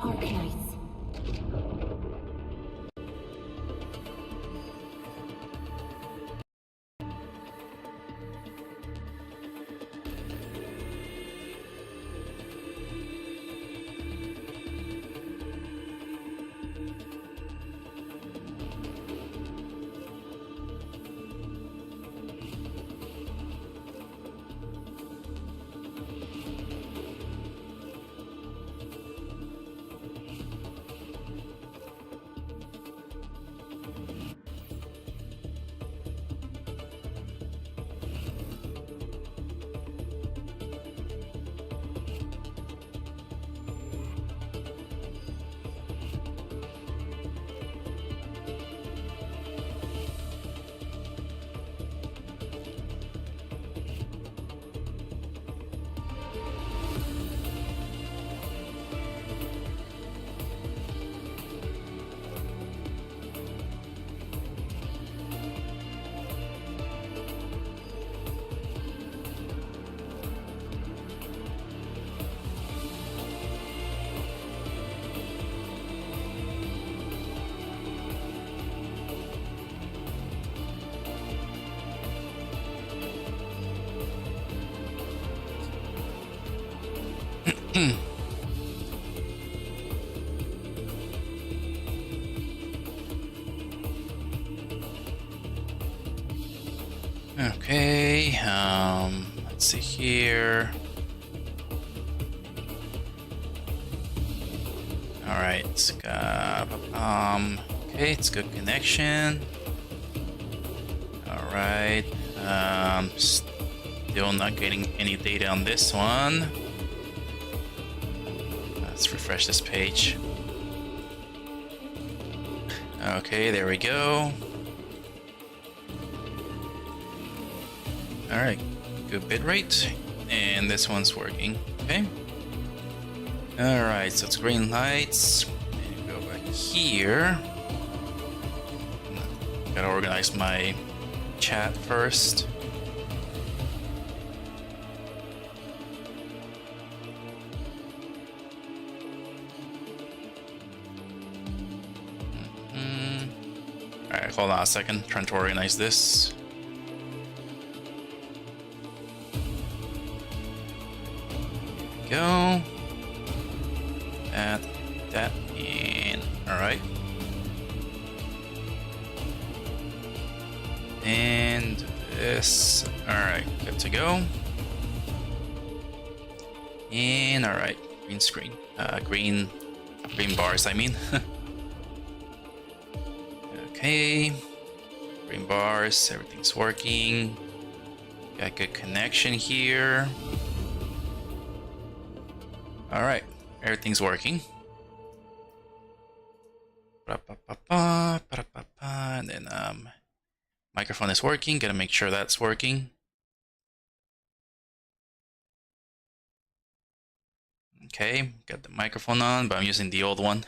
Arknights. Okay, let's see here. Alright, okay, it's good connection. Alright, still not getting any data on this one. Let's refresh this page. Okay, there we go. Alright, good bitrate, and this one's working, okay? Alright, so it's green lights, and go back here. Gotta organize my chat first. Alright, hold on a second, trying to organize this. Go. That, and alright. And this. Alright, good to go. And alright, green screen. Green bars, I mean. Okay. Green bars, everything's working. Got good connection here. Alright, everything's working. And then microphone is working, gotta make sure that's working. Okay, got the microphone on, but I'm using the old one.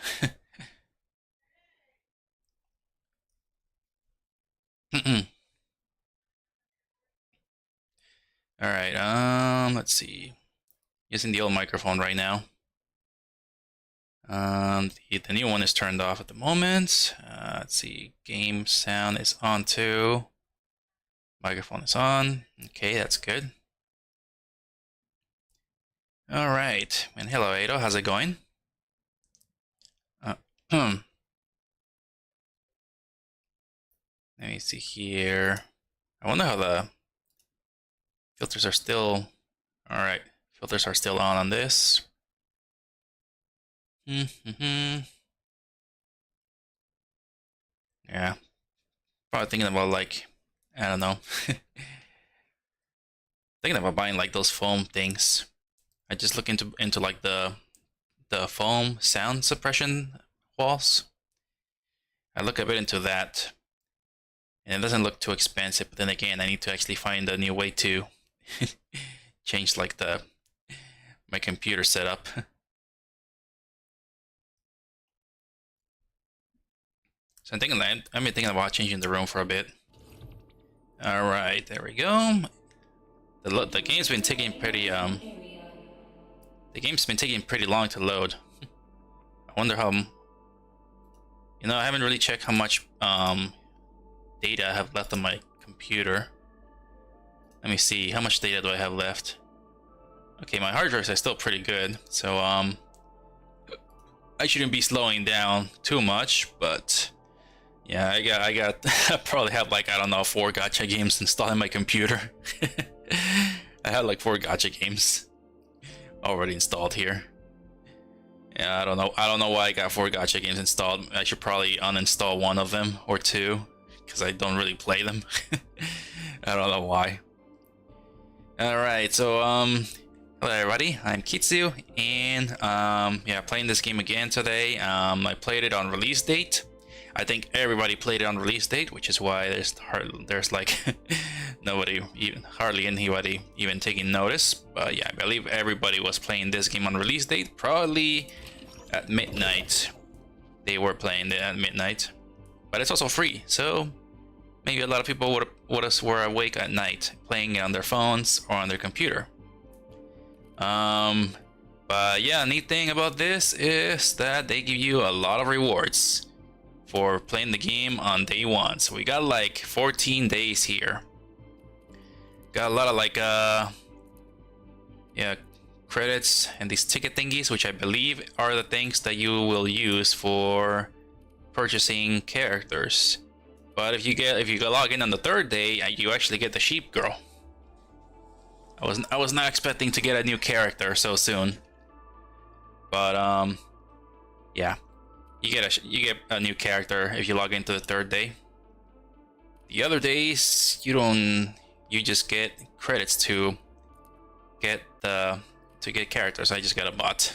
Alright, let's see. Using the old microphone right now. The new one is turned off at the moment. Let's see, game sound is on too. Microphone is on. Okay, that's good. Alright, and hello Ado, how's it going? Let me see here. I wonder how the filters are still... Alright, filters are still on this. Yeah. Probably thinking about, like, I don't know. Thinking about buying like those foam things. I just look into like the foam sound suppression walls. I look a bit into that. And it doesn't look too expensive, but then again, I need to actually find a new way to change like my computer setup. So I'm thinking about changing the room for a bit. All right, there we go. The game's been taking pretty long to load. I wonder how... You know, I haven't really checked how much data I have left on my computer. Let me see, how much data do I have left? Okay, my hard drives are still pretty good, so I shouldn't be slowing down too much, but yeah, I got I probably have like, I don't know, 4 gacha games installed in my computer. I had like 4 gacha games already installed here. Yeah, I don't know why I got 4 gacha games installed. I should probably uninstall one of them or 2 because I don't really play them. I don't know why. Alright, so hello everybody, I'm Kitzu, and yeah, playing this game again today. I played it on release date. I think everybody played it on release date, which is why there's like hardly anybody even taking notice. But yeah, I believe everybody was playing this game on release date, probably at midnight. They were playing it at midnight, but it's also free, so maybe a lot of people were awake at night playing it on their phones or on their computer. But yeah, neat thing about this is that they give you a lot of rewards for playing the game on day 1. So we got like 14 days here. Got a lot of like yeah, credits and these ticket thingies, which I believe are the things that you will use for purchasing characters. But if you log in on the 3rd day, you actually get the sheep girl. I was not expecting to get a new character so soon, but yeah, you get a new character if you log into the 3rd day. The other days you just get credits to get characters. I just got a bot.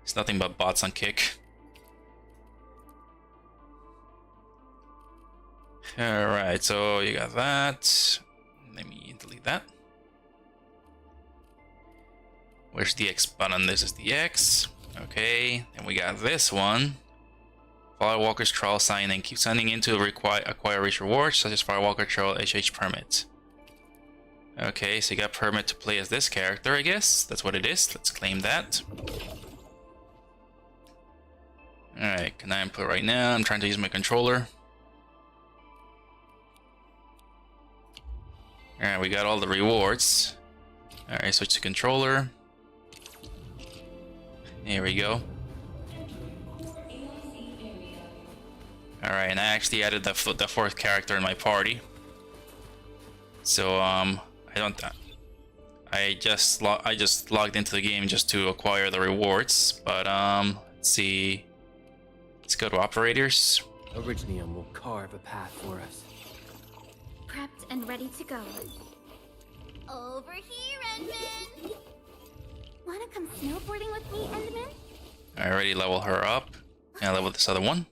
It's nothing but bots on Kick. Alright, so you got that. Let me delete that. Where's the X button? This is the X. Okay, and we got this one. Firewalker's Trial signing. Keep signing in to acquire rich rewards, such as Firewalker Trial HH permit. Okay, so you got permit to play as this character, I guess. That's what it is. Let's claim that. Alright, can I input right now? I'm trying to use my controller. Alright, we got all the rewards. Alright, switch to controller. Here we go. Alright, and I actually added the 4th character in my party. So I just logged into the game just to acquire the rewards. But let's see. Let's go to operators. Originium will carve a path for us. Prepped and ready to go. Over here, Endman! Wanna come snowboarding with me, Endman? I already leveled her up. And I leveled this other one.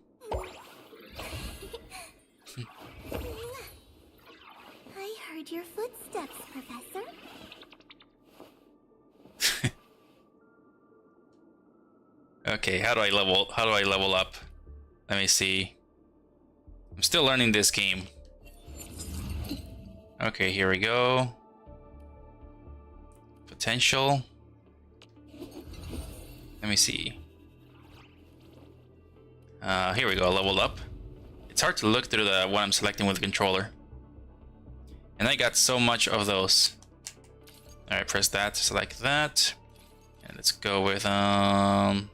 I heard your footsteps, Professor. Okay, how do I level up? Let me see. I'm still learning this game. Okay, here we go. Potential. Let me see. Here we go, level up. It's hard to look through what I'm selecting with the controller. And I got so much of those. Alright, press that to select that. And let's go with that.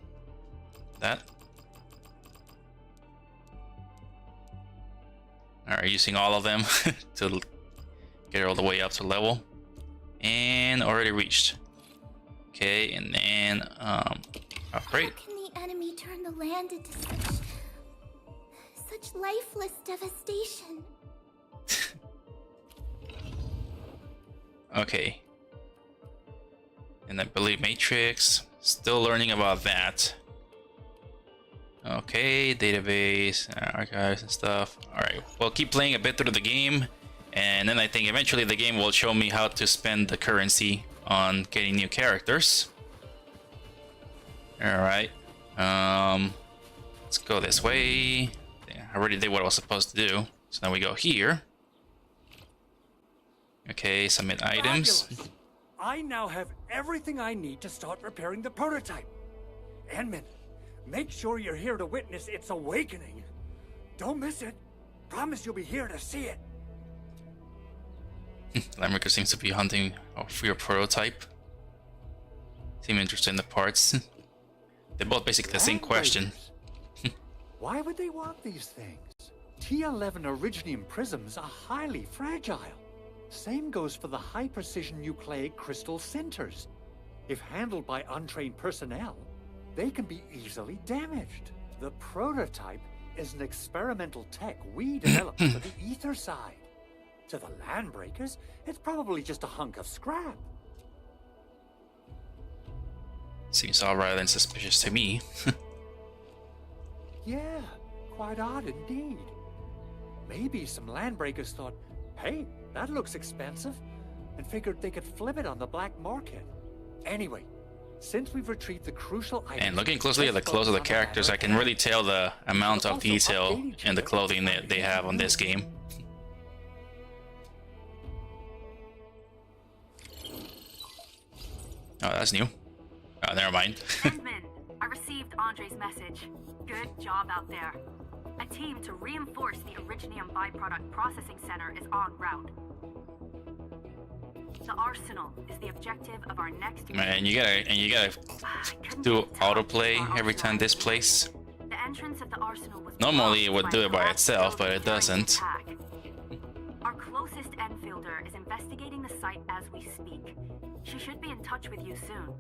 Alright, using all of them to get all the way up to level. And already reached. Okay, and then upgrade. How can the enemy turn the land into such lifeless devastation? Okay. And I believe Matrix. Still learning about that. Okay, database, archives and stuff. Alright, well, keep playing a bit through the game. And then I think eventually the game will show me how to spend the currency on getting new characters. Alright. Let's go this way. Yeah, I already did what I was supposed to do. So now we go here. Okay, submit items. Fabulous. I now have everything I need to start preparing the prototype. Endman, Make sure you're here to witness its awakening. Don't miss it. Promise you'll be here to see it. Lamricker seems to be hunting for your prototype. Seem interested in the parts. They're both basically the same question. Why would they want these things? T11 Originium prisms are highly fragile. Same goes for the high-precision nucleic crystal centers. If handled by untrained personnel, they can be easily damaged. The prototype is an experimental tech we developed for the ether side. To the landbreakers, it's probably just a hunk of scrap. Seems alright and suspicious to me. Yeah, quite odd indeed. Maybe some landbreakers thought, hey, that looks expensive, and figured they could flip it on the black market. Anyway, since we've retrieved the crucial items... And looking closely at the clothes of the characters, I can really tell the amount of detail in the clothing that they have on this game. Oh, that's new. Oh, never mind. Endman, I received Andre's message. Good job out there. A team to reinforce the Originium byproduct processing center is en route. The arsenal is the objective of our next. Man, you gotta do autoplay every time this plays. The entrance of the arsenal was Normally it would do it by itself, but it doesn't. Our closest Enfielder is investigating the site as we speak. She should be in touch with you soon.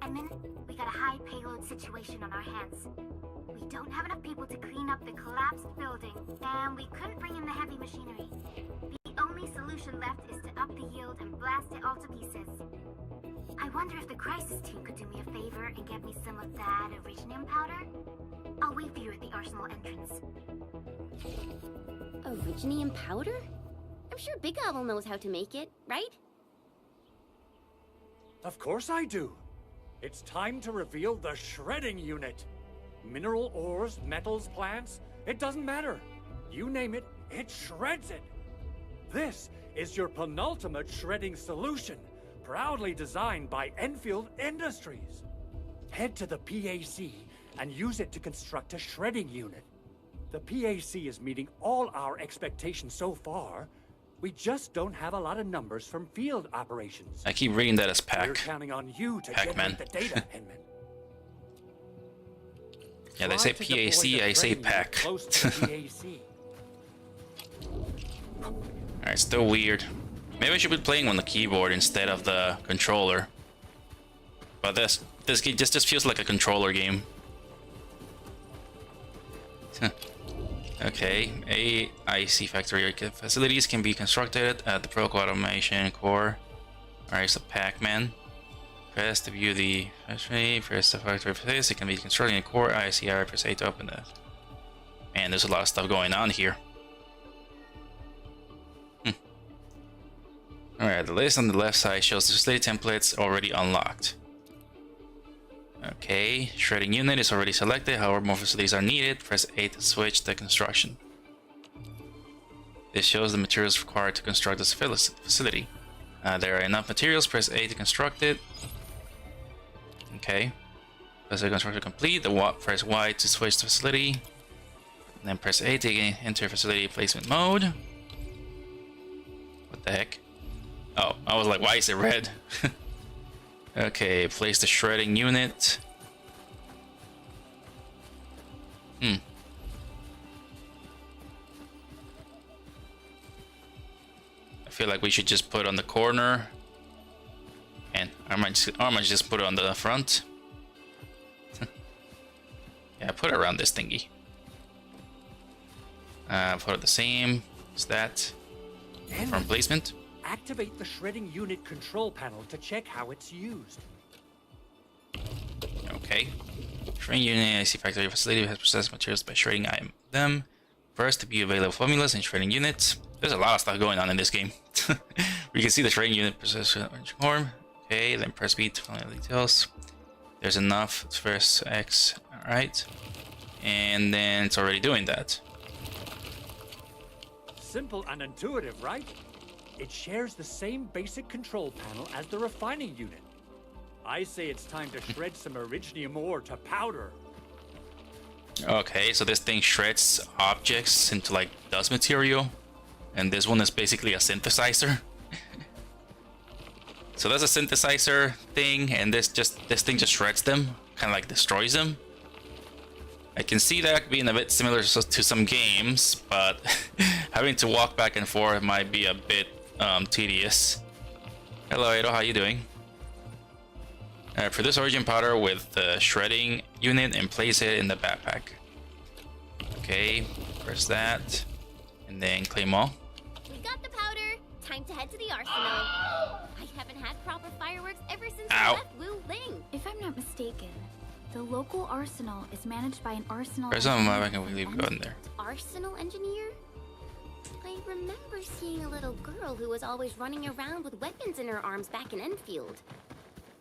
Edmund, we got a high payload situation on our hands. We don't have enough people to clean up the collapsed building, and we couldn't bring in the heavy machinery. The only solution left is to up the yield and blast it all to pieces. I wonder if the crisis team could do me a favor and get me some of that Originium powder? I'll wait for you at the arsenal entrance. Originium powder? I'm sure Big Owl knows how to make it, right? Of course I do. It's time to reveal the shredding unit. Mineral ores, metals, plants, it doesn't matter. You name it, it shreds it. This is your penultimate shredding solution, proudly designed by Enfield Industries. Head to the PAC and use it to construct a shredding unit. The PAC is meeting all our expectations so far. We just don't have a lot of numbers from field operations. I keep reading that as We're Pac. counting on you to Pac-Man. generate the data, Edmund. Yeah, they say Try to deploy PAC, the I say shredding unit Pac. close to the PAC. Alright, still weird. Maybe I should be playing on the keyboard instead of the controller. But this game just feels like a controller game. Okay, AIC factory facilities can be constructed at the Protocol Automation Core. Alright, so Pac-Man. Press to view the factory, press the factory facilities. It can be constructed in Core ICR, press A to open it. Man, there's a lot of stuff going on here. Alright, the list on the left side shows the facility templates already unlocked. Okay, shredding unit is already selected, however more facilities are needed. Press A to switch the construction. This shows the materials required to construct this facility. There are enough materials, press A to construct it. Okay. Press A construction complete, press Y to switch the facility. And then press A to enter facility placement mode. What the heck? Oh, I was like, why is it red? Okay, place the shredding unit. I feel like we should just put on the corner. And I might just put it on the front. Yeah, put it around this thingy. Put it the same as that. From placement. Activate the shredding unit control panel to check how it's used. Okay. Shredding unit IC factory facility has processed materials by shredding them. First to be available formulas and shredding units. There's a lot of stuff going on in this game. We can see the shredding unit process form. Okay, then press B to find the details. There's enough. It's first X. Alright. And then it's already doing that. Simple and intuitive, right? It shares the same basic control panel as the refining unit. I say it's time to shred some originium ore to powder. Okay, so this thing shreds objects into like dust material, and this one is basically a synthesizer. So there's a synthesizer thing, and this thing just shreds them, kind of like destroys them. I can see that being a bit similar to some games, but having to walk back and forth might be a bit tedious. Hello, Edo, how you doing? Produce origin powder with the shredding unit and place it in the backpack. Okay, press that, and then claim all. We got the powder. Time to head to the arsenal. I haven't had proper fireworks ever since I left Wu Ling. If I'm not mistaken, the local arsenal is managed by an arsenal. There's some map I can leave go in there. Arsenal engineer? I remember seeing a little girl who was always running around with weapons in her arms back in Enfield.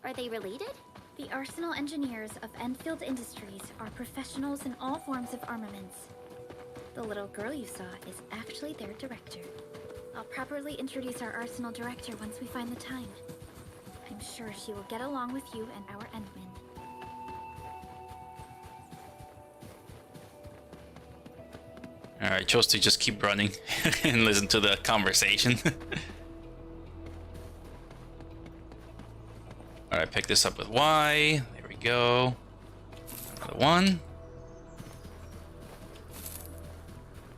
Are they related? The arsenal engineers of Enfield Industries are professionals in all forms of armaments. The little girl you saw is actually their director. I'll properly introduce our arsenal director once we find the time. I'm sure she will get along with you and our Endman. Alright, chose to just keep running and listen to the conversation. Alright, pick this up with Y. There we go. Another one.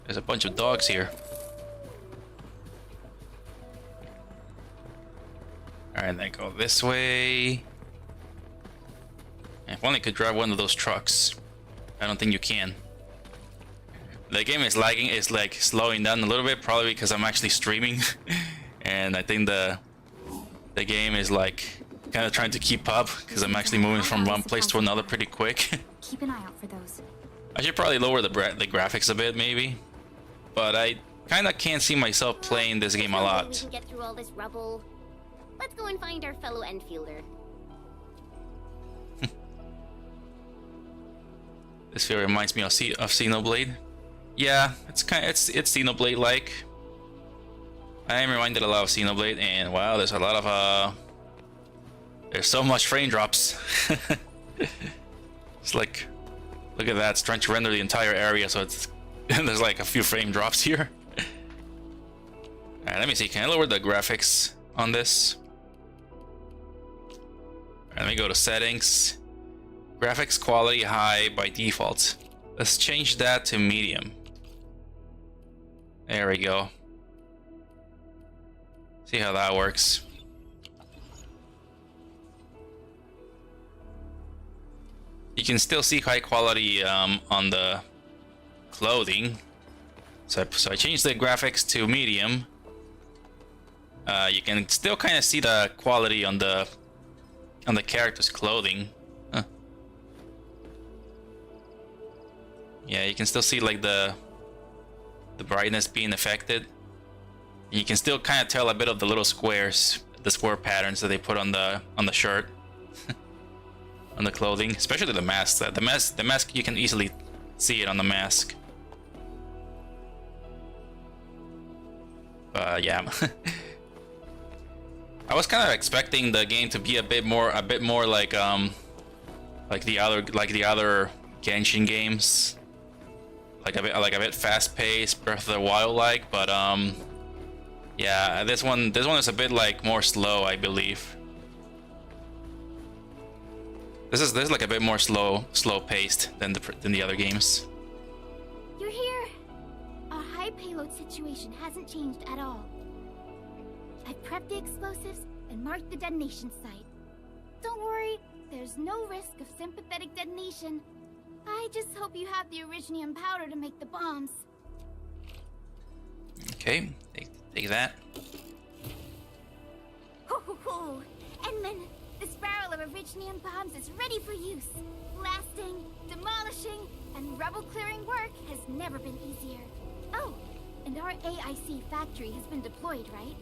There's a bunch of dogs here. Alright, then go this way. If only I could drive one of those trucks. I don't think you can. The game is lagging, it's like slowing down a little bit, probably because I'm actually streaming. And I think the game is like kind of trying to keep up because I'm actually moving from one place to another pretty quick. Keep an eye out for those. I should probably lower the graphics a bit, maybe. But I kind of can't see myself playing this game a We lot. can get through all this rubble. Let's go and find our fellow Enfielder. This feel reminds me of Xenoblade. Yeah, it's Xenoblade like. I am reminded a lot of Xenoblade, and wow, there's a lot of there's so much frame drops. It's like, look at that, it's trying to render the entire area, so it's there's like a few frame drops here. Alright, let me see, can I lower the graphics on this? Alright, let me go to settings. Graphics quality high by default. Let's change that to medium. There we go. See how that works. You can still see high quality on the clothing. So I changed the graphics to medium. You can still kind of see the quality on the character's clothing. Huh. Yeah, you can still see like the brightness being affected. You can still kind of tell a bit of the little squares, the square patterns that they put on the shirt. On the clothing, especially the mask. The mask, you can easily see it on the mask. Yeah. I was kind of expecting the game to be a bit more like the other Genshin games, like a bit fast-paced, Breath of the Wild like, but yeah, this one is a bit like more slow, I believe. This is like a bit more slow-paced than the other games. You're here. Our high payload situation hasn't changed at all. I prepped the explosives and marked the detonation site. Don't worry, there's no risk of sympathetic detonation. I just hope you have the originium powder to make the bombs. Okay, take that. Ho ho ho! Edmund, this barrel of originium bombs is ready for use. Blasting, demolishing, and rubble-clearing work has never been easier. Oh, and our AIC factory has been deployed, right?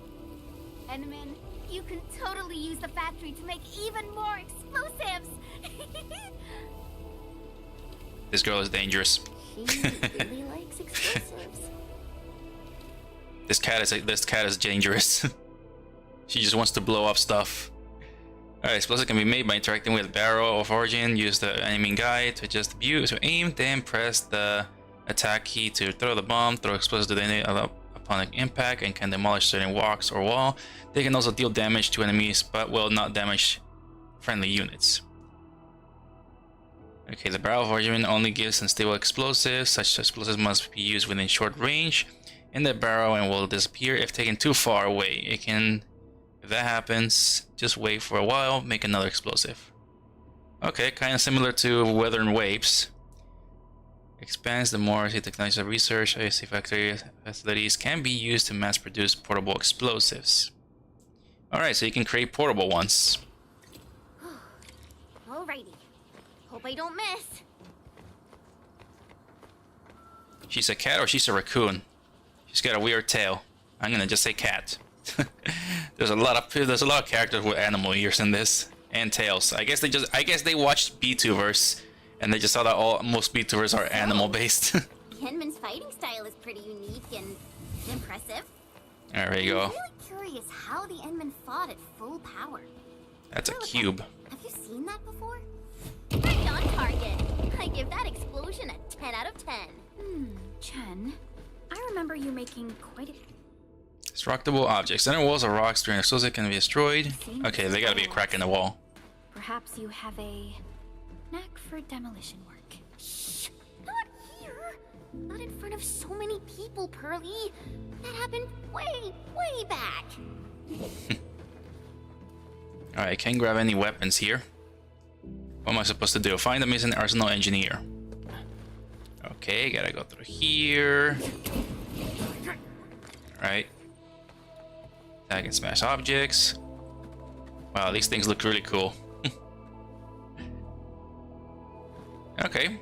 Edmund, you can totally use the factory to make even more explosives! This girl is dangerous. She really likes explosives. This cat is dangerous. She just wants to blow up stuff. Alright, explosive can be made by interacting with barrel of origin. Use the aiming guide to adjust the view to aim, then press the attack key to throw the bomb. Throw explosives to detonate upon impact and can demolish certain walks or wall. They can also deal damage to enemies, but will not damage friendly units. Okay, the barrel of origin only gives unstable explosives. Such explosives must be used within short range in the barrel and will disappear if taken too far away. It can, if that happens, just wait for a while, make another explosive. Okay, kind of similar to Weathering Waves. Expands the more technological research. IC factory facilities can be used to mass produce portable explosives. Alright, so you can create portable ones. Alrighty. Hope I don't miss. She's a cat or she's a raccoon? She's got a weird tail. I'm gonna just say cat. There's a lot of characters with animal ears in this and tails. I guess they watched VTubers and they just saw that most VTubers are animal based. Yenman's fighting style is pretty unique and impressive. There you go. I'm really curious how the Enman fought at full power. That's a cube. Have you seen that before? Right on target. I give that explosion a 10 out of 10. Chen, I remember you making quite a... Destructible objects. Inner walls of rocks during explosive can be destroyed. Okay, they gotta be a crack in the wall. Perhaps you have a knack for demolition work. Shh! Not here! Not in front of so many people, Pearly. That happened way, way back. Alright, I can't grab any weapons here. What am I supposed to do? Find the missing arsenal engineer. Okay, gotta go through here. Alright. Attack and smash objects. Wow, these things look really cool. Okay.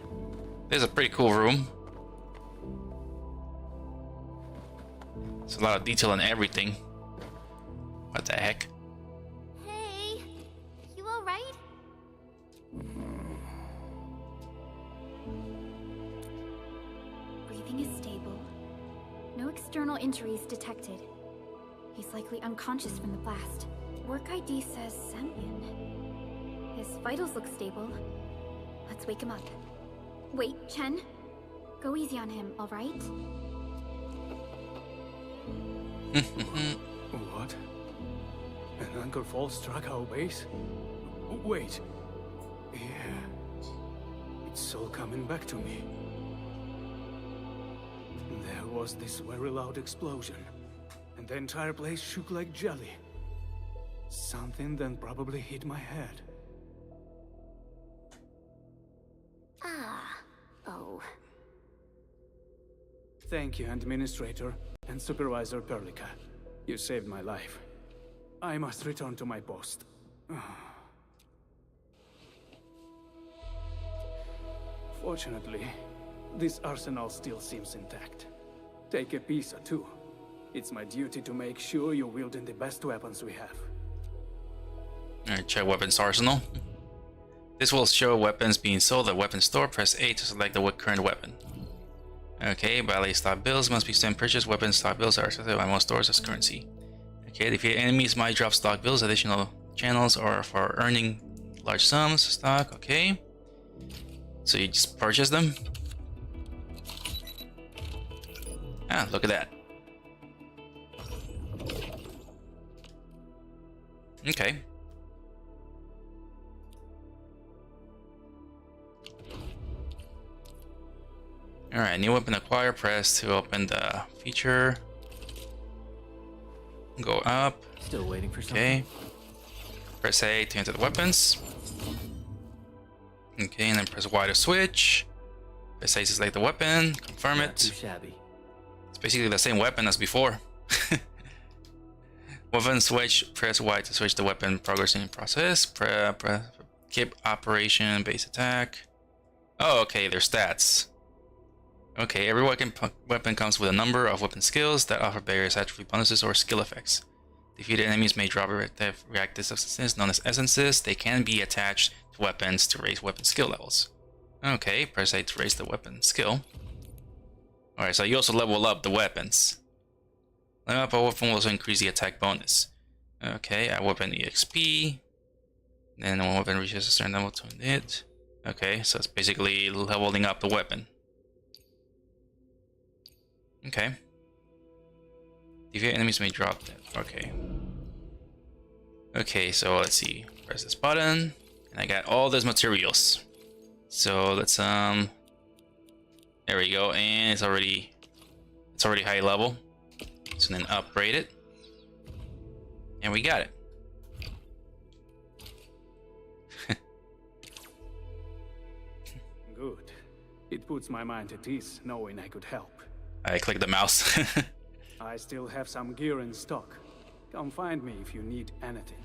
This is a pretty cool room. There's a lot of detail in everything. What the heck? Hey, you alright? Breathing is stable. No external injuries detected. He's likely unconscious from the blast. Work ID says Semyon. His vitals look stable. Let's wake him up. Wait, Chen. Go easy on him, alright? What? An anchor fall struck our base? Wait. Yeah. It's all coming back to me. There was this very loud explosion, and the entire place shook like jelly. Something then probably hit my head. Oh. Thank you, Administrator and Supervisor Perlica. You saved my life. I must return to my post. Fortunately, this arsenal still seems intact. Take a piece or two. It's my duty to make sure you're wielding the best weapons we have. Alright, check weapons arsenal. This will show weapons being sold at weapon store. Press A to select the current weapon. Okay, ballet stock bills must be sent purchased. Weapon stock bills are accepted by most stores as currency. Okay, defeat enemies might drop stock bills, additional channels, or for earning large sums. Stock, okay. So you just purchase them. Ah, look at that. Okay. Alright, new weapon acquire. Press to open the feature. Go up. Still waiting for something. Okay. Press A to enter the weapons. Okay, and then press Y to switch. Press A to select the weapon. Confirm Not too it. shabby. It's basically the same weapon as before. Weapon switch. Press Y to switch the weapon. Progressing process. Keep operation. Base attack. Oh, okay. Their stats. Okay, every weapon comes with a number of weapon skills that offer various attribute bonuses or skill effects. Defeated enemies may drop reactive substances known as essences. They can be attached to weapons to raise weapon skill levels. Okay, press A to raise the weapon skill. Alright, so you also level up the weapons. Level up a weapon will also increase the attack bonus. Okay, add weapon EXP. Then when weapon reaches a certain level to it. Okay, so it's basically leveling up the weapon. Okay. Defeat enemies may drop that. Okay. Okay, so let's see. Press this button, and I got all these materials. So let's there we go, and it's already high level. So then upgrade it, and we got it. Good. It puts my mind at ease knowing I could help. I click the mouse. I still have some gear in stock. Come find me if you need anything.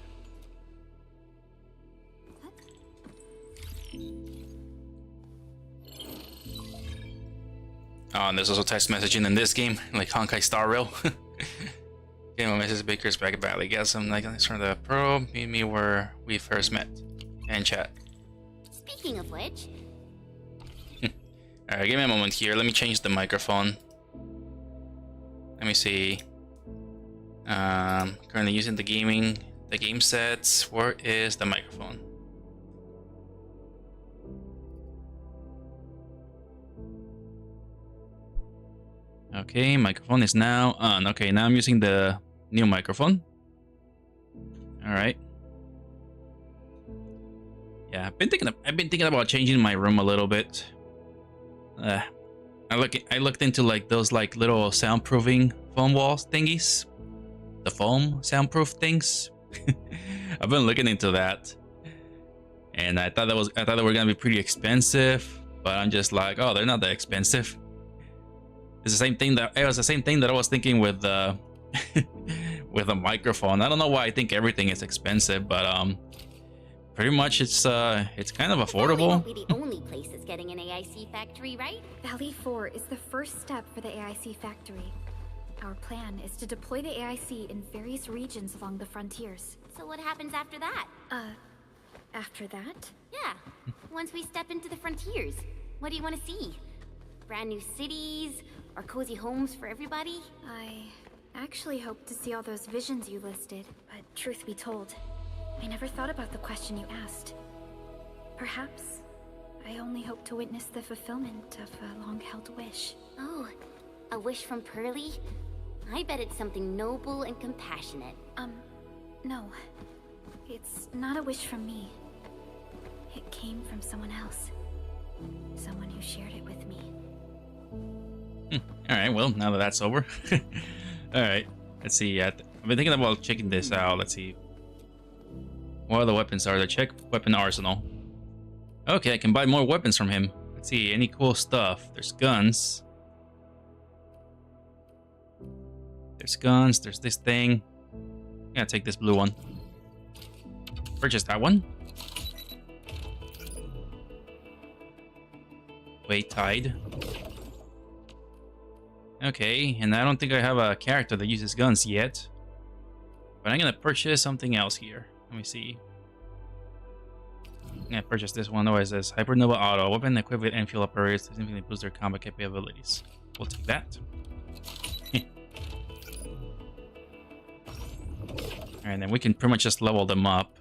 Oh, and there's also text messaging in this game, like Honkai Star Rail. Game of Mrs. Baker's back at Batley. Got some nice from the probe. Meet me where we first met. And chat. Speaking of which, Alright, give me a moment here. Let me change the microphone. Let me see. Currently using the game sets. Where is the microphone? Okay, microphone is now on. Okay, now I'm using the new microphone. Alright. Yeah, I've been thinking about changing my room a little bit. I looked into like those like little soundproofing foam walls thingies. The foam soundproof things. I've been looking into that. And I thought they were gonna be pretty expensive, but I'm just like, oh, they're not that expensive. It's the same thing that I was thinking with the with a microphone. I don't know why I think everything is expensive, but pretty much it's kind of affordable. Valley won't be the only place that's getting an AIC factory, right? Valley 4 is the first step for the AIC factory. Our plan is to deploy the AIC in various regions along the frontiers. So what happens after that? After that? Yeah, once we step into the frontiers, what do you want to see? Brand new cities, or cozy homes for everybody? I actually hoped to see all those visions you listed, but truth be told, I never thought about the question you asked. Perhaps I only hope to witness the fulfillment of a long-held wish. Oh, a wish from Pearly? I bet it's something noble and compassionate. No. It's not a wish from me. It came from someone else. Someone who shared it with me. Alright, well, now that that's over. Alright, let's see. I've been thinking about checking this out. Let's see. What other weapons are there? Check weapon arsenal. Okay, I can buy more weapons from him. Let's see, any cool stuff. There's guns. There's guns, there's this thing. Yeah, take this blue one. Purchase that one. Weight tied. Okay, and I don't think I have a character that uses guns yet. But I'm gonna purchase something else here. Let me see. I'm gonna purchase this one. Otherwise, it says Hypernova Auto. Weapon equipped with Enfield operators to significantly boost their combat capabilities. We'll take that. And then we can pretty much just level them up.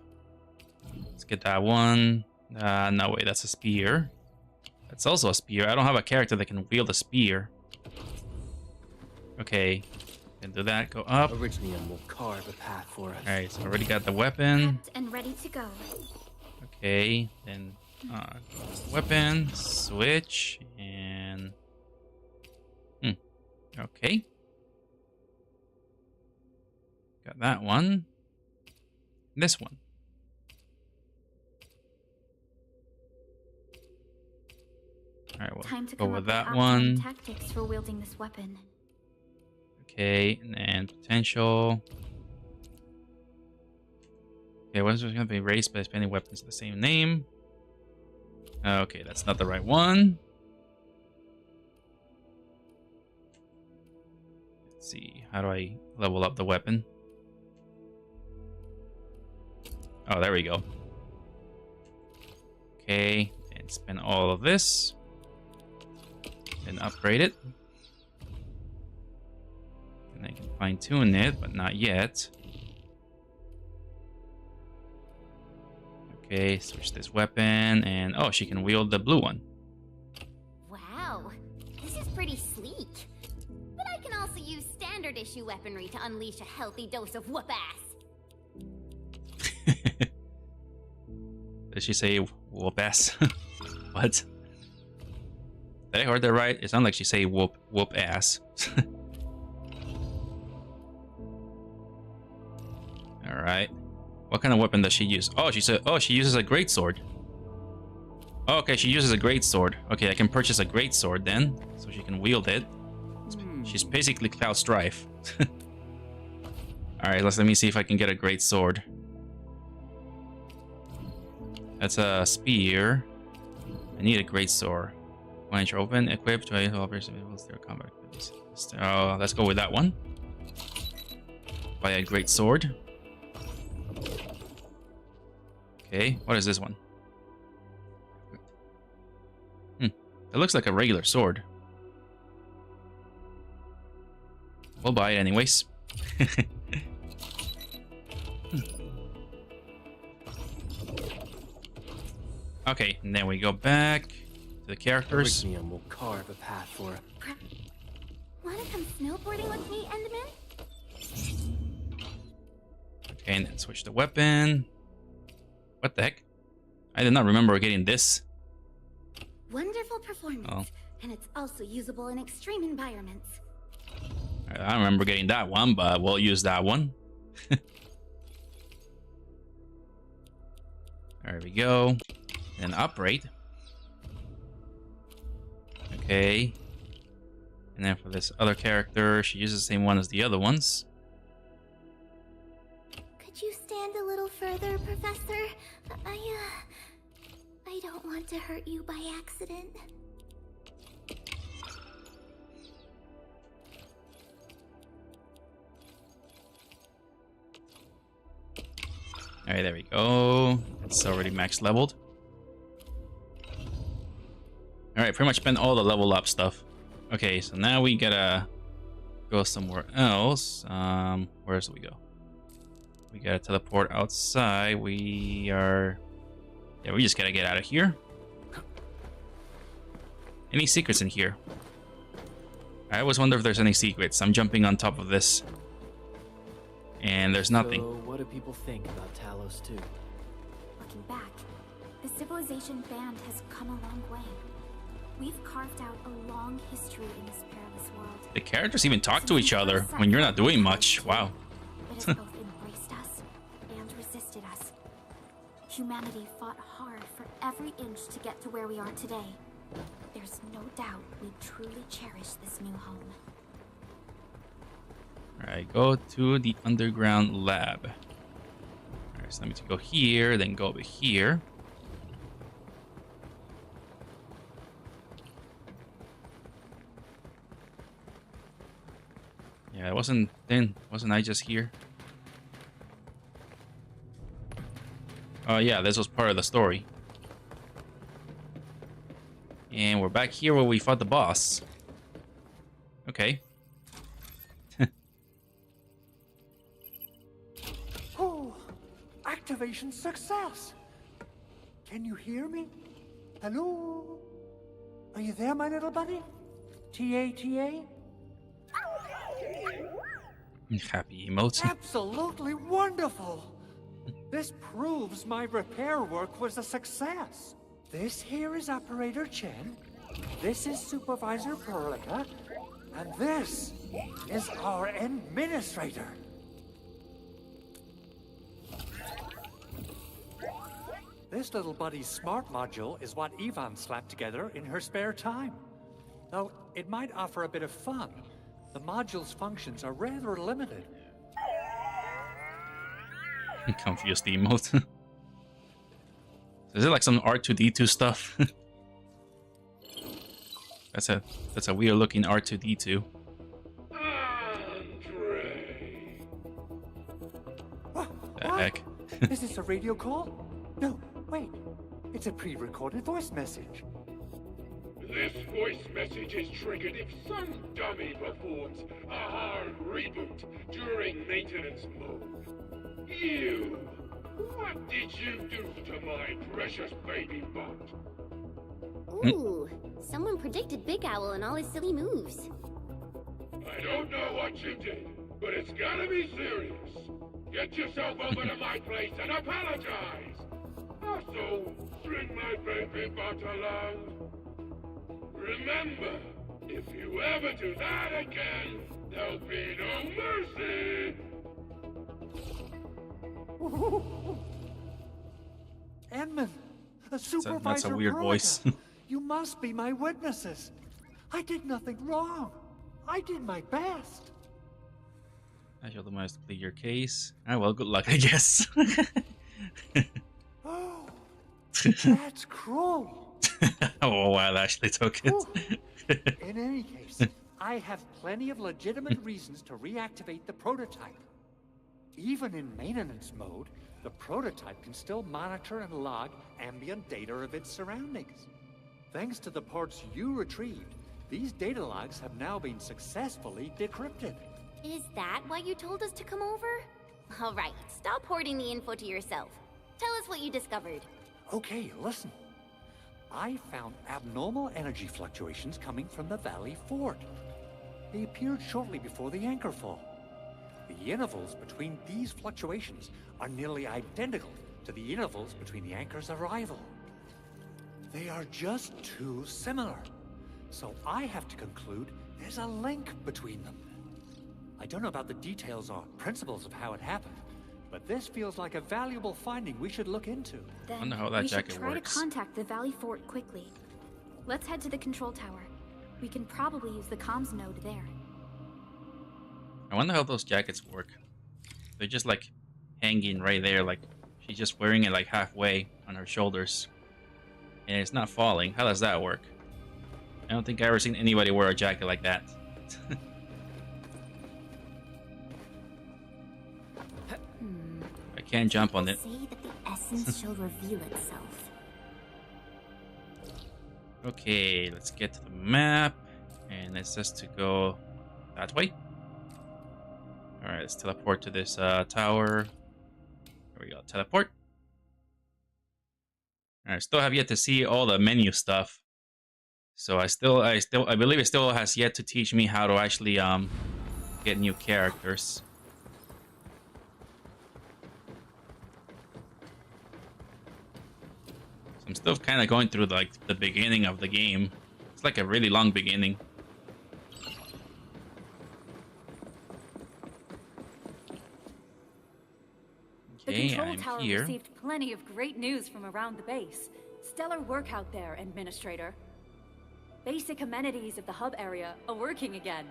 Let's get that one. No, wait, that's a spear. That's also a spear. I don't have a character that can wield a spear. Okay, then do that. Go up. Originium will carve a path for us. Alright, so already got the weapon. Prepped and ready to go. Okay, then weapon, switch, and okay. Got that one. This one. Alright, we'll Time to go come with up that with one. optimum tactics for wielding this weapon. Okay, and then potential. Okay, what's going to be raised by spending weapons of the same name? Okay, that's not the right one. Let's see, how do I level up the weapon? Oh, there we go. Okay, and spend all of this. Then upgrade it. And I can fine tune it, but not yet. Okay, switch this weapon, and oh, she can wield the blue one. Wow, this is pretty sleek. But I can also use standard issue weaponry to unleash a healthy dose of whoop ass. Did she say whoop ass? What? Did I heard that right? It sounded like she say whoop ass. All right. What kind of weapon does she use? Oh, she said. Oh, she uses a greatsword. Oh, okay, she uses a greatsword. Okay, I can purchase a greatsword then, so she can wield it. She's basically Cloud Strife. All right, let me see if I can get a greatsword. That's a spear. I need a greatsword. 1 inch open, equipped to their combat. Oh, let's go with that one. Buy a greatsword. Okay, what is this one? It looks like a regular sword. We'll buy it anyways. Okay, and then we go back to the characters. Elysium will carve a path for us. Wanna come snowboarding with me, Enderman? Okay, and then switch the weapon. What the heck? I did not remember getting this. Wonderful performance. Oh. And it's also usable in extreme environments. I don't remember getting that one, but we'll use that one. There we go. And upgrade. Okay. And then for this other character, she uses the same one as the other ones. Could you stand a little further, Professor? I don't want to hurt you by accident. Alright, there we go. It's already max leveled. Alright, pretty much spent all the level up stuff. Okay, so now we gotta go somewhere else. Where else do we go? We gotta teleport outside. We just gotta get out of here. Any secrets in here? I always wonder if there's any secrets. I'm jumping on top of this. And there's nothing. So, what do people think about Talos 2? Looking back, the civilization band has come a long way. We've carved out a long history in this perilous world. The characters even talk to each other when you're not doing much. Wow. It has both embraced us and resisted us. Humanity fought hard for every inch to get to where we are today. There's no doubt we truly cherish this new home. Alright, go to the underground lab. Alright, so let me go here, then go over here. Yeah, wasn't I just here? Oh yeah, this was part of the story. And we're back here where we fought the boss. Okay. Oh, activation success! Can you hear me? Hello? Are you there, my little buddy? T-A-T-A? Happy emotes. Absolutely wonderful! This proves my repair work was a success. This here is Operator Chen, this is Supervisor Perlica, and this is our Administrator. This little buddy's smart module is what Yvonne slapped together in her spare time. Though it might offer a bit of fun, the module's functions are rather limited. Confused emote. Is it like some R2D2 stuff? That's a weird looking R2D2. The heck? Is this a radio call? No, wait. It's a pre-recorded voice message. This voice message is triggered if some dummy performs a hard reboot during maintenance mode. You What did you do to my precious baby bot? Ooh, someone predicted Big Owl and all his silly moves. I don't know what you did, but it's gotta be serious. Get yourself over to my place and apologize. Also, bring my baby bot along. Remember, if you ever do that again, there'll be no mercy. Edmund, a supervisor. That's a weird voice. You must be my witnesses. I did nothing wrong. I did my best. I shall do my best to plead your case. Ah, well, good luck, I guess. Oh, that's cruel. Oh, wow, that actually took it. In any case, I have plenty of legitimate reasons to reactivate the prototype. Even in maintenance mode, the prototype can still monitor and log ambient data of its surroundings. Thanks to the parts you retrieved, these data logs have now been successfully decrypted. Is that why you told us to come over? All right, stop hoarding the info to yourself. Tell us what you discovered. Okay, listen. I found abnormal energy fluctuations coming from the Valley Fort. They appeared shortly before the anchor fall. The intervals between these fluctuations are nearly identical to the intervals between the anchor's arrival. They are just too similar. So I have to conclude there's a link between them. I don't know about the details or principles of how it happened, but this feels like a valuable finding we should look into. I wonder how that we should jacket try works. to contact the Valley Fort quickly. Let's head to the control tower. We can probably use the comms node there. I wonder how those jackets work. They're just like hanging right there, like she's just wearing it like halfway on her shoulders. And it's not falling. How does that work? I don't think I've ever seen anybody wear a jacket like that. I can't jump on it. Say that the essence shall reveal itself. Okay, let's get to the map. And it says to go that way. Alright, let's teleport to this tower. There we go, teleport. Alright, still have yet to see all the menu stuff. So I believe it still has yet to teach me how to actually get new characters. So I'm still kind of going through like the beginning of the game. It's like a really long beginning. The Okay, control I'm tower here. received plenty of great news from around the base. Stellar work out there, Administrator. Basic amenities of the hub area are working again.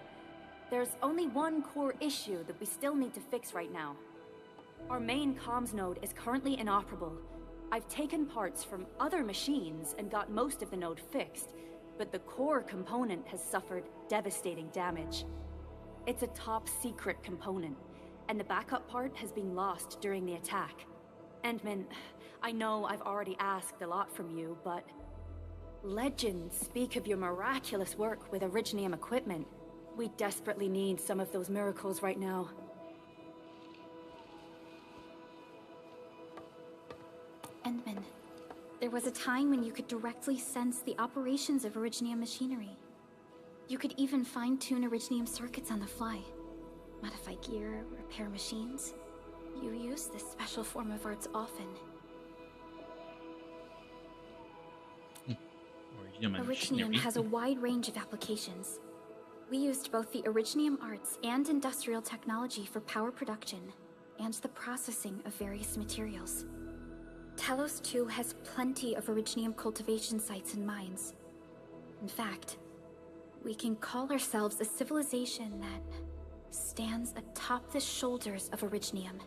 There's only one core issue that we still need to fix right now. Our main comms node is currently inoperable. I've taken parts from other machines and got most of the node fixed, but the core component has suffered devastating damage. It's a top secret component, and the backup part has been lost during the attack. Endman, I know I've already asked a lot from you, but legends speak of your miraculous work with Originium equipment. We desperately need some of those miracles right now. Endman, there was a time when you could directly sense the operations of Originium machinery. You could even fine-tune Originium circuits on the fly. Modify gear, repair machines. You use this special form of arts often. Originium has a wide range of applications. We used both the Originium arts and industrial technology for power production and the processing of various materials. Talos 2 has plenty of Originium cultivation sites and mines. In fact, we can call ourselves a civilization that stands atop the shoulders of Originium.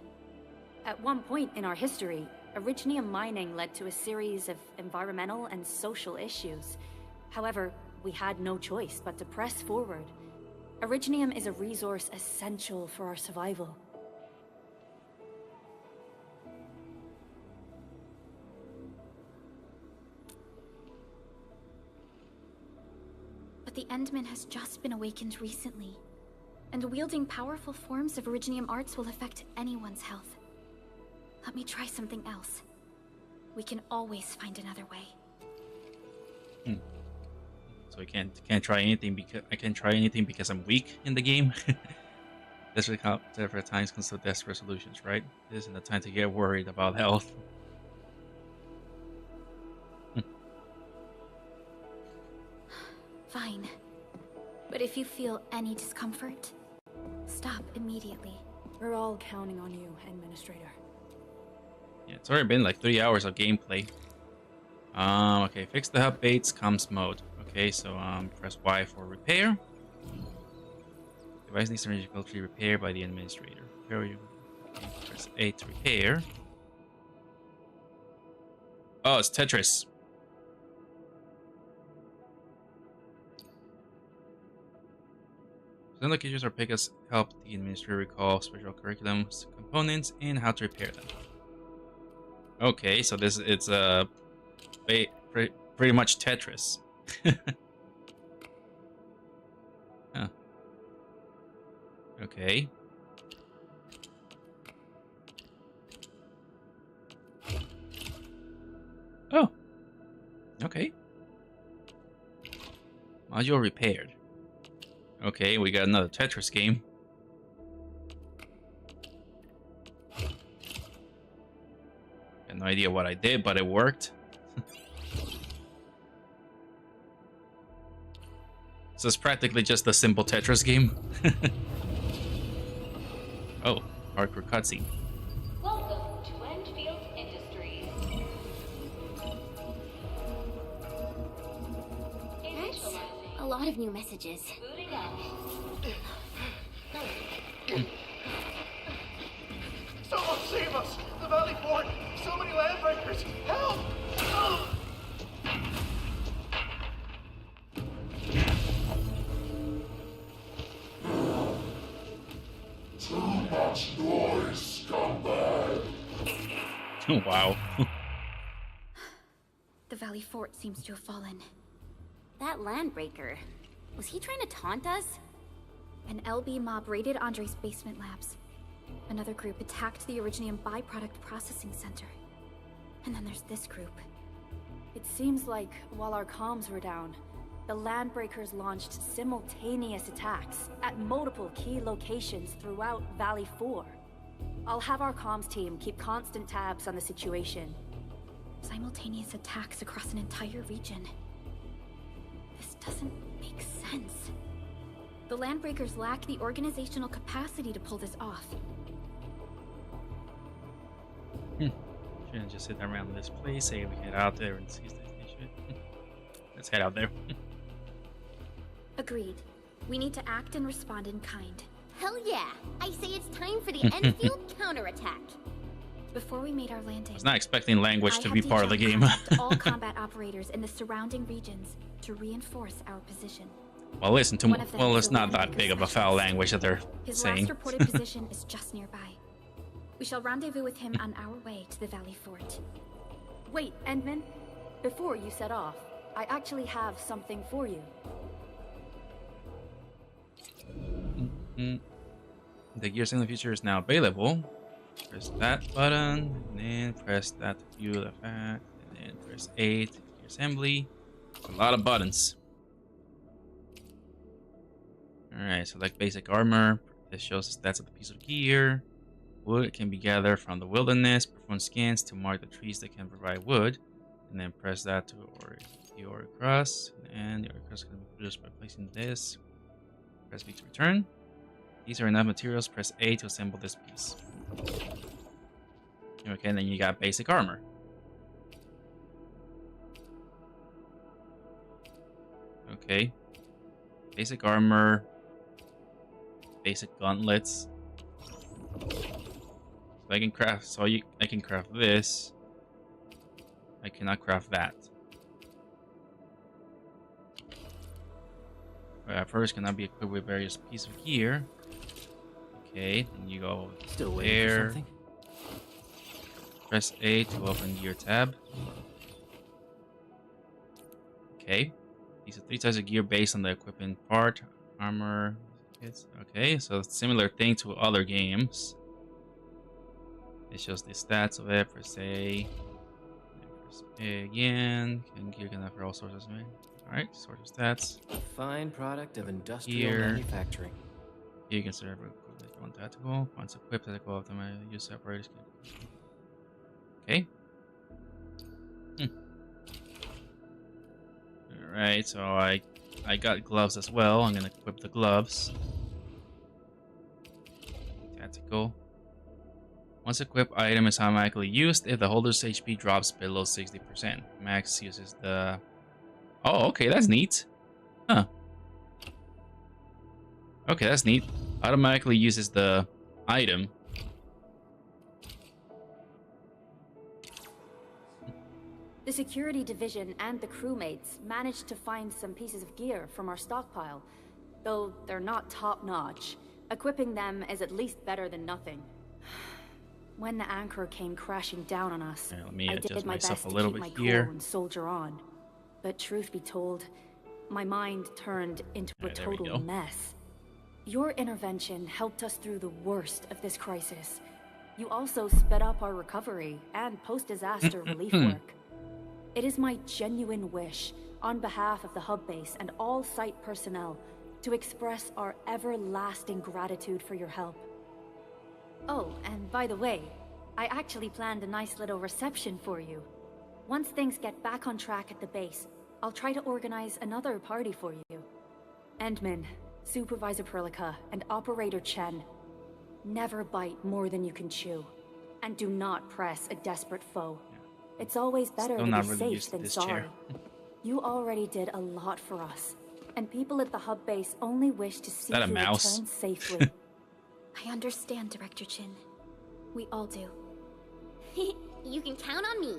At one point in our history, Originium mining led to a series of environmental and social issues. However, we had no choice but to press forward. Originium is a resource essential for our survival. But the Endman has just been awakened recently, and wielding powerful forms of Originium arts will affect anyone's health. Let me try something else. We can always find another way. So I can't try anything because I can't try anything because I'm weak in the game. Desperate times consult desperate solutions, right? This isn't the time to get worried about health. Fine. But if you feel any discomfort, stop immediately. We're all counting on you, Administrator. Yeah, it's already been like 3 hours of gameplay. Okay, fix the hub baits, comms mode. Okay, so press Y for repair. Device needs to be culturally repaired by the administrator. Okay, press A to repair. Oh, it's Tetris. Some locations are pick us help the administrator recall special curriculums, components, and how to repair them. Okay, so it's pretty much Tetris. Huh. Okay. Oh. Okay. Module repaired. Okay, we got another Tetris game. Got no idea what I did, but it worked. So it's practically just a simple Tetris game. Oh, hardcore cutscene. Welcome to Enfield Industries. That's a lot of new messages. Booting up. Someone save us! The Valley Fort! So many landbreakers! Help! Too much noise, scumbag! Wow. The Valley Fort seems to have fallen. That landbreaker. Was he trying to taunt us? An LB mob raided Andre's basement labs. Another group attacked the Originium byproduct processing center. And then there's this group. It seems like while our comms were down, the Landbreakers launched simultaneous attacks at multiple key locations throughout Valley 4. I'll have our comms team keep constant tabs on the situation. Simultaneous attacks across an entire region. This doesn't make sense. The Landbreakers lack the organizational capacity to pull this off. Shouldn't just sit around this place. Hey, we head out there and see this shit. Let's head out there. Agreed. We need to act and respond in kind. Hell yeah! I say it's time for the Enfield counterattack. Before we made our landing, I was not expecting language to I be had part of the Dijon game. contact all combat operators in the surrounding regions to reinforce our position. Well, listen to One of them well, is it's the not that Landbreaker big of a specialist. foul language that they're His saying. last reported position is just nearby. We shall rendezvous with him on our way to the Valley Fort. Wait, Endman, before you set off, I actually have something for you. The Gears in the Future is now available. Press that button, and then press that to view the fact, and then press A to gear assembly. A lot of buttons. Alright, select basic armor. This shows the stats of the piece of gear. Wood can be gathered from the wilderness. Perform scans to mark the trees that can provide wood. And then press that to the ore crust. And the ore crust can be produced by placing this. Press B to return. These are enough materials. Press A to assemble this piece. Okay, and then you got basic armor. Okay. Basic armor. Basic gauntlets. So I can craft. So I can craft this. I cannot craft that. First cannot be equipped with various pieces of gear. Okay, then you go Still waiting for there. something? Press A to open gear tab. Okay. These are 3 types of gear based on the equipment part. Armor. Okay, so it's similar thing to other games. It shows the stats of it per se. Again, you can have all sorts of things. Alright, source of stats. Fine product of industrial Here. manufacturing. Here you can serve one tactical. Once equipped, tactical optimize use separators. Okay. Alright, so I got gloves as well. I'm gonna equip the gloves. Tactical. Once equipped, item is automatically used if the holder's HP drops below 60%. Max uses the... Oh, okay, that's neat. Huh. Okay, that's neat. Automatically uses the item. The security division and the crewmates managed to find some pieces of gear from our stockpile, though they're not top-notch. Equipping them is at least better than nothing. When the anchor came crashing down on us, I did my best to keep my cool and soldier on. But truth be told, my mind turned into a total mess. Your intervention helped us through the worst of this crisis. You also sped up our recovery and post-disaster relief work. It is my genuine wish, on behalf of the hub base and all site personnel, to express our everlasting gratitude for your help. Oh, and by the way, I actually planned a nice little reception for you. Once things get back on track at the base, I'll try to organize another party for you. Endman, Supervisor Perlica, and Operator Chen, never bite more than you can chew. And do not press a desperate foe. It's always better to be safe than sorry. You already did a lot for us, and people at the hub base only wish to see you return safely. I understand, Director Chin. We all do. You can count on me.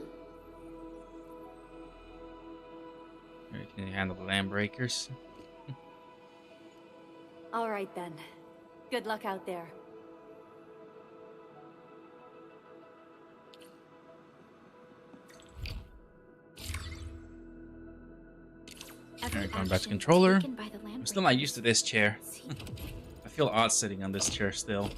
Can you handle the land breakers? All right then. Good luck out there. Alright, going back to controller. I'm still not used to this chair. I feel odd sitting on this chair still.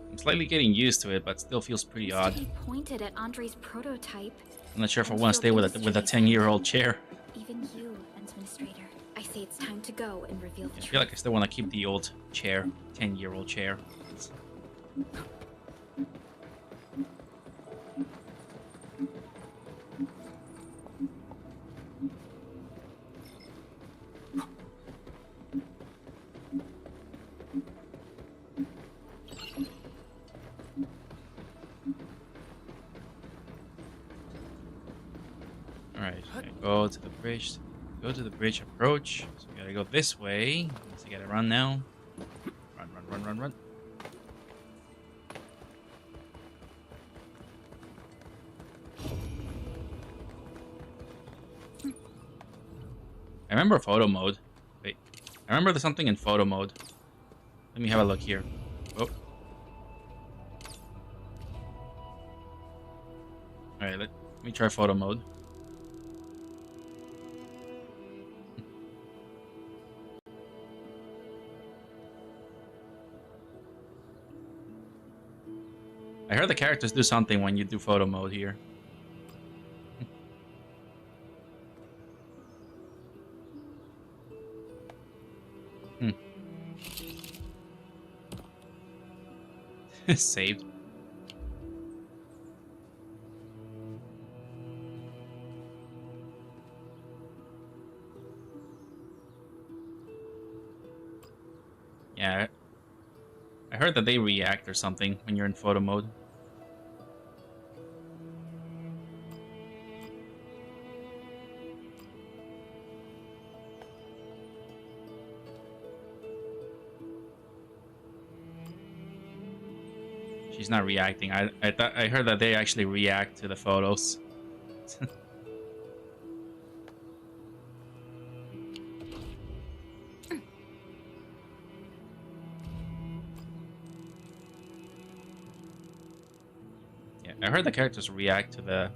I'm slightly getting used to it, but still feels pretty odd. He pointed at Andre's prototype. I'm not sure if I want to stay with a 10-year-old chair. Even you, Administrator. I say it's time to go and reveal the truth. I feel like I still want to keep the old chair, 10-year-old chair. Alright, go to the bridge. Go to the bridge approach. So we gotta go this way. So you gotta run now. Run. I remember photo mode. Wait. I remember there's something in photo mode. Let me have a look here. Oh. Alright, let me try photo mode. I heard the characters do something when you do photo mode here. Saved. Yeah, I heard that they react or something when you're in photo mode. She's not reacting. I heard that they actually react to the photos. Yeah, I heard the characters react to the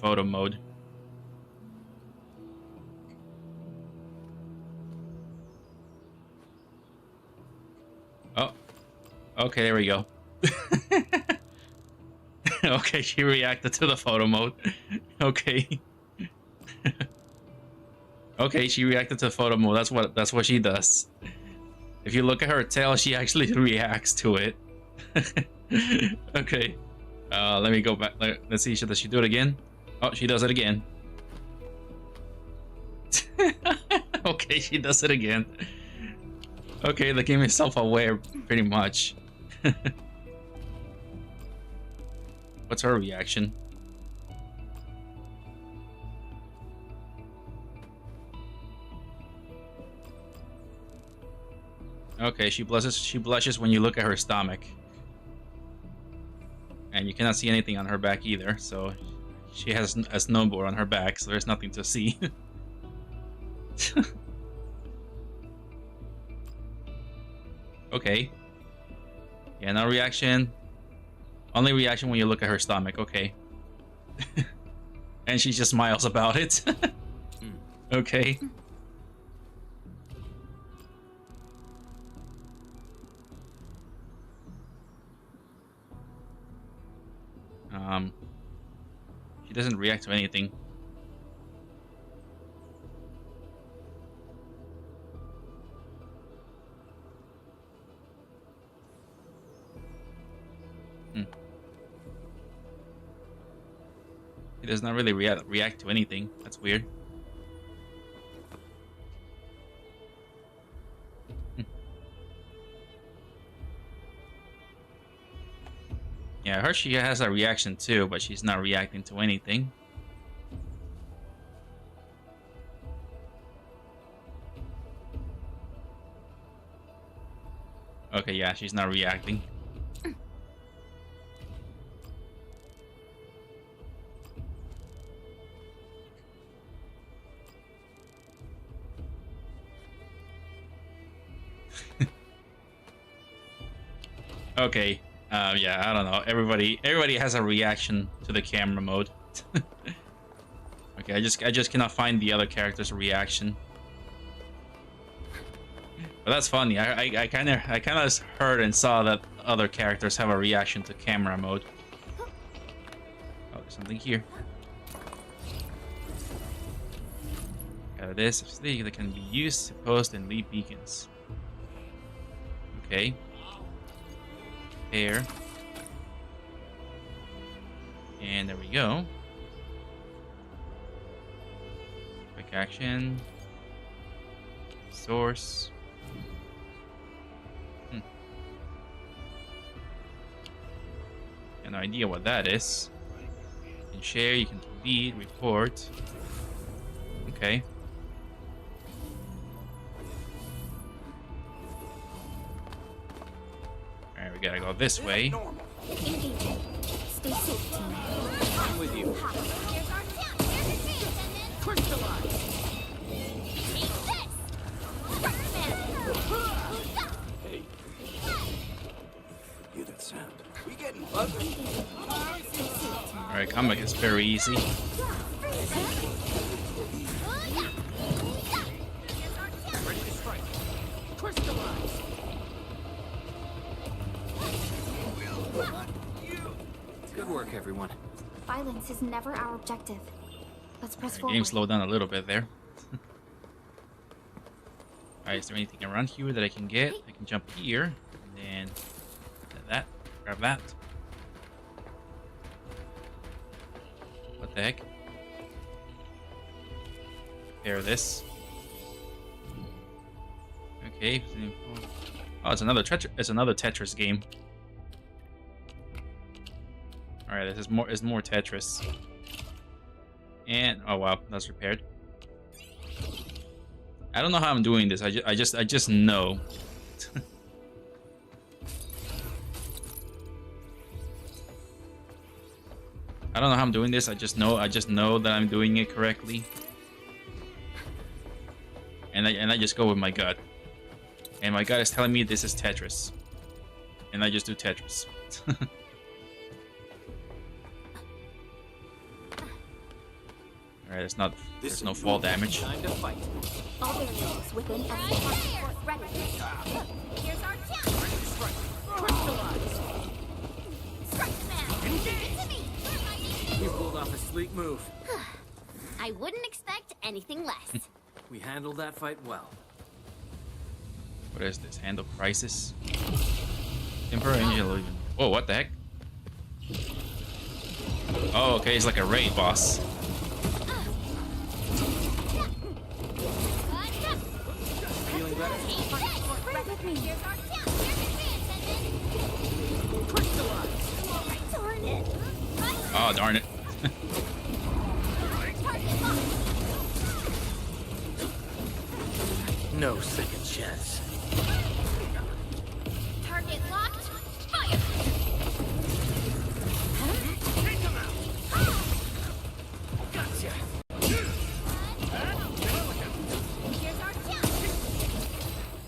photo mode. Oh, okay, there we go. Okay, she reacted to the photo mode. Okay. Okay, she reacted to photo mode. That's what she does. If you look at her tail, she actually reacts to it. Okay. Let me go back. Let's see. Does she do it again? Oh, she does it again. Okay, she does it again. Okay, the game is self-aware, pretty much. What's her reaction? Okay, she blushes when you look at her stomach. And you cannot see anything on her back either, so she has a snowboard on her back, so there's nothing to see. Okay. Yeah, no reaction. Only reaction when you look at her stomach, okay. And she just smiles about it. Okay. She doesn't react to anything. He does not really react to anything. That's weird. Yeah, I heard she has a reaction too, but she's not reacting to anything. Okay, yeah, she's not reacting. Okay, yeah, I don't know. Everybody has a reaction to the camera mode. Okay, I just cannot find the other character's reaction. But that's funny. I kind of heard and saw that other characters have a reaction to camera mode. Oh, there's something here. This stick that can be used to post and leave beacons. Okay. Here. And there we go. Quick action. Source. Got no idea what that is. You can share, you can delete, report. Okay. Alright, we gotta go this way. Stay safe, team. I'm with you. Hey. Hear that sound? We getting buzzing. Alright, comeback is very easy. Ready to strike. Crystallize. Good work, everyone. Violence is never our objective. Let's press forward. Game slowed down a little bit there. Alright, is there anything around here that I can get? I can jump here, and then that, grab that. What the heck? Repair this. Okay. Oh, it's another Tetris game. Alright, this is more Tetris. And oh wow, that's repaired. I don't know how I'm doing this. I just know. I don't know how I'm doing this. I just know that I'm doing it correctly. And I just go with my gut. And my gut is telling me this is Tetris. And I just do Tetris. Alright, there's no fall damage. Time to fight. All barriers within F1. Ready. Here's our chance. Ready to strike. Crystallize. Strike smash. Give it to me. You pulled off a sleek move. I wouldn't expect anything less. We handled that fight well. What is this? Handle crisis? Emperor Angel. Whoa, what the heck? Oh, okay, he's like a raid boss. Feeling better? Oh, darn it. No second chance. Target locked. Fire! Take him out! Gotcha! Here's our chance.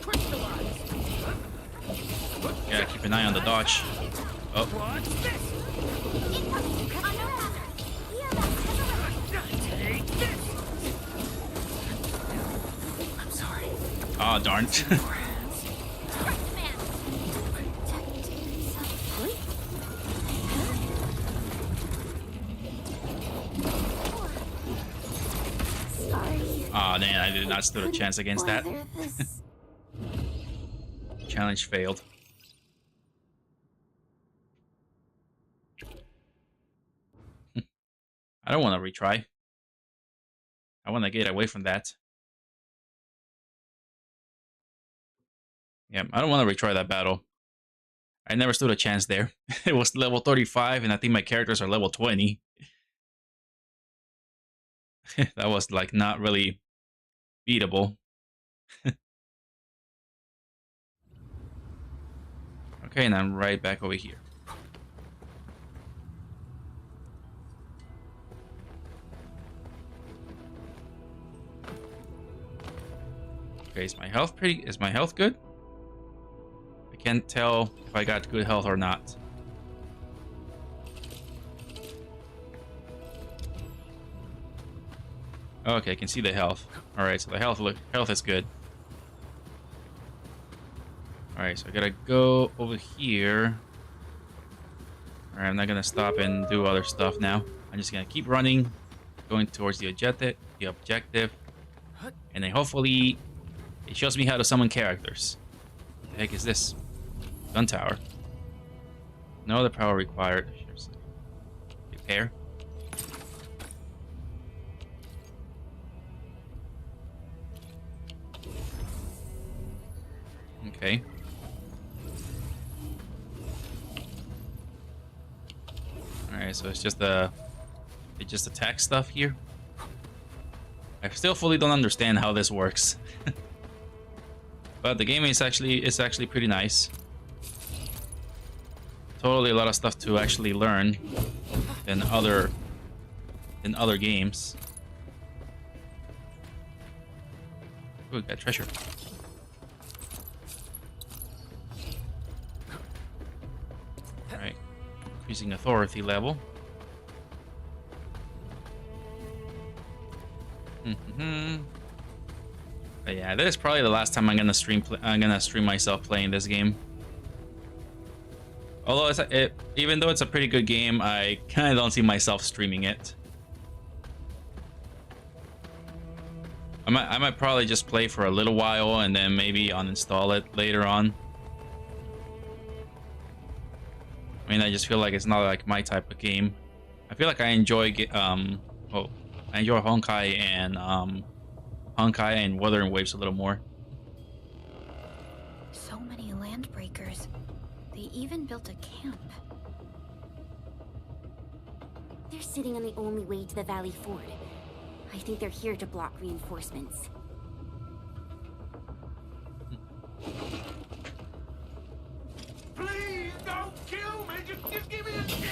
Crystallize! Gotta keep an eye on the dodge. Oh, What's this? Incoming. Unknown hazard. Take this! I'm sorry. oh darn. Man. Oh man, I did not stand a chance against that. Challenge failed. I don't want to retry. I want to get away from that. Yeah, I don't want to retry that battle. I never stood a chance there. It was level 35, and I think my characters are level 20. That was like not really beatable. Okay, and I'm right back over here. Okay, is my health good? I can't tell if I got good health or not. Okay, I can see the health. Alright, so the health is good. Alright, so I gotta go over here. Alright, I'm not gonna stop and do other stuff now. I'm just gonna keep running, going towards the objective, and then hopefully it shows me how to summon characters. What the heck is this? Gun tower. No other power required. Repair. Okay. Alright, so it's just attack stuff here. I still fully don't understand how this works. But the game is actually pretty nice. Totally a lot of stuff to actually learn than other games. Ooh, got treasure. Alright. Increasing authority level. But yeah, this is probably the last time I'm gonna stream myself playing this game. Although even though it's a pretty good game, I kind of don't see myself streaming it. I might probably just play for a little while and then maybe uninstall it later on. I mean, I just feel like it's not like my type of game. I feel like I enjoy Honkai and Wuthering Waves a little more. So many landbreakers. They even built a camp. They're sitting on the only way to the Valley Ford. I think they're here to block reinforcements. Please don't kill me! Just give me a chance!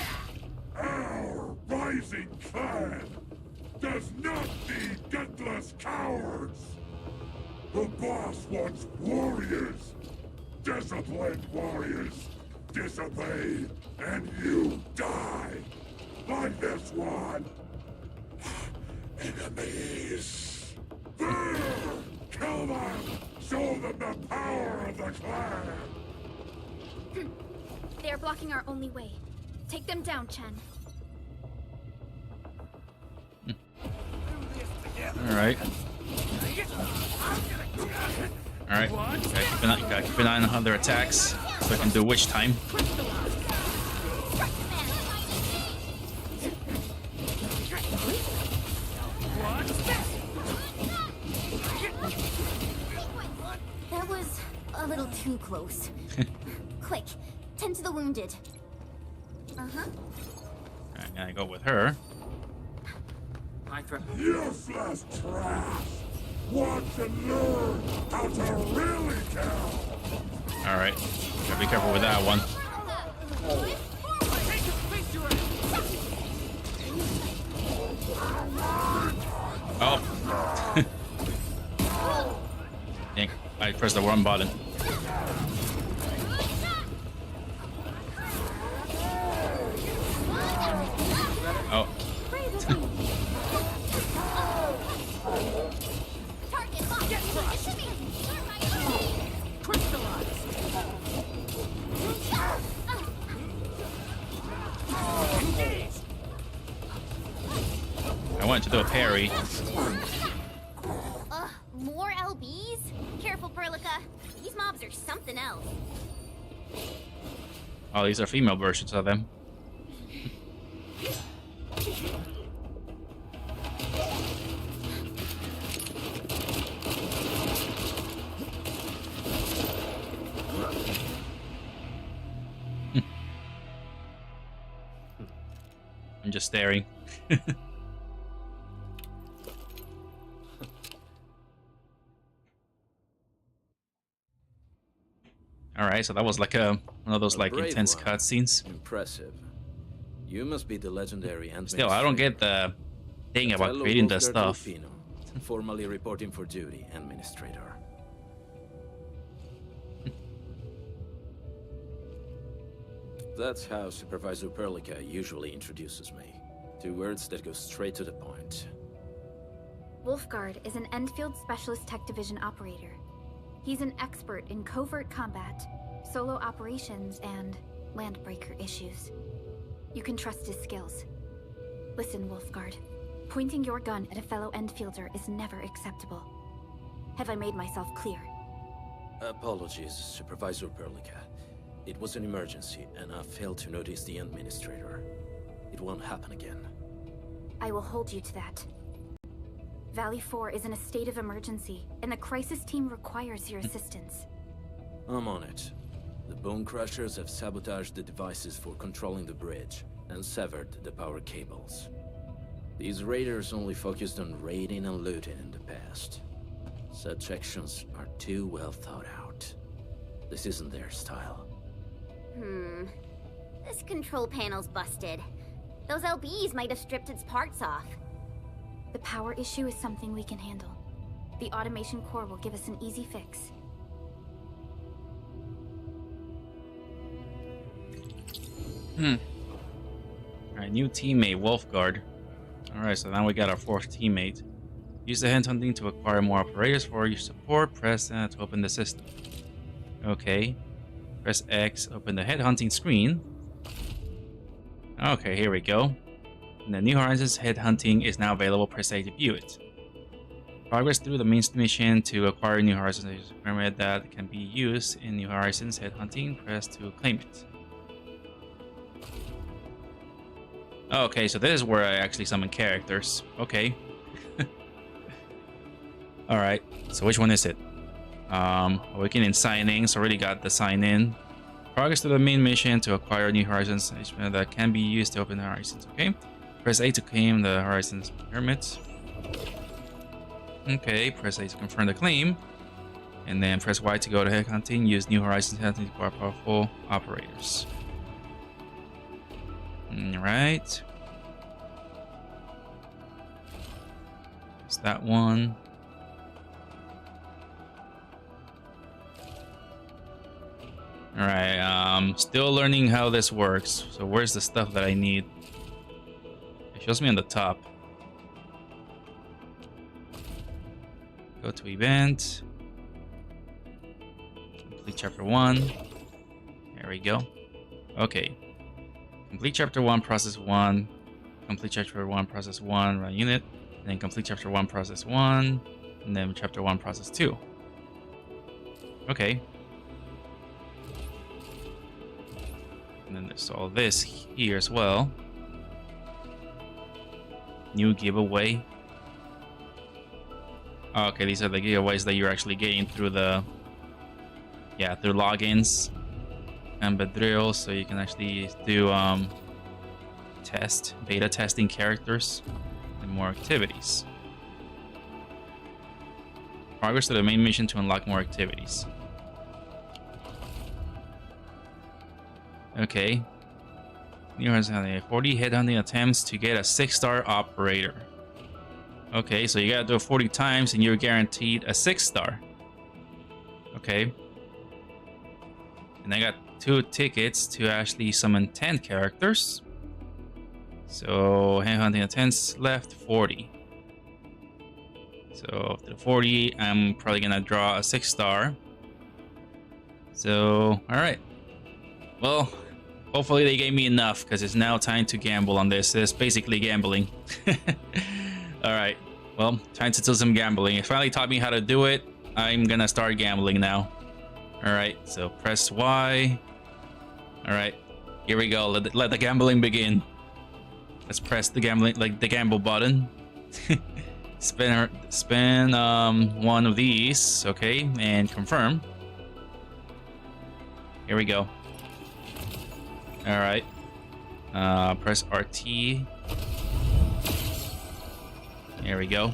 Our rising clan does not need gutless cowards! The boss wants warriors! Disciplined warriors! Disobey, and you die! Like this one! Enemies! There! Kill them! Show them the power of the clan! They are blocking our only way. Take them down, Chen. Alright. Alright. Gotta keep an eye on their attacks so I can do witch time. That was a little too close. Quick, tend to the wounded. Uh-huh. I'm gonna go with her. Useless trash! Watch and learn how to really kill! Alright. Gotta be careful with that one. Oh. Dang, I pressed the wrong button. Oh. I wanted to do a parry. More LBs? Careful, Perlica. These mobs are something else. Oh, these are female versions of them. I'm just staring. Alright, so that was like one of those like intense cutscenes. Impressive. You must be the legendary and still, I don't get the thing about creating the stuff. Lupino, formally reporting for duty, administrator. That's how Supervisor Perlica usually introduces me. 2 words that go straight to the point. Wolfguard is an Enfield Specialist Tech Division operator. He's an expert in covert combat, solo operations, and landbreaker issues. You can trust his skills. Listen, Wolfguard. Pointing your gun at a fellow Enfielder is never acceptable. Have I made myself clear? Apologies, Supervisor Perlica. It was an emergency, and I failed to notice the administrator. It won't happen again. I will hold you to that. Valley 4 is in a state of emergency, and the crisis team requires your assistance. I'm on it. The Bone Crushers have sabotaged the devices for controlling the bridge, and severed the power cables. These raiders only focused on raiding and looting in the past. Such actions are too well thought out. This isn't their style. This control panel's busted. Those LBs might have stripped its parts off. The power issue is something we can handle. The automation core will give us an easy fix. Alright, new teammate, Wolfguard. Alright, so now we got our 4th teammate. Use the headhunting to acquire more operators for your support. Press to open the system. Okay. Press X, open the headhunting screen. Okay, here we go. And the New Horizons headhunting is now available. Press A to view it. Progress through the main mission to acquire New Horizons is a pyramid that can be used in New Horizons headhunting. Press to claim it. Okay, so this is where I actually summon characters. Okay. Alright, so which one is it? Awakening signings. Already got the sign in. Progress to the main mission to acquire New Horizons that can be used to open the Horizons. Okay. Press A to claim the Horizons pyramids. Okay, press A to confirm the claim. And then press Y to go to headhunting. Use New Horizons headhunting to acquire powerful operators. Alright. It's that one. Alright, still learning how this works. So where's the stuff that I need? It shows me on the top. Go to event. Complete chapter 1. There we go. Okay. Complete chapter 1, process 1. Complete chapter 1, process 1, run unit. And then complete chapter 1, process 1. And then chapter 1, process 2. Okay. And then there's all this here as well. New giveaway. Oh, okay, these are the giveaways that you're actually getting through the... Yeah, through logins. And Bedrill, so you can actually do beta testing characters and more activities. Progress to the main mission to unlock more activities. Okay. New has 40 headhunting attempts to get a 6-star operator. Okay, so you gotta do it 40 times and you're guaranteed a 6-star. Okay. And I got 2 tickets to actually summon 10 characters. So headhunting attempts left 40. So after the 40, I'm probably gonna draw a 6-star. So, alright. Well, hopefully they gave me enough, because it's now time to gamble on this. It's basically gambling. Alright, well, time to do some gambling. It finally taught me how to do it. I'm gonna start gambling now. Alright, so press Y. Alright, here we go. Let the gambling begin. Let's press the gamble button. Spin one of these, okay, and confirm. Here we go. All right. Press RT. Here we go.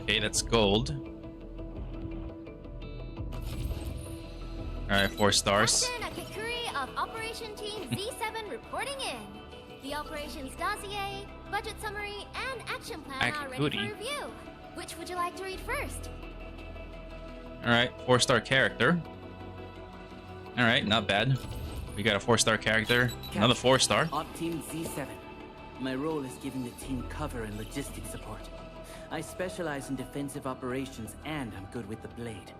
Okay, that's gold. Alright, 4 stars. Captain Akikuri of Operation Team Z7 reporting in. The operations dossier, budget summary, and action plan are ready for review. Which would you like to read first? Alright, 4-star character. Alright, not bad. We got a 4-star character. Another 4-star. Op Team Z7. My role is giving the team cover and logistics support. I specialize in defensive operations and I'm good with the blade.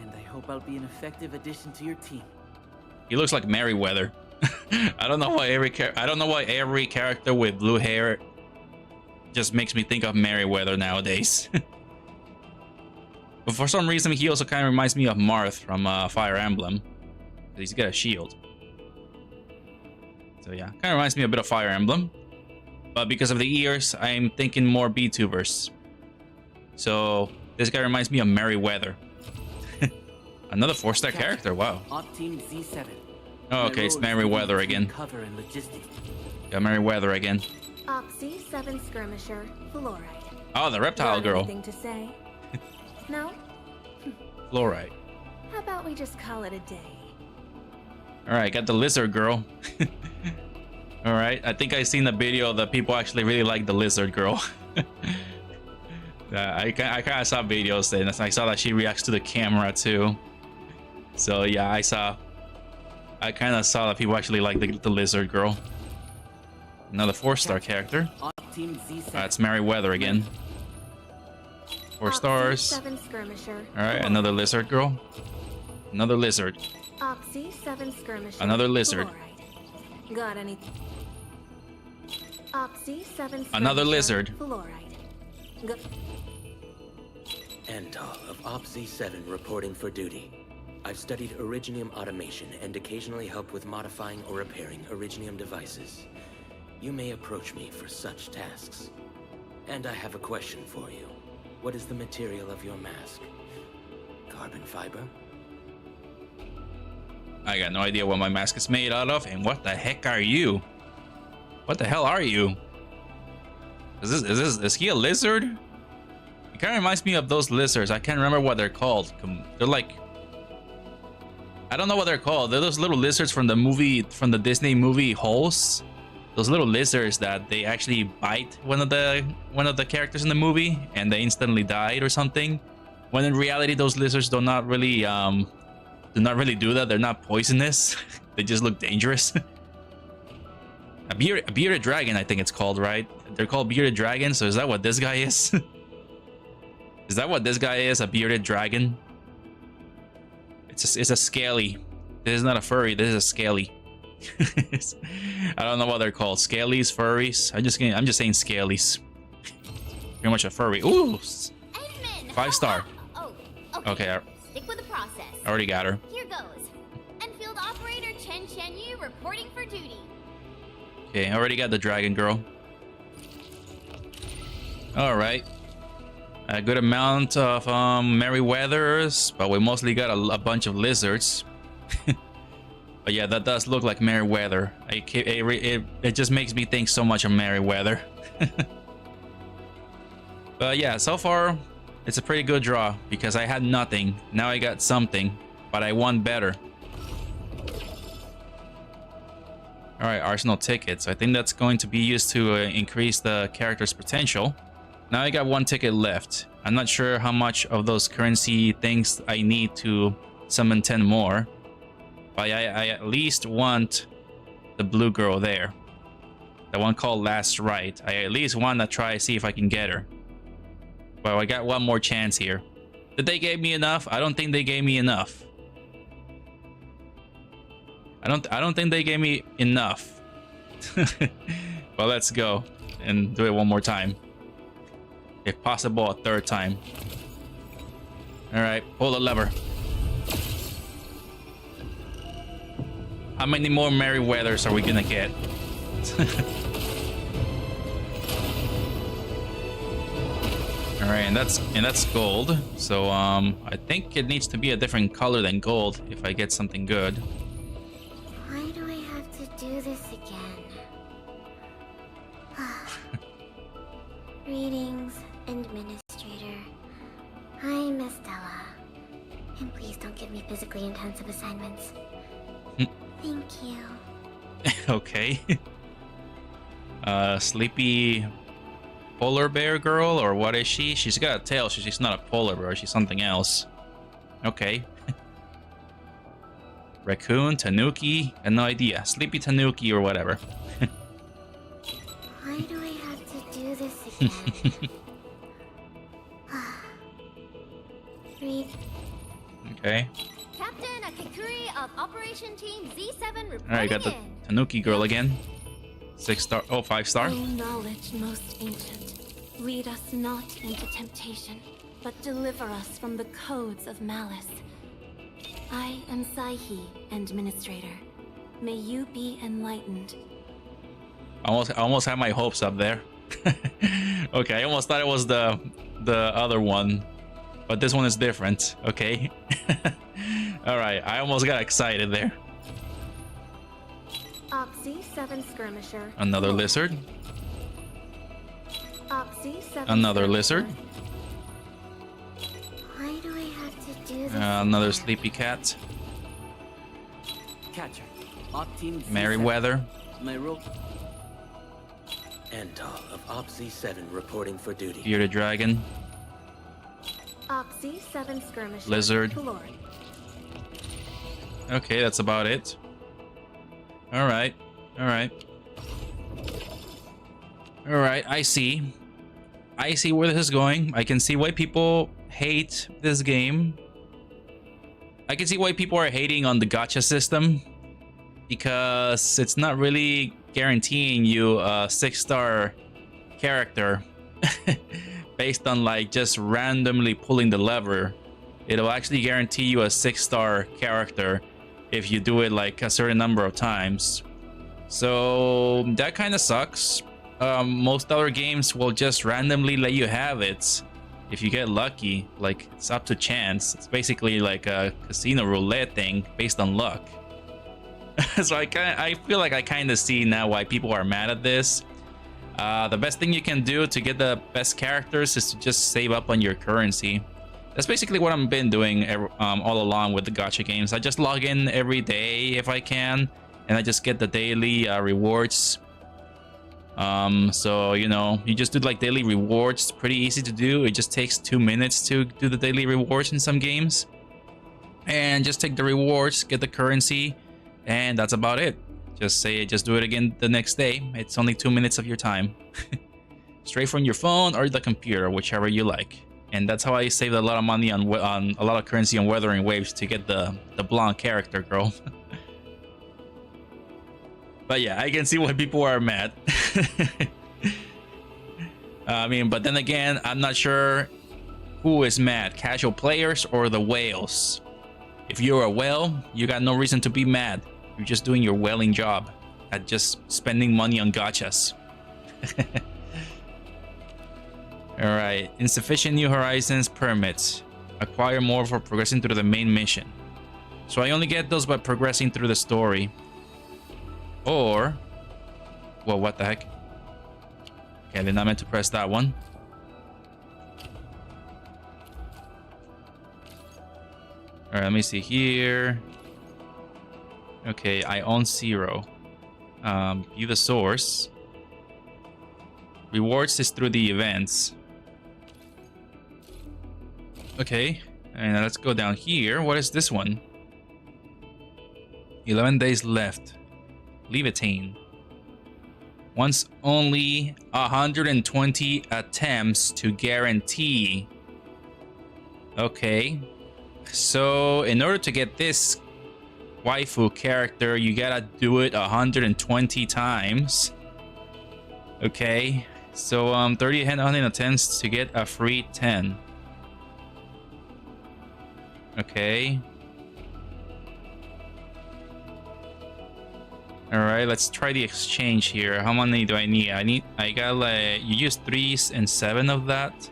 And I hope I'll be an effective addition to your team. He looks like Merryweather. I don't know why every character with blue hair just makes me think of Merryweather nowadays. But for some reason, he also kind of reminds me of Marth from Fire Emblem. He's got a shield. So yeah, kind of reminds me a bit of Fire Emblem. But because of the ears, I'm thinking more VTubers. So this guy reminds me of Merryweather. Another 4-star character, wow. Op Team Z7. Oh, okay, it's Merryweather again. Cover and logistics. Got Merryweather again. Op Z7 skirmisher, Fluoride. Oh, the reptile girl. Anything to say? No? Fluoride. How about we just call it a day? Alright, got the lizard girl. Alright, I think I seen a video that people actually really like the lizard girl. I kind of saw videos then. I saw that she reacts to the camera too. So yeah, I kind of saw that people actually like the lizard girl. Another 4-star character. It's Merryweather again. 4 stars. Alright, another lizard girl. Another lizard. Another lizard. Got anything? Another lizard. Andal of Op Z7 reporting for duty. I've studied Originium automation and occasionally help with modifying or repairing Originium devices. You may approach me for such tasks. And I have a question for you. What is the material of your mask? Carbon fiber? I got no idea what my mask is made out of, and what the heck are you? What the hell are you? Is he a lizard? It kind of reminds me of those lizards. I can't remember what they're called. They're like, I don't know what they're called. They're those little lizards from the movie, from the Disney movie Holes. Those little lizards that they actually bite one of the characters in the movie, and they instantly died or something. When in reality, those lizards do not really do that. They're not poisonous. They just look dangerous. A bearded dragon, I think it's called, right? They're called bearded dragons. So is that what this guy is? Is that what this guy is? A bearded dragon? It's a scaly. This is not a furry. This is a scaly. I don't know what they're called. Scalies, furries. I'm just saying scalies. Pretty much a furry. Ooh, 5-star. Oh, Okay, stick with the process. I already got her. Here goes. Enfield operator Chen Yu reporting for duty. Okay, I already got the dragon girl. All right. A good amount of Merryweathers, but we mostly got a bunch of lizards. But yeah, that does look like Merryweather. It just makes me think so much of Merryweather. But yeah, so far it's a pretty good draw because I had nothing. Now I got something, but I won better. All right, arsenal tickets. I think that's going to be used to increase the character's potential. Now I got 1 ticket left. I'm not sure how much of those currency things I need to summon 10 more. But I at least want the blue girl there. The one called Last Right. I at least want to try see if I can get her. But I got 1 more chance here. Did they give me enough? I don't think they gave me enough. I don't think they gave me enough. Well, let's go and do it 1 more time. If possible, a 3rd time. All right, pull the lever. How many more Merryweathers are we gonna get? All right, and that's gold. So I think it needs to be a different color than gold if I get something good. Why do I have to do this again? Greetings, Administrator. I'm Estella. And please don't give me physically intensive assignments. Thank you. Okay. Sleepy polar bear girl, or what is she? She's got a tail, so she's not a polar bear, she's something else. Okay. Raccoon, Tanuki, I have no idea. Sleepy Tanuki or whatever. Why do I have to do this again? Read. Okay. Captain Akikuri of Operation Team Z7 reporting Alright, got the Tanuki girl again. 6-star. Oh, 5-star. O knowledge most ancient, lead us not into temptation, but deliver us from the codes of malice. I am Saihi, Administrator. May you be enlightened. I almost had my hopes up there. Okay, I almost thought it was the other one, but this one is different. Okay. All right, I almost got excited there. Oxy 7 skirmisher. Another lizard. Oxy 7 Another lizard. Why do I have to do this? Another sleepy cat. Catcher. Op team Merryweather. My role. Endal of Opsy 7 reporting for duty. Bearded dragon. Oxy 7 skirmisher. Lizard. Glory. Okay, that's about it. All right. All right. All right, I see. I see where this is going. I can see why people hate this game. I can see why people are hating on the gacha system, because it's not really guaranteeing you a 6-star character based on like just randomly pulling the lever. It'll actually guarantee you a 6-star character if you do it like a certain number of times. So that kind of sucks. Most other games will just randomly let you have it if you get lucky. Like, it's up to chance. It's basically like a casino roulette thing based on luck. So I feel like I kind of see now why people are mad at this. The best thing you can do to get the best characters is to just save up on your currency. That's basically what I've been doing all along with the gacha games. I just log in every day if I can, and I just get the daily rewards. So, you know, you just do like daily rewards. It's pretty easy to do. It just takes 2 minutes to do the daily rewards in some games. And just take the rewards, get the currency, and that's about it. Just do it again the next day. It's only 2 minutes of your time. Straight from your phone or the computer, whichever you like. and that's how I saved a lot of money on a lot of currency on weathering waves to get the blonde character girl. But yeah, I can see why people are mad. I mean, but then again, I'm not sure who is mad, casual players or the whales. If you're a whale, you got no reason to be mad. You're just doing your whaling job at just spending money on gachas. Alright, insufficient New Horizons permits. Acquire more for progressing through the main mission. So I only get those by progressing through the story. Or... well, what the heck? Okay, I did not meant to press that one. Alright, let me see here. Okay, I own 0. View the source. Rewards is through the events. Okay, and let's go down here. What is this one? 11 days left. Levitain. Once only 120 attempts to guarantee. Okay. So in order to get this waifu character, you gotta do it 120 times. Okay. So 30 hunting attempts to get a free 10. Okay. Alright, let's try the exchange here. How many do I need? I got like, you use 3 and 7 of that.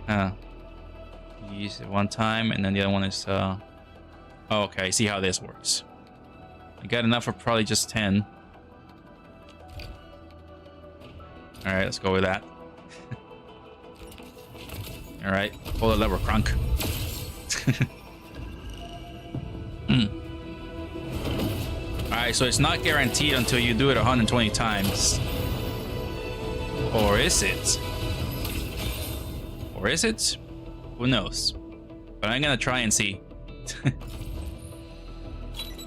You use it one time and then the other one is oh, okay, I see how this works. I got enough for probably just 10. Alright, let's go with that. Alright, pull the lever, crunk. Alright, so it's not guaranteed until you do it 120 times. Or is it? Or is it? Who knows? But I'm gonna try and see.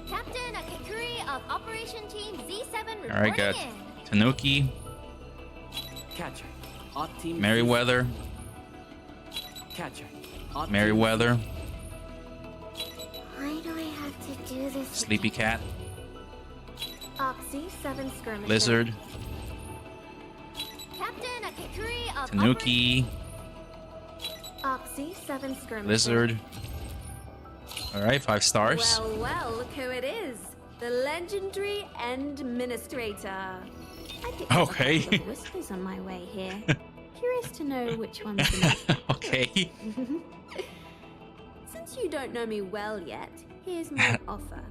Captain Akikuri of Operation Team Z7 Alright, got Tanuki. Catcher. Op team Merryweather. Catcher. Merryweather. Why do I have to do this? Sleepy Cat. Op Z7 skirmisher. Lizard. Captain Akikuri of Tanuki. Op Z7 skirmisher. Lizard. Alright, 5 stars. Well, well, look who it is. The legendary Administrator. I picked up a couple of whispers on my way here. Curious to know which one's the most. Okay. Since you don't know me well yet, here's my offer.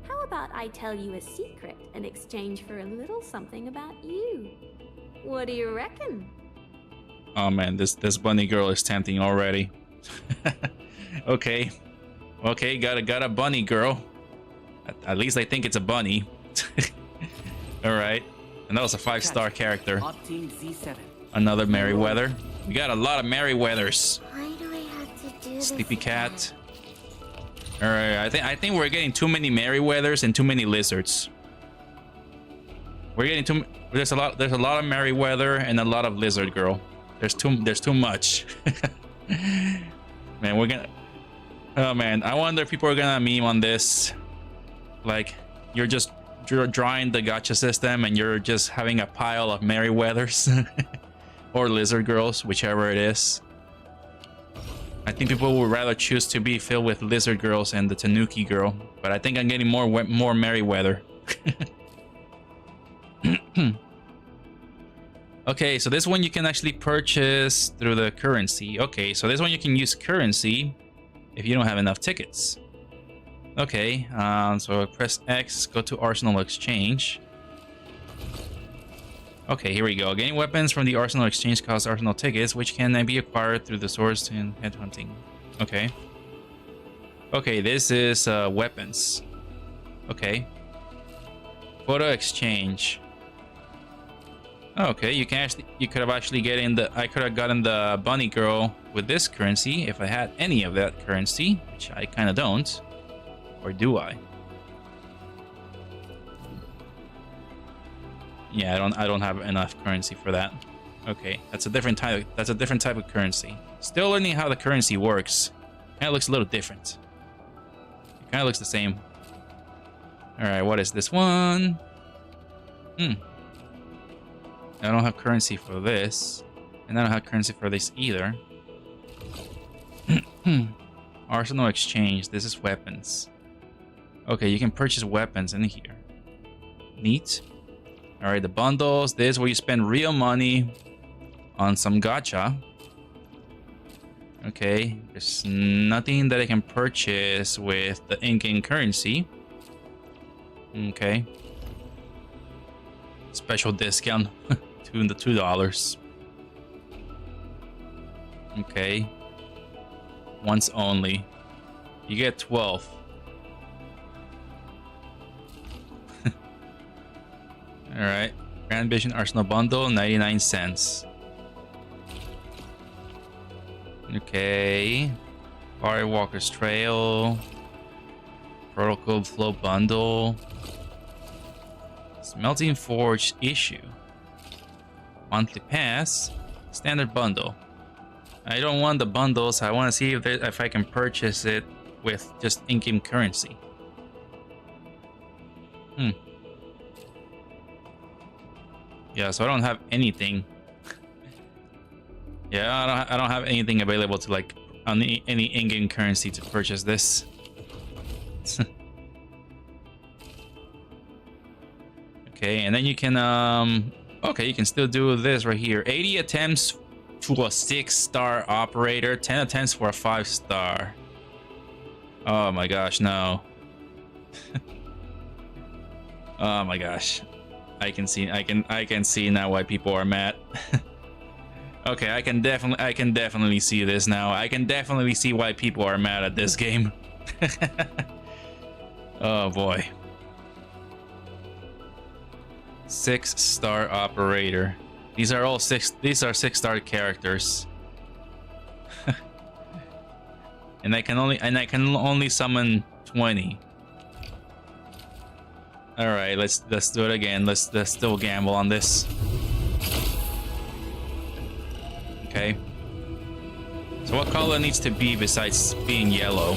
How about I tell you a secret in exchange for a little something about you? What do you reckon? Oh man, this bunny girl is tempting already. Okay. Okay, got a bunny girl. At least I think it's a bunny. Alright. And that was a 5-star character. Another Merryweather. We got a lot of Merryweathers. Why do I have to do Sleepy Cat. Alright, I think we're getting too many Merryweathers and too many lizards. We're getting too there's a lot of Merryweather and a lot of lizard girl. There's too much. Man, we're gonna oh man, I wonder if people are gonna meme on this. Like you're just drawing the gacha system and you're just having a pile of Merryweathers or lizard girls, whichever it is. I think people would rather choose to be filled with lizard girls and the Tanuki girl, but I think I'm getting more Merryweather. Okay, so this one you can actually purchase through the currency. Okay, so this one you can use currency if you don't have enough tickets. Okay, so press X, go to Arsenal Exchange. Okay, here we go. Getting weapons from the Arsenal Exchange costs Arsenal tickets, which can be acquired through the source and headhunting. Okay. Okay, this is weapons. Okay. Photo exchange. Okay, you could have actually I could have gotten the bunny girl with this currency if I had any of that currency, which I kind of don't. Or do I? Yeah, I don't have enough currency for that. Okay, that's a different type. That's a different type of currency. Still learning how the currency works. Kind of looks a little different. It kind of looks the same. All right, what is this one? I don't have currency for this, and I don't have currency for this either. Arsenal exchange. This is weapons. Okay, you can purchase weapons in here. Neat. All right, the bundles. This is where you spend real money on some gacha. Okay, there's nothing that I can purchase with the in-game currency. Okay. Special discount to the $2. Okay. Once only. You get 12. Alright. Grand Vision Arsenal Bundle, 99 cents. Okay. Firewalker's Trail. Protocol Flow Bundle. Smelting Forge Issue. Monthly Pass. Standard Bundle. I don't want the bundles. I want to see if I can purchase it with just in-game currency. Yeah, so I don't have anything. Yeah, I don't have anything available to like any in-game currency to purchase this. Okay, and then you can okay, you can still do this right here. 80 attempts to a 6-star operator, 10 attempts for a 5-star. Oh my gosh, no. Oh my gosh. I can see now why people are mad. Okay, I can definitely see this now. I can definitely see why people are mad at this game. Oh boy. 6-star operator. These are 6-star characters. And I can only summon 20. All right, let's do it again. Let's still gamble on this. Okay. So what color needs to be besides being yellow?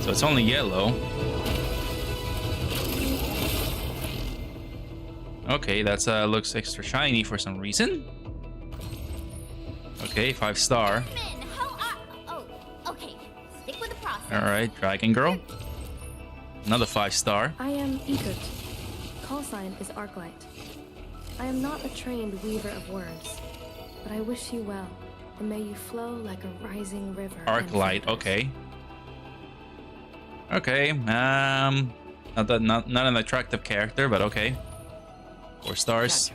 So it's only yellow. Okay, that's looks extra shiny for some reason. Okay, 5-star. Oh, okay. Stick with the process. All right, Dragon Girl. Another 5-star. I am Egert. Call sign is Arknight. I am not a trained weaver of words, but I wish you well, and may you flow like a rising river. Arknight, okay. Okay, not an attractive character, but okay. 4 stars.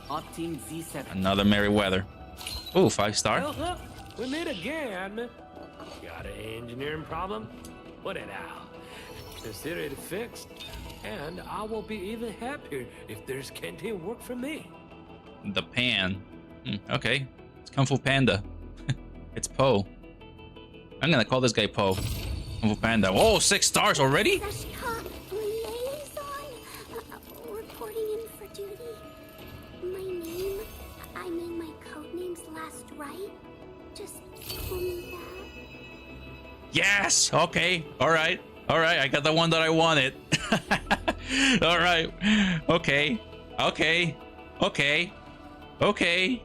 Op Team Z7. Another Merryweather. Ooh, 5-star. Well, we meet again. Got an engineering problem? Put it out. Consider it fixed, and I will be even happier if there's canteen work for me. The Pan. Okay, it's Kung Fu Panda. It's Poe. I'm gonna call this guy Poe. Kung Fu Panda. Oh, 6 stars already? Reporting in for duty. My name, I mean my code name's last right. Just call me that. Yes! Okay, alright. Alright, I got the one that I wanted. Alright. Okay. Okay. Okay. Okay.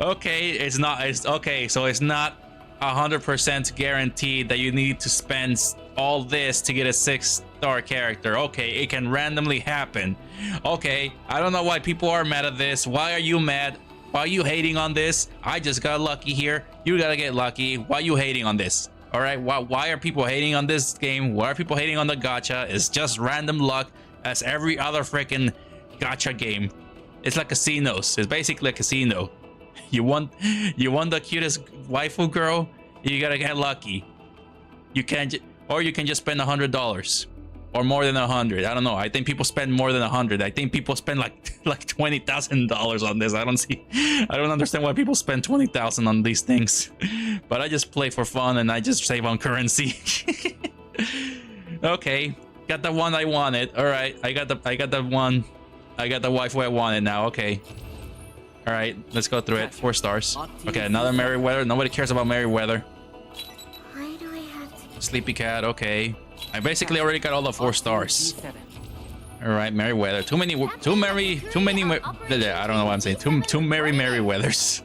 Okay, it's okay, so it's not 100% guaranteed that you need to spend all this to get a 6-star character. Okay, it can randomly happen. Okay, I don't know why people are mad at this. Why are you mad? Why are you hating on this? I just got lucky here. You gotta get lucky. Why are you hating on this? All right, why are people hating on this game? Why are people hating on the gacha? It's just random luck, as every other freaking gacha game. It's like casinos. It's basically a casino. You want the cutest waifu girl? You gotta get lucky. You can't, or you can just spend $100 or more than 100. I don't know. I think people spend more than 100. I think people spend like $20,000 on this. I don't understand why people spend 20,000 on these things. But I just play for fun and I just save on currency. Okay, got the one I wanted. All right, I got the one. the waifu I wanted now. Okay. All right, let's go through it. 4 stars. Okay, another Merryweather. Nobody cares about Merryweather. Why do I have to... Sleepy cat. Okay. I basically already got all the 4 stars. All right, Merryweather. Too many. I don't know what I'm saying. Too Merryweathers.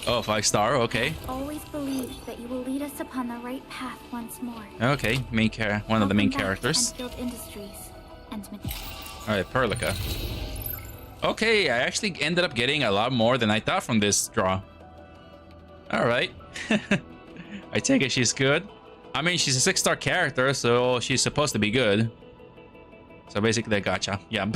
Oh, 5-star. Okay. Always believed that you will lead us upon the right path once more. Okay, one of the main characters. Enfield Industries and all right, Perlica. Okay, I actually ended up getting a lot more than I thought from this draw. All right. I take it she's good. I mean, she's a 6-star character, so she's supposed to be good. So basically a gacha. Yeah.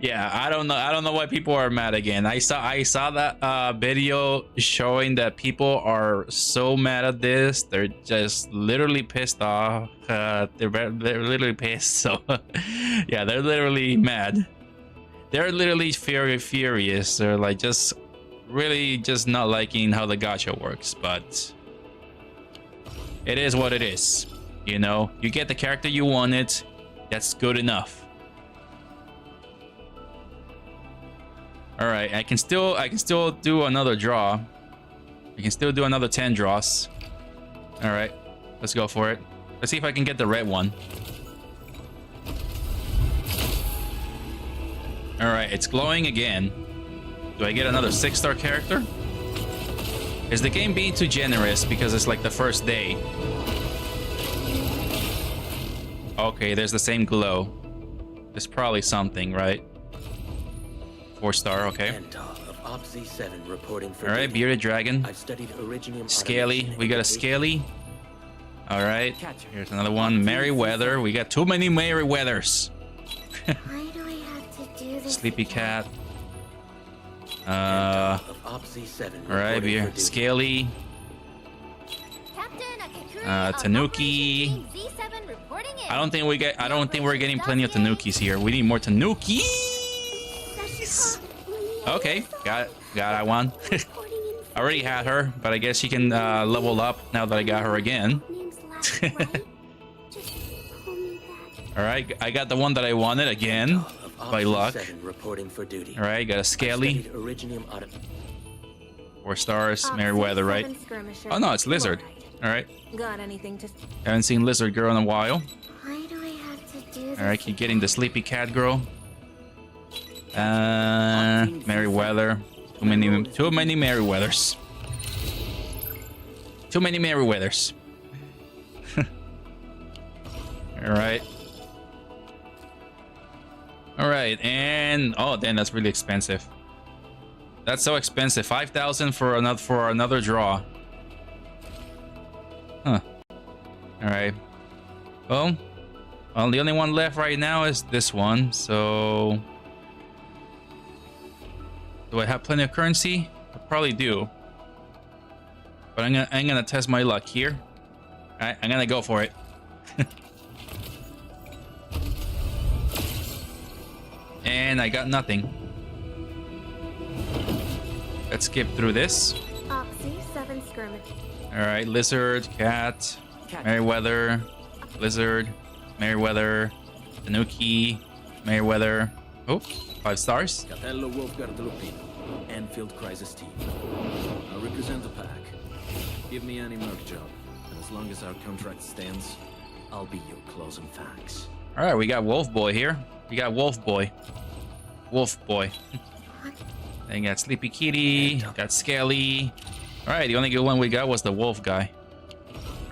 Yeah, I don't know why people are mad again. I saw that video showing that people are so mad at this. They're just literally pissed off. They're literally pissed. So yeah, they're literally mad. They're literally furious. They're like just really just not liking how the gacha works, but it is what it is. You know, you get the character you wanted. That's good enough. All right, I can still do another draw. I can still do another 10 draws. All right, let's go for it. Let's see if I can get the red one. All right, it's glowing again. Do I get another 6-star character? Is the game being too generous because it's like the first day? Okay, there's the same glow. There's probably something, right? 4-star, okay. All right, bearded dragon. Scaly. We got a Scaly. All right. Here's another one. Merryweather. We got too many Merryweathers. Why do I have to do this? Sleepy cat. All right, here. Scaly. Tanuki. I don't think we're getting plenty of Tanukis here. We need more Tanukis. Okay, got that one. I already had her, but I guess she can level up now that I got her again. All right, I got the one that I wanted again by luck. All right, got a Scaly. 4 stars, Merryweather, right? Oh no, it's Lizard. All right. Got anything to... Haven't seen Lizard Girl in a while. Why do I have to do this? All right, keep getting the Sleepy Cat Girl. Merryweather. Too many Merryweathers. Too many Merryweathers. All right, and oh, damn, that's really expensive. That's so expensive. 5,000 for another draw. Huh. All right. Well, the only one left right now is this one. So, do I have plenty of currency? I probably do. But I'm gonna test my luck here. All right, I'm gonna go for it. And I got nothing. Let's skip through this. Oxy 7 skirmish. All right, Lizard, Cat, Merryweather, Lizard, Merryweather, Tanuki, Merryweather. Oh, 5 stars. Catello Wolfguard Lupino, Enfield Crisis Team. I represent the pack. Give me any merc job, and as long as our contract stands, I'll be your closing facts. All right, we got Wolf Boy here. We got Wolf Boy. Wolf Boy. Then got Sleepy Kitty. Got Scaly. All right, the only good one we got was the Wolf guy.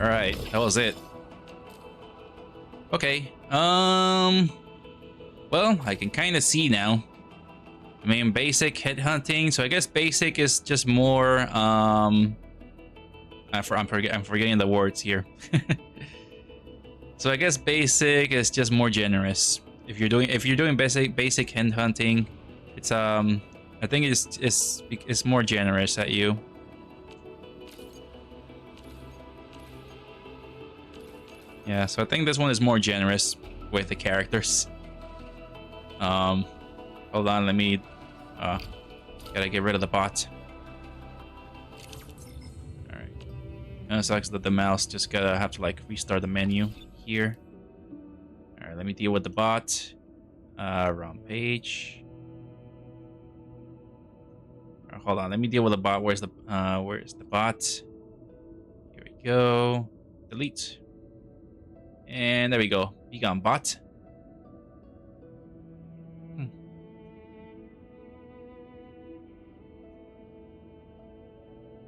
All right, that was it. Okay. Well, I can kind of see now. I mean, basic headhunting. So I guess basic is just more. I'm forgetting the words here. So I guess basic is just more generous. If you're doing basic headhunting, it's I think it's more generous at you. Yeah, so I think this one is more generous with the characters. Hold on, let me gotta get rid of the bot. Alright. It sucks that the mouse just have to like restart the menu here. Alright, let me deal with the bot. Wrong page. Hold on, let me deal with the bot. Where's the bot? Here we go. Delete. And there we go. Be gone, bot.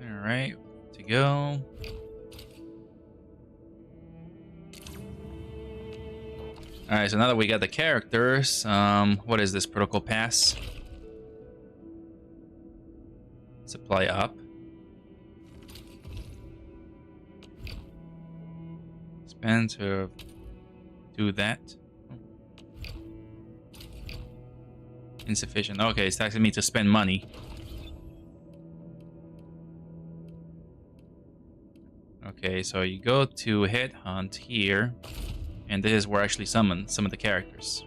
All right, to go. All right, so now that we got the characters, what is this protocol pass? Supply up. Spend to do that. Insufficient. Okay, it's asking me to spend money. Okay, so you go to Headhunt here, and this is where I actually summon some of the characters.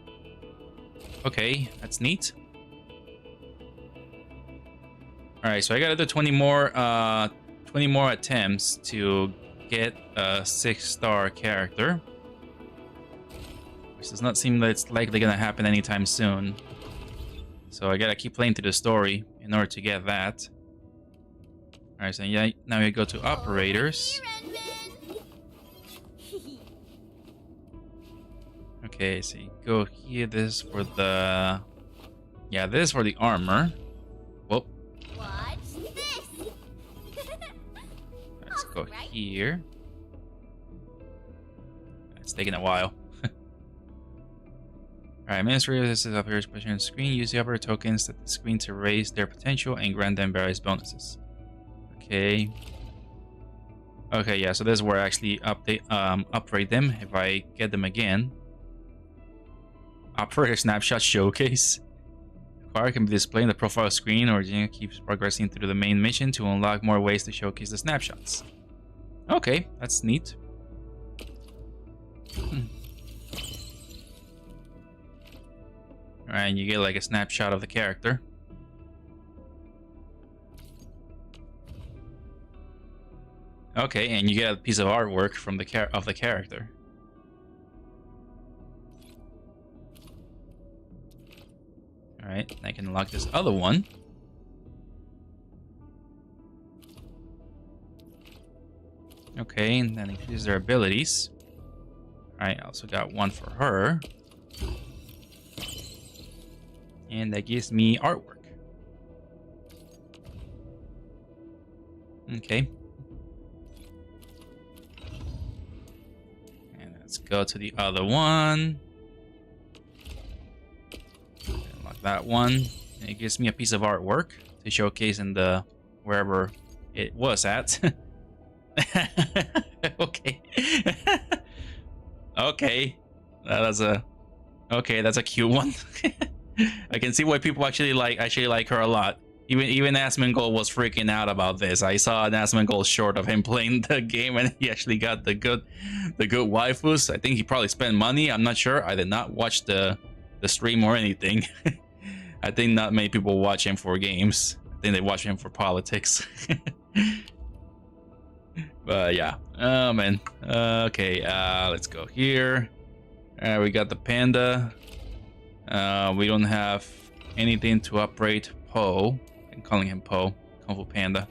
Okay, that's neat. Alright, so I gotta do 20 more attempts to get a 6-star character. Which does not seem that it's likely gonna happen anytime soon. So I gotta keep playing through the story in order to get that. Alright, so yeah, now we go to operators. Okay, so you go here, this is for the... Yeah, this is for the armor. Whoop. Watch this. Let's go here. It's taking a while. Alright, Administrator, this is operators pushing on the screen. Use the operator tokens at the screen to raise their potential and grant them various bonuses. Okay. Okay, yeah, so this is where I actually upgrade them if I get them again. Operator snapshot showcase. Acquire can be displayed in the profile screen, or keeps progressing through the main mission to unlock more ways to showcase the snapshots. Okay, that's neat. Alright, you get like a snapshot of the character. Okay, and you get a piece of artwork from the character. Alright, I can unlock this other one. Okay, and then increase their abilities. Alright, I also got one for her. And that gives me artwork. Okay. And let's go to the other one. Unlock that one. And it gives me a piece of artwork to showcase in the wherever it was at. Okay. Okay. That's a cute one. I can see why people actually like her a lot. Even Asmongold was freaking out about this. I saw an Asmongold short of him playing the game, and he actually got the good waifus. I think he probably spent money. I'm not sure. I did not watch the stream or anything. I think not many people watch him for games. I think they watch him for politics. But yeah. Oh man. Okay. Let's go here. We got the panda. We don't have anything to upgrade Po. I'm calling him Po. Kung Fu Panda.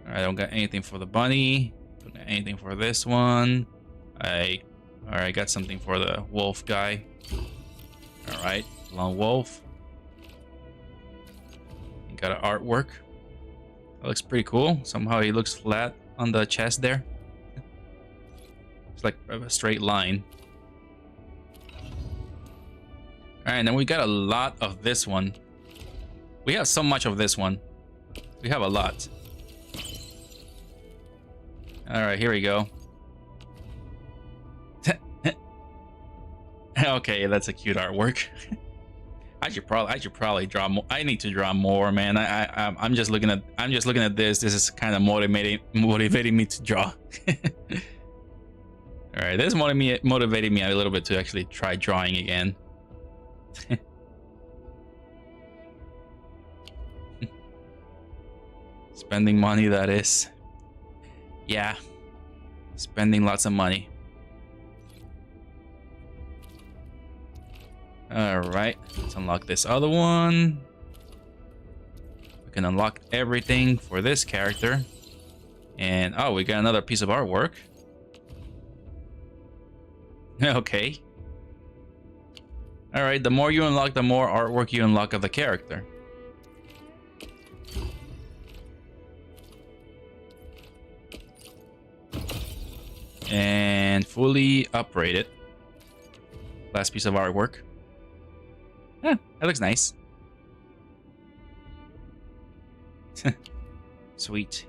I don't got anything for the bunny. Don't got anything for this one. I got something for the wolf guy. Alright, lone wolf. Got an artwork. That looks pretty cool. Somehow he looks flat on the chest there. It's like a straight line. Alright, and then we got a lot of this one. We have so much of this one. We have a lot. Alright, here we go. Okay, that's a cute artwork. I should probably draw more. I need to draw more, man. I'm just looking at this. This is kind of motivating me to draw. Alright, this motivated me a little bit to actually try drawing again. Spending money, that is. Yeah. Spending lots of money. Alright, let's unlock this other one. We can unlock everything for this character. And, oh, we got another piece of artwork. Okay. Alright, the more you unlock, the more artwork you unlock of the character. And fully upgrade it. Last piece of artwork. That looks nice. Sweet.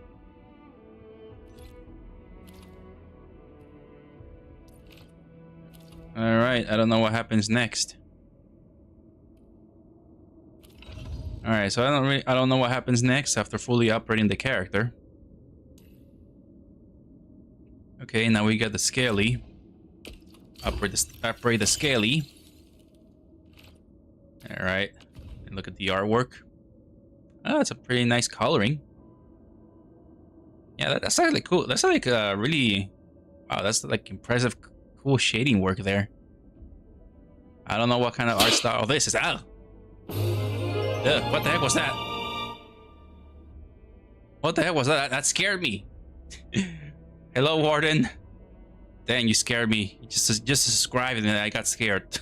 Alright, I don't know what happens next. Alright, so I don't know what happens next after fully upgrading the character. Okay, now we got the Scaly. Upgrade the Scaly. Alright. And look at the artwork. Oh, it's a pretty nice coloring. Yeah, that's actually cool. That's like really... Wow, that's like impressive, cool shading work there. I don't know what kind of art style this is. Ow! Ugh, what the heck was that? What the heck was that? That scared me. Hello, Warden. Dang, you scared me. Just described it and I got scared.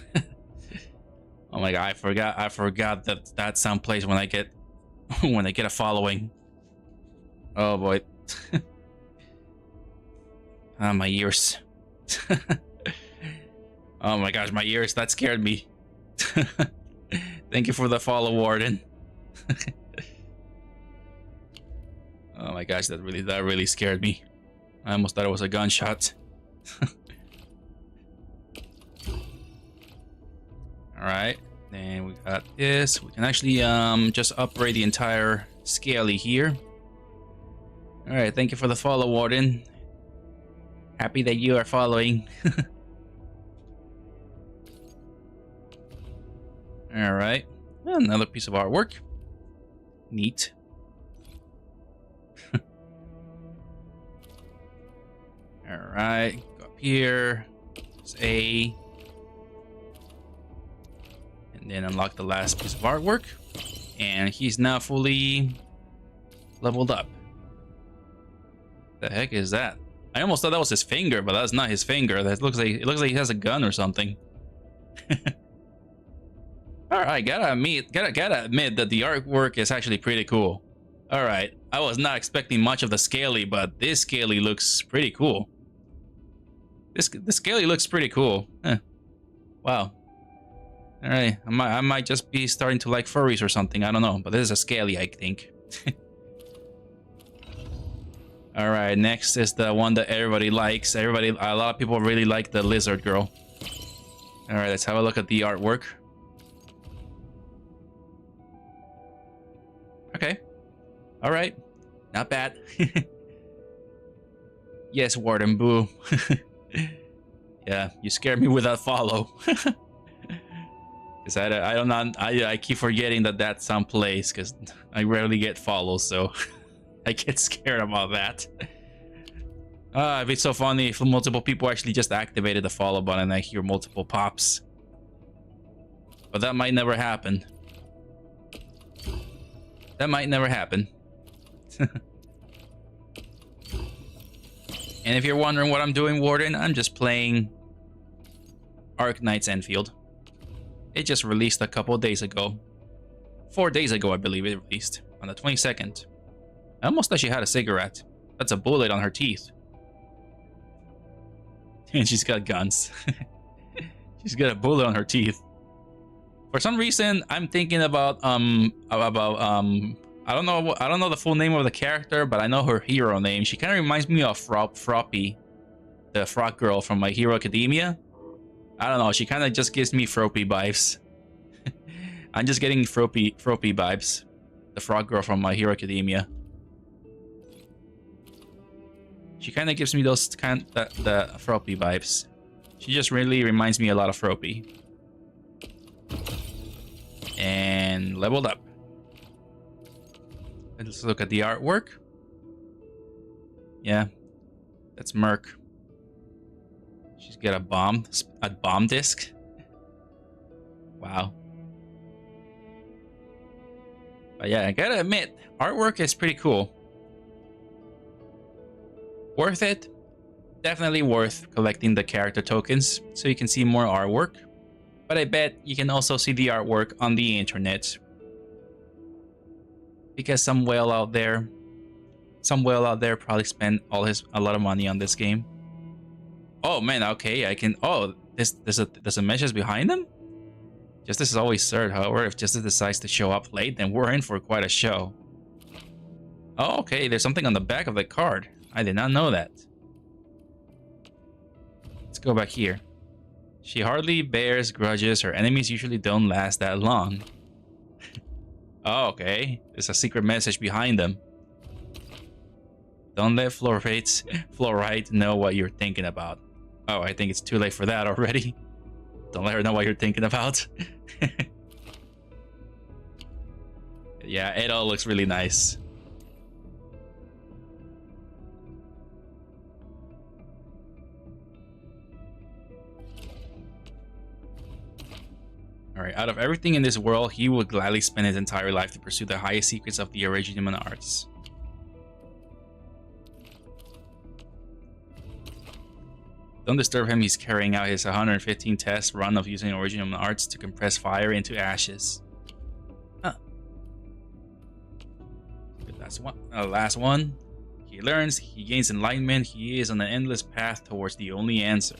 Oh my god, I forgot that that's someplace when I get a following. Oh boy. Ah, my ears. Oh my gosh, my ears, that scared me. Thank you for the follow, Warden. Oh my gosh, that really scared me. I almost thought it was a gunshot. Alright, then we got this. We can actually just upgrade the entire Scaly here. Alright, thank you for the follow, Warden. Happy that you are following. Alright, another piece of artwork. Neat. Alright, go up here. There's A. And then unlock the last piece of artwork. And he's now fully leveled up. The heck is that? I almost thought that was his finger, but that's not his finger. That looks like it looks like he has a gun or something. Alright, gotta admit that the artwork is actually pretty cool. Alright, I was not expecting much of the Scaly, but this Scaly looks pretty cool. The Scaly looks pretty cool. Huh. Wow. Alright, I might just be starting to like furries or something, I don't know. But this is a Scaly, I think. Alright, next is the one that everybody likes. A lot of people really like the lizard girl. Alright, let's have a look at the artwork. Okay. Alright. Not bad. Yes, Warden Boo. Yeah, you scared me with that follow. Cause I keep forgetting that that's someplace because I rarely get follows, so I get scared about that. It'd be so funny if multiple people actually just activated the follow button and I hear multiple pops. But that might never happen. That might never happen. And if you're wondering what I'm doing, Warden, I'm just playing Arknights ENDFIELD. It just released a couple of days ago. 4 days ago, I believe it released. On the 22nd. I almost thought she had a cigarette. That's a bullet on her teeth. And she's got guns. She's got a bullet on her teeth. For some reason, I'm thinking about I don't know the full name of the character, but I know her hero name. She kind of reminds me of Froppy, the frog girl from My Hero Academia. I don't know, she kind of just gives me Froppy vibes. I'm just getting Froppy vibes. The frog girl from My Hero Academia. She kind of gives me those the Froppy vibes. She just really reminds me a lot of Froppy. And leveled up. Let's look at the artwork. Yeah, that's Merc. She's got a bomb disc. Wow. But yeah, I gotta admit, artwork is pretty cool. Worth it? Definitely worth collecting the character tokens so you can see more artwork. But I bet you can also see the artwork on the internet. Because some whale out there probably spent a lot of money on this game. Oh man, okay, I can. Oh, there's a message behind them. Justice is always served. However, if Justice decides to show up late, then we're in for quite a show. Oh, okay, there's something on the back of the card. I did not know that. Let's go back here. She hardly bears grudges. Her enemies usually don't last that long. Oh, okay. There's a secret message behind them. Don't let Fluorite know what you're thinking about. Oh, I think it's too late for that already. Don't let her know what you're thinking about. Yeah, it all looks really nice. Alright, out of everything in this world, he would gladly spend his entire life to pursue the highest secrets of the Originium arts. Don't disturb him, he's carrying out his 115 test run of using Originium arts to compress fire into ashes. Huh. Last one. He learns, he gains enlightenment, he is on an endless path towards the only answer.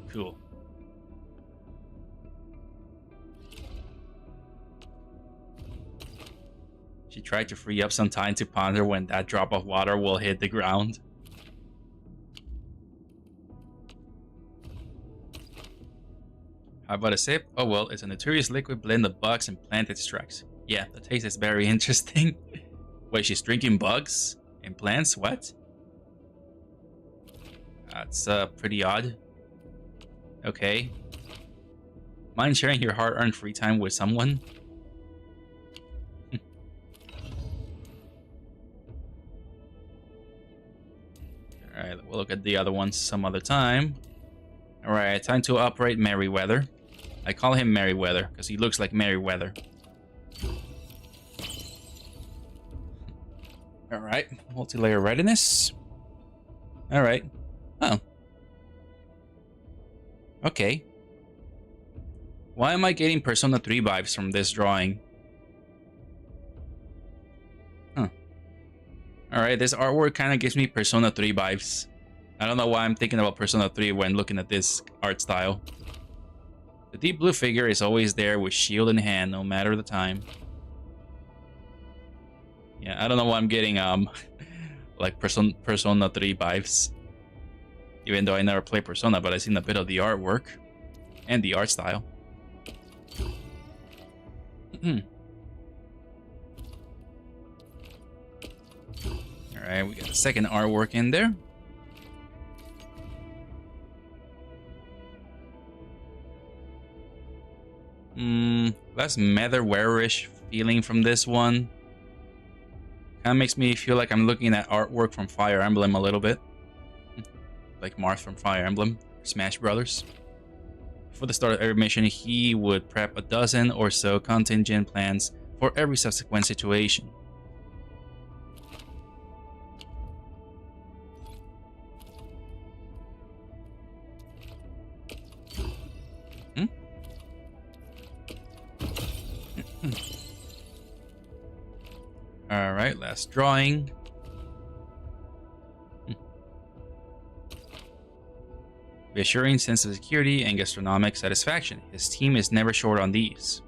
Cool. She tried to free up some time to ponder when that drop of water will hit the ground. How about a sip? Oh well, it's a notorious liquid blend of bugs and plant extracts. Yeah, the taste is very interesting. Wait, she's drinking bugs and plants? What? That's pretty odd. Okay. Mind sharing your hard-earned free time with someone? Alright, we'll look at the other ones some other time. Alright, time to operate Merryweather. I call him Merryweather because he looks like Merryweather. Alright, multi-layer readiness. Alright. Oh. Okay. Why am I getting Persona 3 vibes from this drawing? Huh. Alright, this artwork kind of gives me Persona 3 vibes. I don't know why I'm thinking about Persona 3 when looking at this art style. The deep blue figure is always there with shield in hand, no matter the time. Yeah, I don't know why I'm getting like Persona 3 vibes. Even though I never played Persona, but I've seen a bit of the artwork and the art style. Alright, we got the second artwork in there. Less Netherware-ish feeling from this one. Kind of makes me feel like I'm looking at artwork from Fire Emblem a little bit. Like Marth from Fire Emblem, Smash Brothers. Before the start of every mission, he would prep a dozen or so contingent plans for every subsequent situation. Alright, last drawing. Reassuring sense of security and gastronomic satisfaction. His team is never short on these.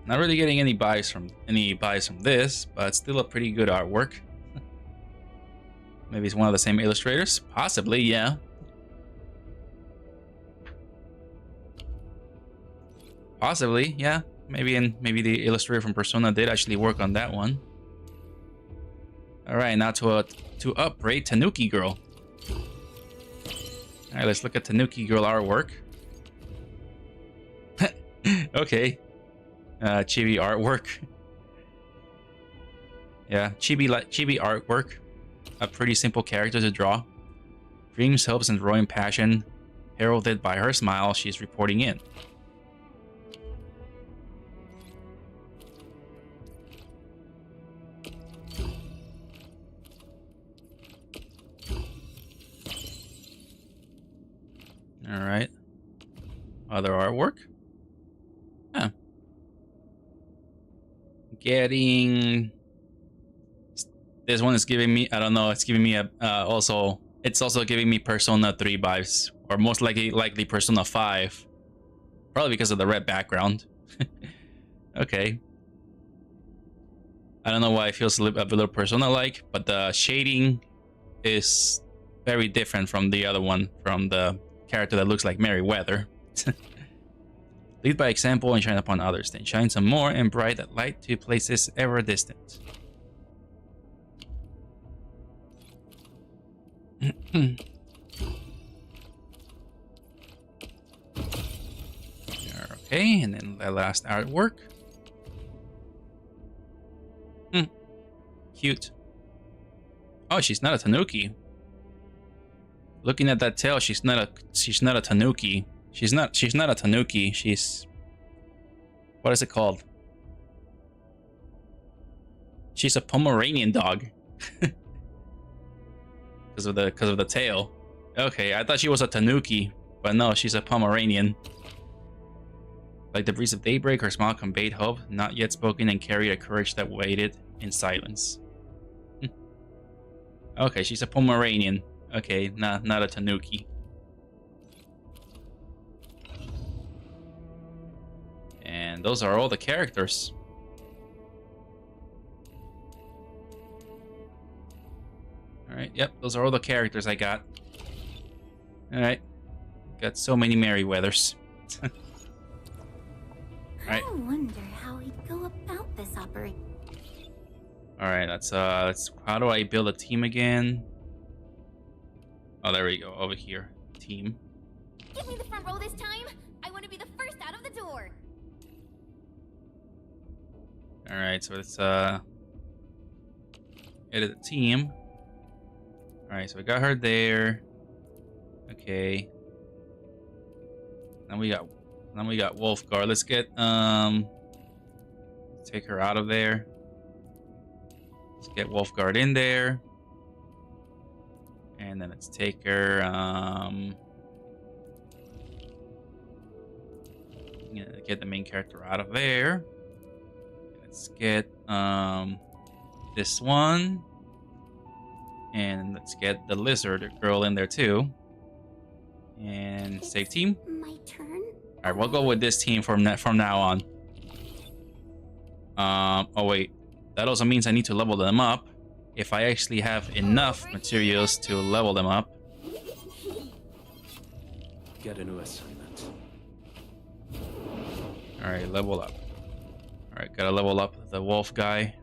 Not really getting any buys from this, but still a pretty good artwork. Maybe it's one of the same illustrators? Possibly, yeah. Possibly, yeah. Maybe the illustrator from Persona did actually work on that one. All right, now to upgrade Tanuki Girl. All right, let's look at Tanuki Girl artwork. Okay, chibi artwork. Yeah, chibi artwork. A pretty simple character to draw. Dreams, hopes, and growing passion Heralded by her smile, she's reporting in. Alright. Other artwork? Huh. Getting... This one is giving me... I don't know, it's giving me a... It's also giving me Persona 3 vibes. Or most likely Persona 5. Probably because of the red background. Okay. I don't know why it feels a little Persona-like, but the shading is very different from the other one, from the character that looks like Merryweather. Lead by example and shine upon others, then shine some more and bright that light to places ever distant. Okay, and then the last artwork. Cute. Oh, she's not a tanuki. Looking at that tail, she's not a tanuki. She's not a tanuki. She's, what is it called? She's a Pomeranian dog. Because of the tail. Okay, I thought she was a tanuki, but no, she's a Pomeranian. Like the breeze of daybreak, her smile conveyed hope, not yet spoken, and carried a courage that waited in silence. Okay, she's a Pomeranian. Okay, not a tanuki. And those are all the characters. Alright, yep, those are all the characters I got. Alright. Got so many Merryweathers. Alright. I wonder how he'd go about this operation. Alright, let's how do I build a team again? Oh, there we go, over here. Team. Give me the front row this time. I want to be the first out of the door. Alright, so let's edit the team. Alright, so we got her there. Okay. Then we got Wolfguard. Let's get take her out of there. Let's get Wolfguard in there. And then let's take her get the main character out of there. Let's get this one. And let's get the lizard girl in there too. And save team. My turn? Alright, we'll go with this team from now on. Oh wait. That also means I need to level them up. If I actually have enough materials to level them up. Get a new assignment. Alright, level up. Alright, gotta level up the wolf guy.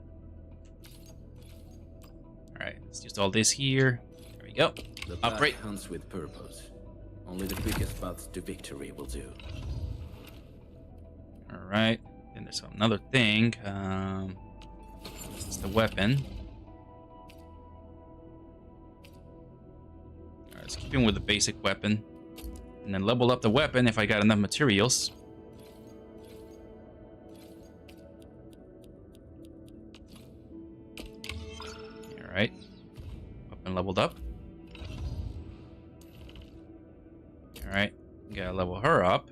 Alright, let's use all this here. There we go. The path hunts with purpose. Only the quickest paths to victory will do. Alright, then there's another thing. It's the weapon. Alright, let's keep him with the basic weapon. And then level up the weapon if I got enough materials. Alright. Weapon leveled up. Alright. Gotta level her up.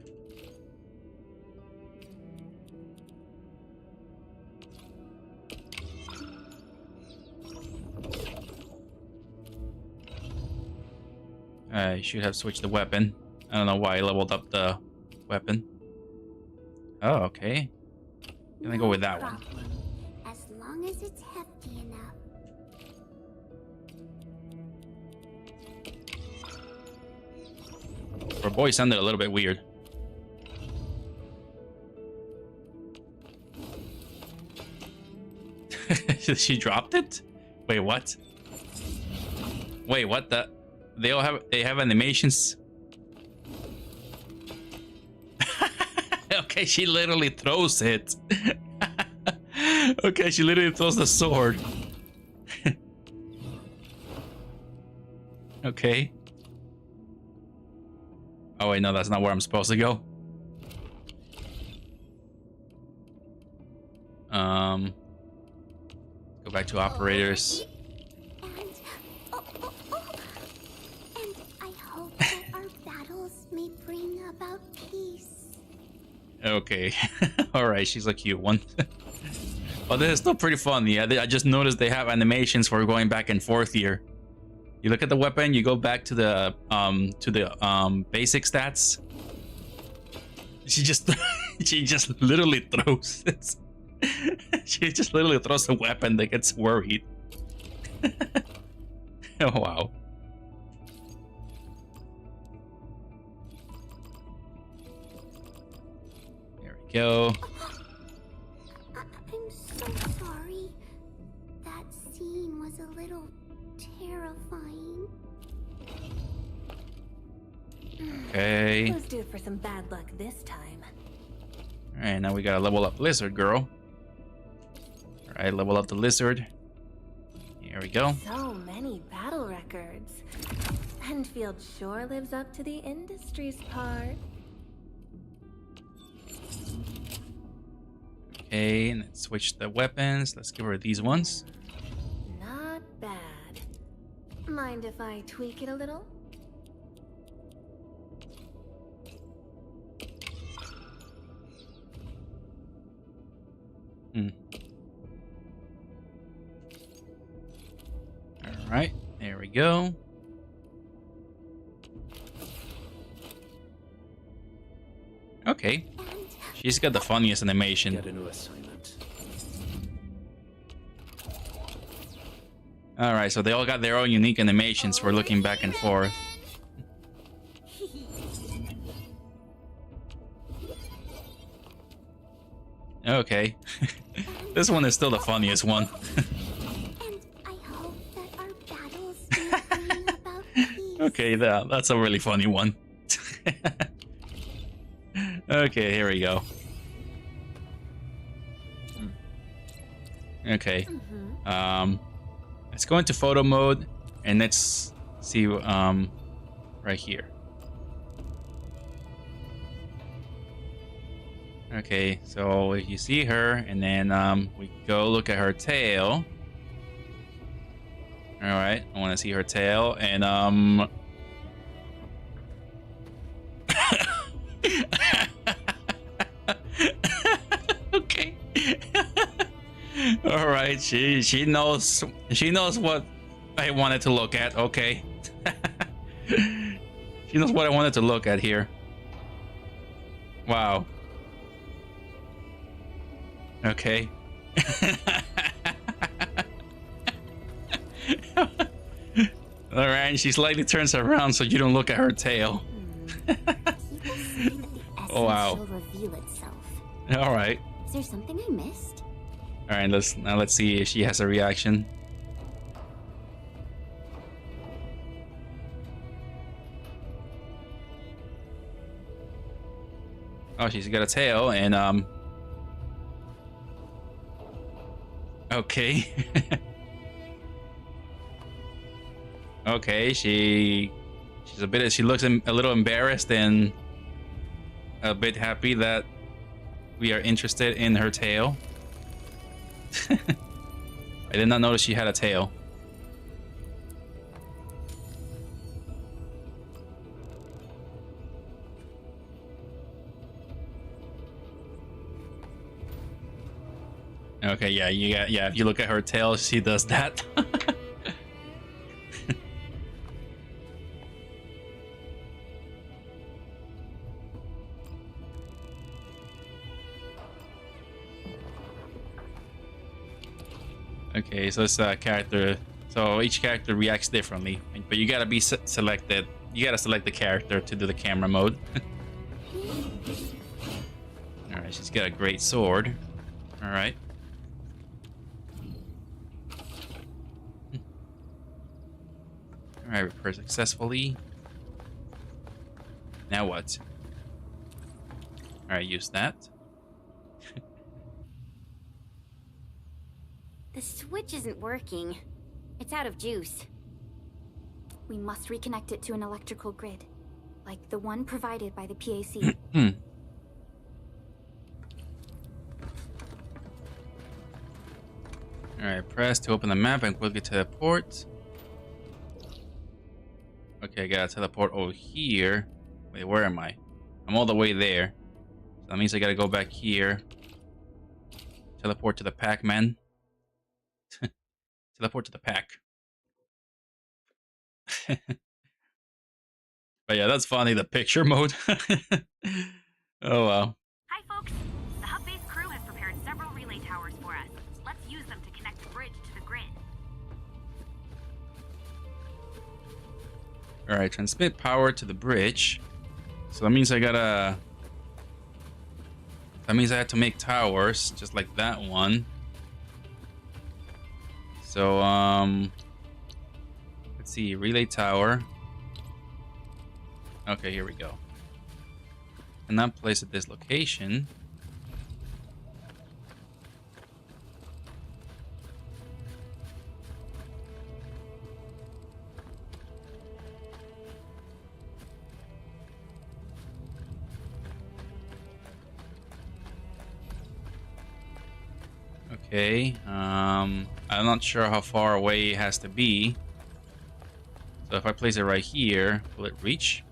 I should have switched the weapon. I don't know why I leveled up the weapon. Oh, okay. Gonna go with that one. As long as it's hefty enough. Her voice sounded a little bit weird. She dropped it? Wait, what? Wait, what the? They have animations. Okay, she literally throws it. Okay, she literally throws the sword. Okay. Oh wait, no, that's not where I'm supposed to go. Go back to operators. And I hope that our battles may bring about peace. Okay. Alright, she's a cute one. Well, this is still pretty fun. Yeah, I just noticed they have animations for going back and forth here. You look at the weapon, you go back to the basic stats. She just literally throws this. She just literally throws a weapon that gets worried. Oh wow. There we go. I'm so sorry. That scene was a little terrifying. Okay. Who's due for some bad luck this time? Alright, now we gotta level up Lizard Girl. Alright, level up the Lizard. Here we go. So many battle records. Enfield sure lives up to the industry's part. Okay, and let's switch the weapons. Let's give her these ones. Not bad. Mind if I tweak it a little? Alright, there we go. Okay. She's got the funniest animation. Get a new assignment. Alright, so they all got their own unique animations for looking back and forth. Okay. This one is still the funniest one. Okay, that's a really funny one. Okay, here we go. Okay. Let's go into photo mode and let's see right here. Okay, so you see her and then we go look at her tail. All right, I want to see her tail and okay. All right, she knows what I wanted to look at. Okay. She knows what I wanted to look at here. Wow. Okay. All right, she slightly turns around so you don't look at her tail. Oh wow. Will reveal itself. All right. Is there something I missed? All right, let's see if she has a reaction. Oh, she's got a tail and okay. Okay, she looks a little embarrassed and a bit happy that we are interested in her tail. I did not notice she had a tail. Okay, yeah, if you look at her tail, she does that. Okay, so it's a character. So each character reacts differently, but you gotta be selected. You gotta select the character to do the camera mode. All right, she's got a great sword. All right. All right, repair successfully. Now what? All right, use that. The switch isn't working. It's out of juice. We must reconnect it to an electrical grid. like the one provided by the PAC. Alright, press to open the map and quickly teleport. Okay, I gotta teleport over here. Wait, where am I? I'm all the way there. So that means I gotta go back here. Teleport to the Pac-Man. Teleport to the pack. But yeah, that's funny, the picture mode. Oh wow. Hi folks! The hub base crew has prepared several relay towers for us. Let's use them to connect the bridge to the grid. Alright, transmit power to the bridge. So that means I gotta... That means I had to make towers, just like that one. So, let's see, relay tower. Okay, here we go. And then place at this location. Okay, I'm not sure how far away it has to be. So if I place it right here, will it reach?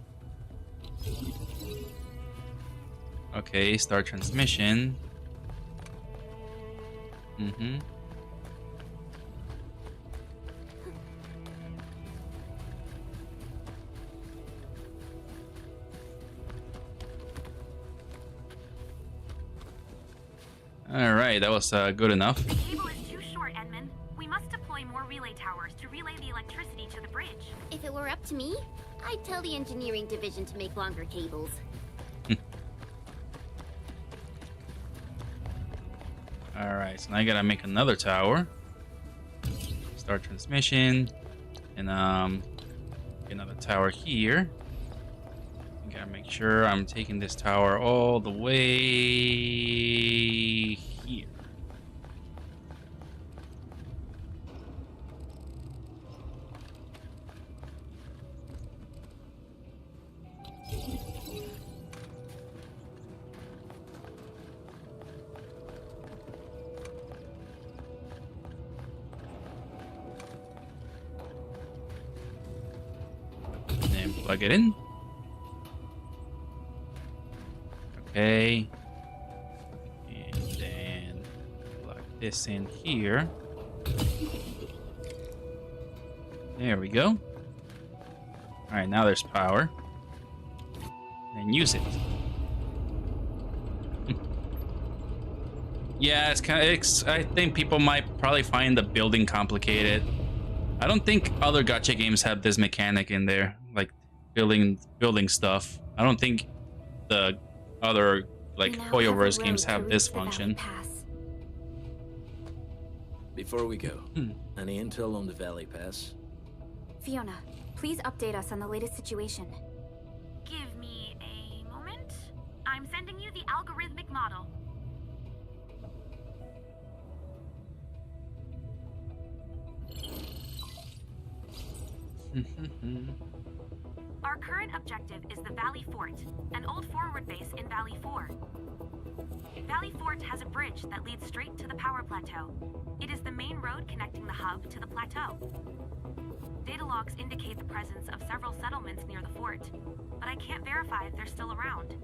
Okay, start transmission. Alright, that was good enough. The cable is too short, Edmund. We must deploy more relay towers to relay the electricity to the bridge. If it were up to me, I'd tell the engineering division to make longer cables. Alright, so now I gotta make another tower. Start transmission. And another tower here. I gotta make sure I'm taking this tower all the way here. Then plug it in. Okay, and then plug this in here. There we go. All right, now there's power. And use it. Yeah, it's kind of. I think people might probably find the building complicated. I don't think other gacha games have this mechanic in there, like building stuff. I don't think the other like Hoyoverse games have this function. Before we go, any intel on the Valley Pass? Fiona, please update us on the latest situation. Give me a moment. I'm sending you the algorithmic model. Our current objective is the Valley Fort, an old forward base in Valley 4. Valley Fort has a bridge that leads straight to the power plateau. It is the main road connecting the hub to the plateau. Data logs indicate the presence of several settlements near the fort, but I can't verify if they're still around.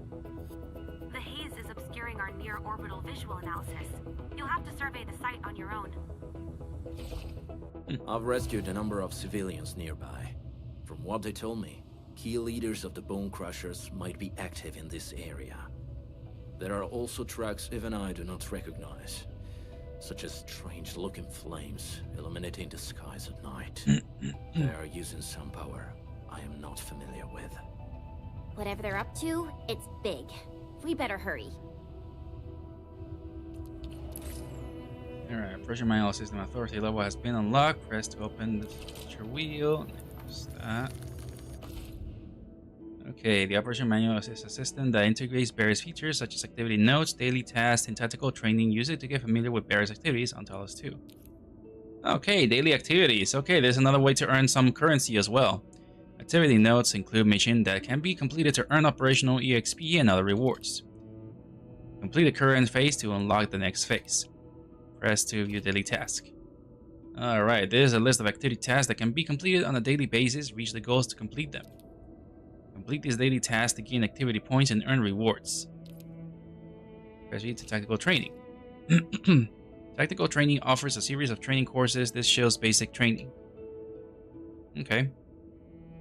The haze is obscuring our near-orbital visual analysis. You'll have to survey the site on your own. I've rescued a number of civilians nearby. From what they told me, key leaders of the Bone Crushers might be active in this area. There are also tracks even I do not recognize, such as strange-looking flames illuminating the skies at night. They are using some power I am not familiar with. Whatever they're up to, it's big. We better hurry. Alright, Pressure Manual System Authority level has been unlocked. Press to open the feature wheel. Just that. Okay, the Operation Manual is a system that integrates various features such as activity notes, daily tasks, and tactical training. Use it to get familiar with various activities on Talos 2. Okay, daily activities. Okay, there's another way to earn some currency as well. Activity notes include missions that can be completed to earn operational EXP and other rewards. Complete the current phase to unlock the next phase. Press to view daily task. Alright, this is a list of activity tasks that can be completed on a daily basis. Reach the goals to complete them. Complete these daily tasks to gain activity points and earn rewards. Press V to tactical training. Tactical training offers a series of training courses. This shows basic training. Okay.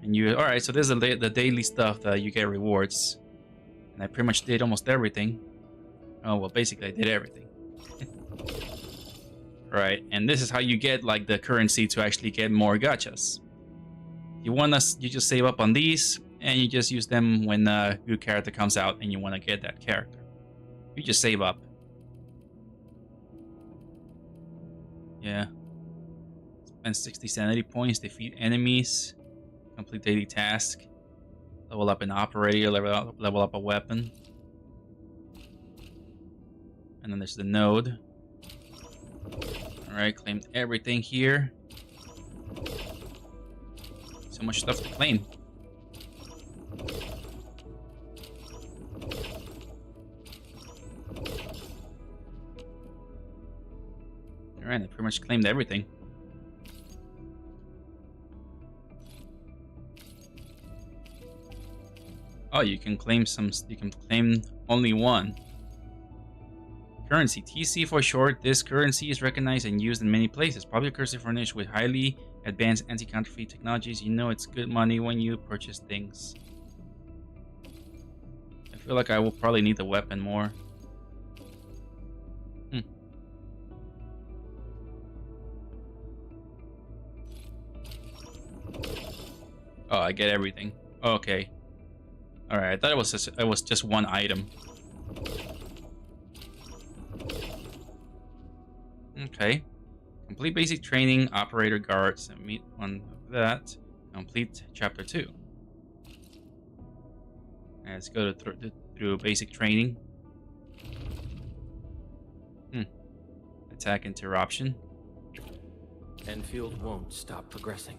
And alright, so this is the daily stuff that you get rewards. And I pretty much did almost everything. Oh, well, basically I did everything. Right, and this is how you get like the currency to actually get more gachas. You just save up on these, and you just use them when a new character comes out and you want to get that character. You just save up. Yeah. Spend 60 sanity points, defeat enemies, complete daily task, level up an operator, level up a weapon. And then there's the node. Alright, claimed everything here. So much stuff to claim. Alright, I pretty much claimed everything. Oh, you can claim only one. Currency, TC for short. This currency is recognized and used in many places. Popular currency furnished with highly advanced anti-counterfeit technologies. You know it's good money when you purchase things. I feel like I will probably need the weapon more. Oh, I get everything. Okay. Alright, I thought it was just one item. Okay. Complete basic training, operator guards, and meet on that. Complete chapter 2. Let's go through basic training. Attack interruption. Enfield won't stop progressing.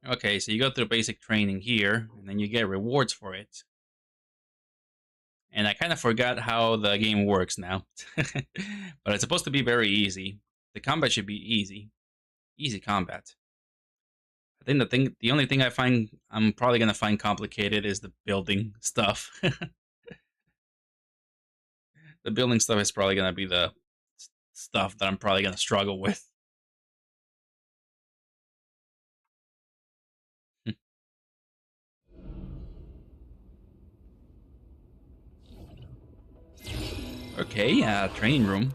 Okay, so you go through basic training here, and then you get rewards for it. And I kind of forgot how the game works now. But it's supposed to be very easy. The combat should be easy. Easy combat. I think the only thing I'm probably going to find complicated is the building stuff. The building stuff is probably going to be the stuff that I'm probably going to struggle with. Okay, training room.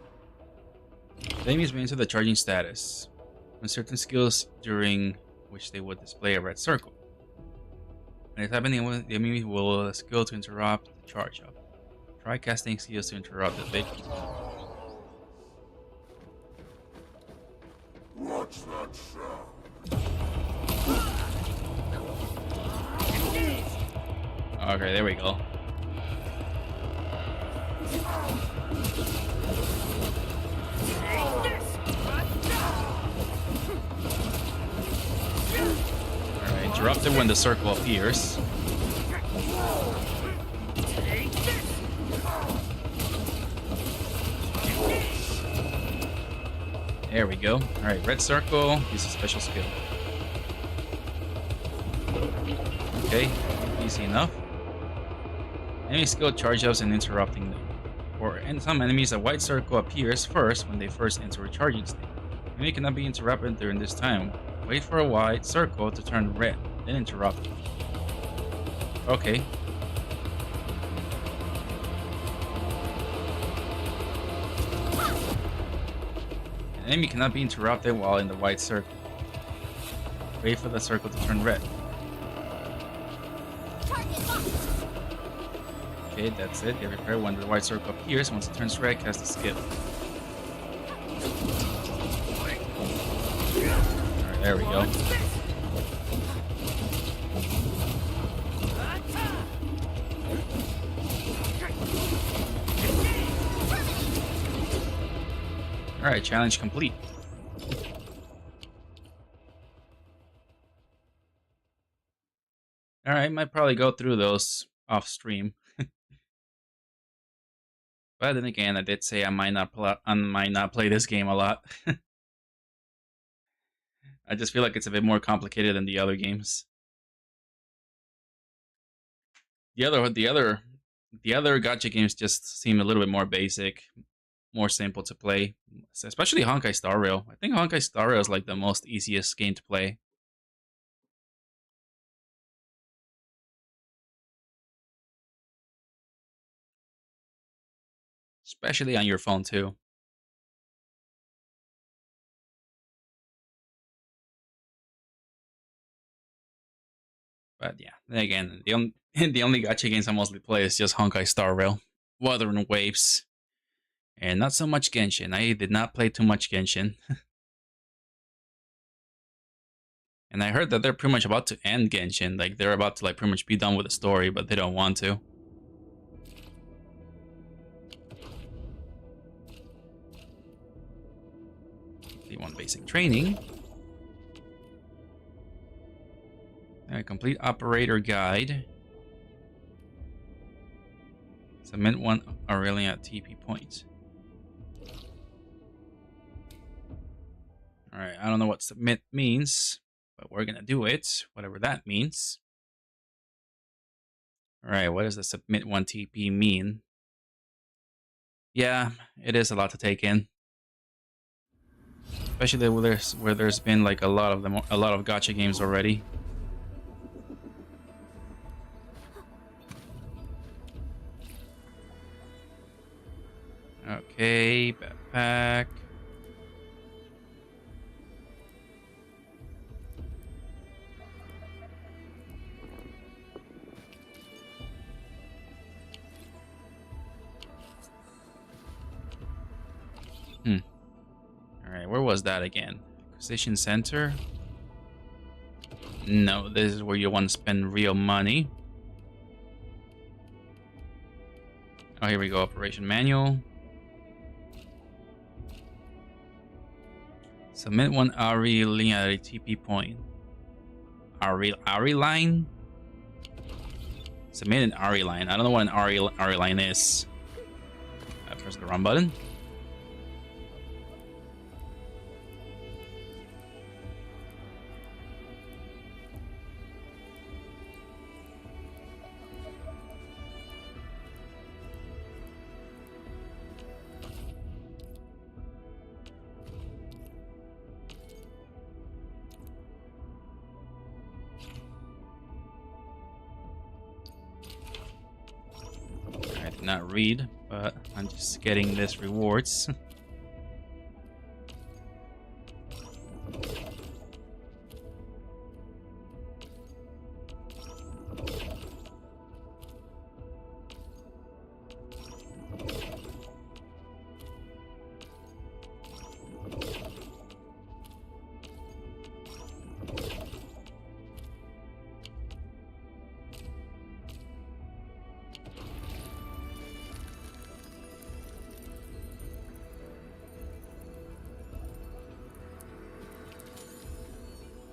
The enemies may enter the charging status. On certain skills during which they would display a red circle. And if happening, the enemy will skill to interrupt the charge up. Try casting skills to interrupt the big. Watch that shot. Okay, there we go. Alright, interrupt it when the circle appears. There we go. Alright, red circle, use a special skill. Okay, easy enough. Enemy skill charge ups and interrupting them. For some enemies, a white circle appears first when they first enter a charging state. Enemy cannot be interrupted during this time. Wait for a white circle to turn red, then interrupt. Okay. An enemy cannot be interrupted while in the white circle. Wait for the circle to turn red. Okay, that's it. Get prepared when the white circle appears. Once it turns red, cast a skill. Alright, there we go. Alright, challenge complete. Alright, might probably go through those off stream. But then again, I did say I might not play this game a lot. I just feel like it's a bit more complicated than the other games. The other gacha games just seem a little bit more basic, more simple to play. Especially Honkai Star Rail. I think Honkai Star Rail is like the most easiest game to play. Especially on your phone too. But yeah, then again, the only gacha games I mostly play is just Honkai Star Rail, Wuthering Waves, and not so much Genshin. I did not play too much Genshin. And I heard that they're pretty much about to end Genshin. Like, they're about to like pretty much be done with the story, but they don't want to. They want basic training. Complete operator guide. Submit one Aurelia TP point. Alright, I don't know what submit means, but we're gonna do it, whatever that means. Alright, what does the submit one TP mean? Yeah, it is a lot to take in. Especially where there's been like a lot of gacha games already. Okay, backpack. Alright, where was that again? Acquisition Center? No, this is where you want to spend real money. Oh, here we go. Operation Manual. Submit one Ari linear TP point. Ari line? Submit an Ari line. I don't know what an Ari line is. I press the wrong button. Not read, but I'm just getting this rewards.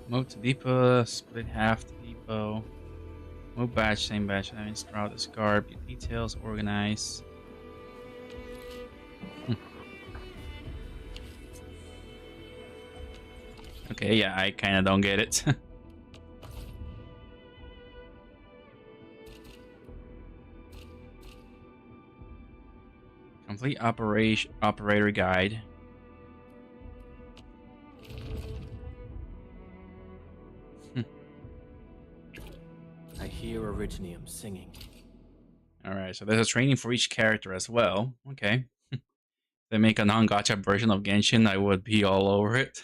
Move to depot, split half the depot. Move batch, same batch, I mean, sprout, discard, details, organize. Okay, yeah, I kinda don't get it. Complete operator guide. I hear Originium singing. Alright, so there's a training for each character as well. Okay. If they make a non-gacha version of Genshin, I would be all over it.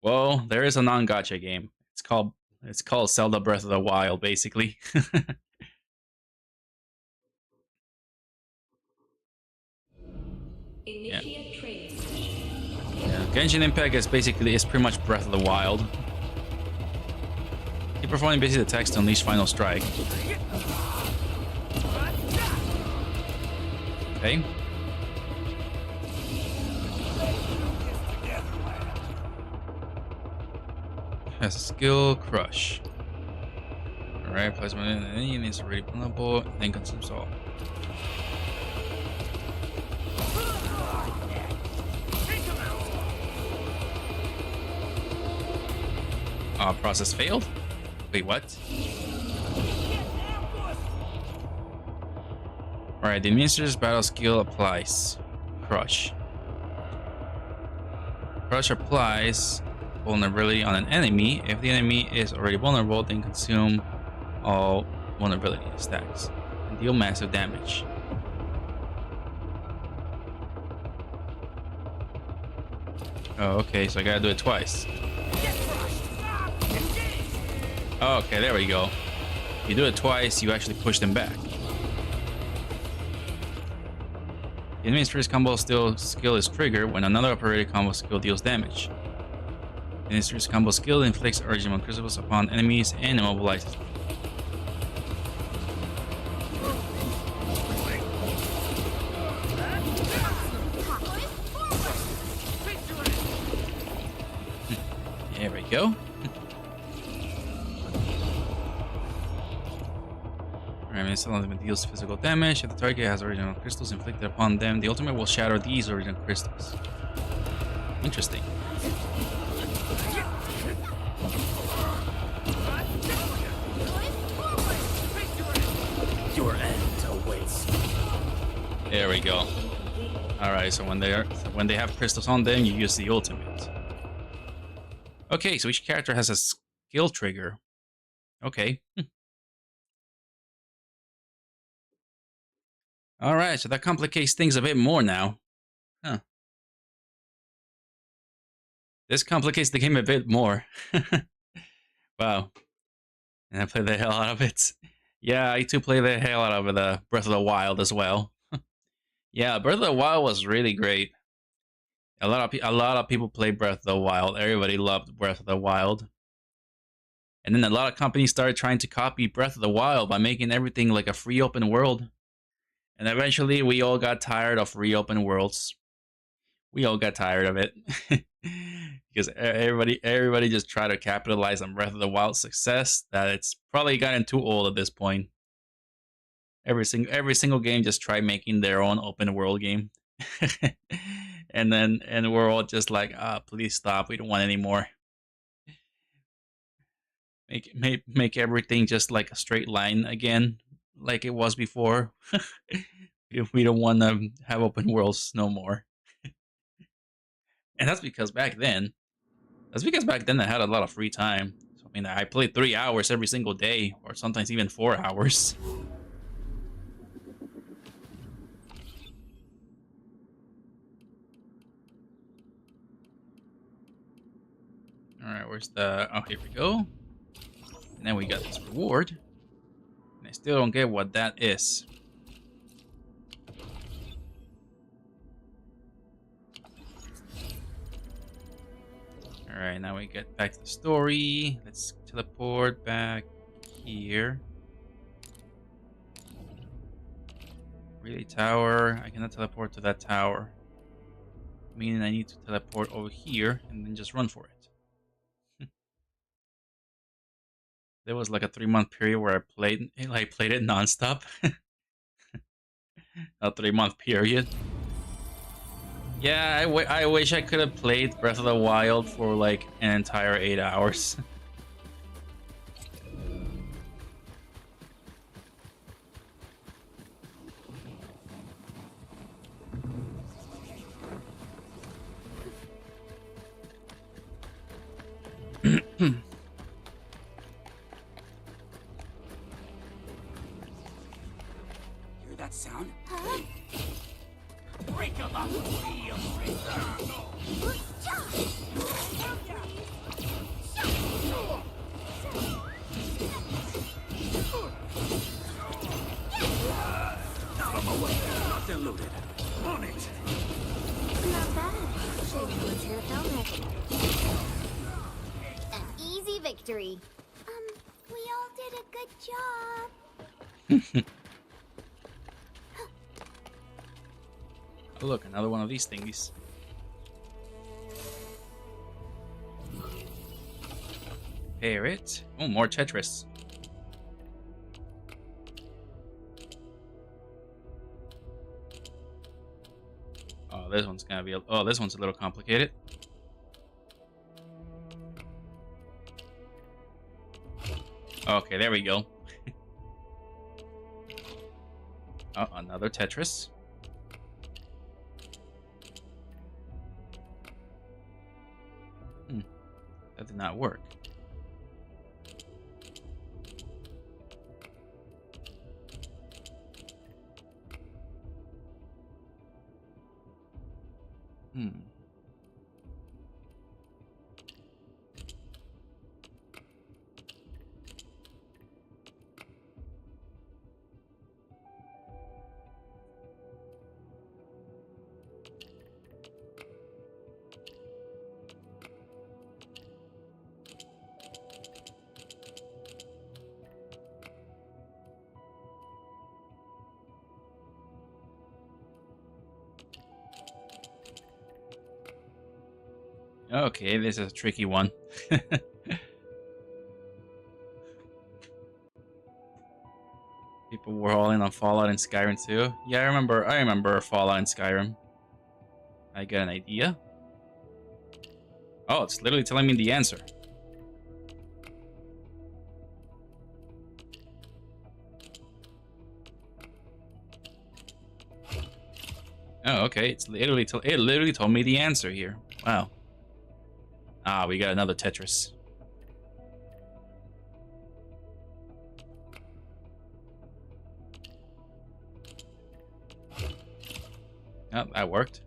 Well, there is a non-gacha game. It's called Zelda Breath of the Wild, basically. Initiate training. Yeah, Genshin Impact is pretty much Breath of the Wild. Keep performing basically the text to unleash Final Strike. Okay. Has a skill Crush. Alright, placement in any unit is already vulnerable, then consumes all. Process failed? Wait, what? Alright, the administrator's battle skill applies. Crush. Crush applies vulnerability on an enemy. If the enemy is already vulnerable, then consume all vulnerability stacks and deal massive damage. Oh, okay, so I gotta do it twice. Oh, okay, there we go. You do it twice, you actually push them back. The enemy's combo skill is triggered when another operated combo skill deals damage. The enemy's combo skill inflicts original crucibles upon enemies and immobilizes them. There we go. Some of them deals physical damage. If the target has original crystals inflicted upon them, the ultimate will shatter these original crystals. Interesting. Your end awaits. There we go. Alright, so when they have crystals on them, you use the ultimate. Okay, so each character has a skill trigger. Okay. Alright, so that complicates things a bit more now. Huh. This complicates the game a bit more. Wow. And I play the hell out of it. Yeah, I too play the hell out of the Breath of the Wild as well. Yeah, Breath of the Wild was really great. A lot of people play Breath of the Wild. Everybody loved Breath of the Wild. And then a lot of companies started trying to copy Breath of the Wild by making everything like a free open world. And eventually, we all got tired of free open worlds. We all got tired of it. Because everybody just tried to capitalize on Breath of the Wild's success, that it's probably gotten too old at this point. Every single game just tried making their own open world game. and we're all just like, please stop, we don't want any more. Make everything just like a straight line again, like it was before. We don't want to have open worlds no more. And that's because back then I had a lot of free time. So, I mean, I played 3 hours every single day, or sometimes even 4 hours. Alright, where's the... Oh, here we go. And then we got this reward. And I still don't get what that is. Alright, now we get back to the story. Let's teleport back here. Relay tower. I cannot teleport to that tower. Meaning I need to teleport over here and then just run for it. There was like a 3-month period where I played it non-stop. A 3-month period. Yeah, I wish I could have played Breath of the Wild for like an entire 8 hours. Hear that sound? Break 'em up, real Out of my way. Locked and loaded. On it. Not bad. Shame was here filming. An easy victory. We all did a good job. Oh, look, another one of these thingies. Pair it. Oh, more Tetris. this one's gonna be. Oh, this one's a little complicated. Okay, there we go. Oh, another Tetris. That did not work. Okay, this is a tricky one. People were all in on Fallout and Skyrim too. Yeah, I remember Fallout and Skyrim. I got an idea. Oh, it's literally telling me the answer. Oh, okay. It literally told me the answer here. Wow. Ah, we got another Tetris. Oh, that worked.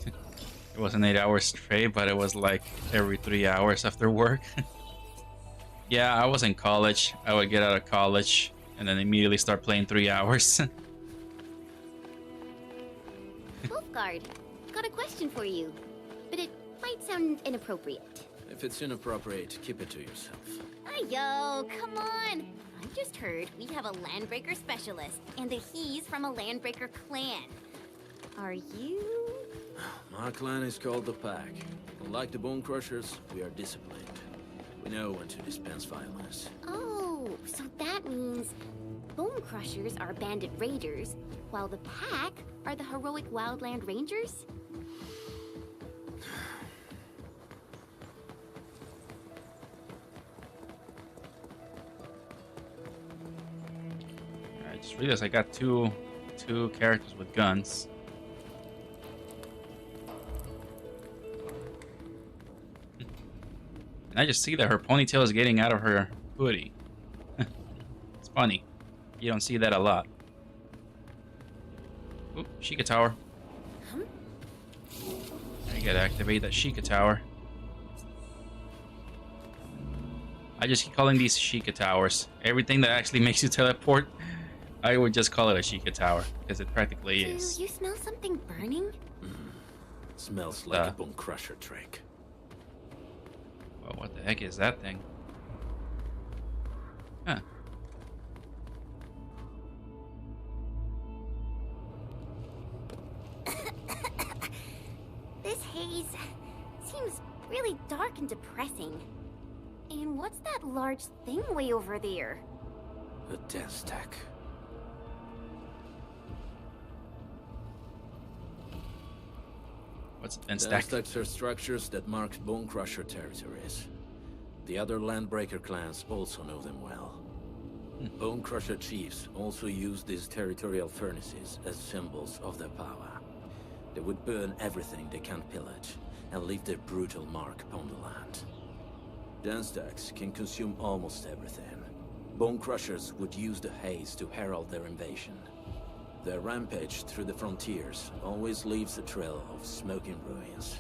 It wasn't 8 hours straight, but it was like every 3 hours after work. Yeah, I was in college. I would get out of college and then immediately start playing 3 hours. Wolfguard, got a question for you, but it might sound inappropriate. If it's inappropriate, keep it to yourself. Yo, come on! I just heard we have a Landbreaker specialist, and that he's from a Landbreaker clan. Are you? My clan is called the Pack. Unlike the Bone Crushers, we are disciplined. We know when to dispense violence. Oh, so that means Bone Crushers are bandit raiders, while the Pack are the heroic Wildland Rangers? I just realized I got two characters with guns. And I just see that her ponytail is getting out of her hoodie. It's funny. You don't see that a lot. Oop, Sheikah Tower. I gotta activate that Sheikah Tower. I just keep calling these Sheikah Towers. Everything that actually makes you teleport, I would just call it a Sheikah Tower, because it practically is. Do you smell something burning? Smells like a Bone Crusher trick. Well, what the heck is that thing? Huh. This haze seems really dark and depressing. And what's that large thing way over there? A dense stack. What's a dense stack? Stacks are structures that mark Bone Crusher territories. The other Landbreaker clans also know them well. Bone Crusher chiefs also use these territorial furnaces as symbols of their power. They would burn everything they can't pillage and leave their brutal mark upon the land. Dense stacks can consume almost everything. Bone Crushers would use the haze to herald their invasion. Their rampage through the frontiers always leaves a trail of smoking ruins.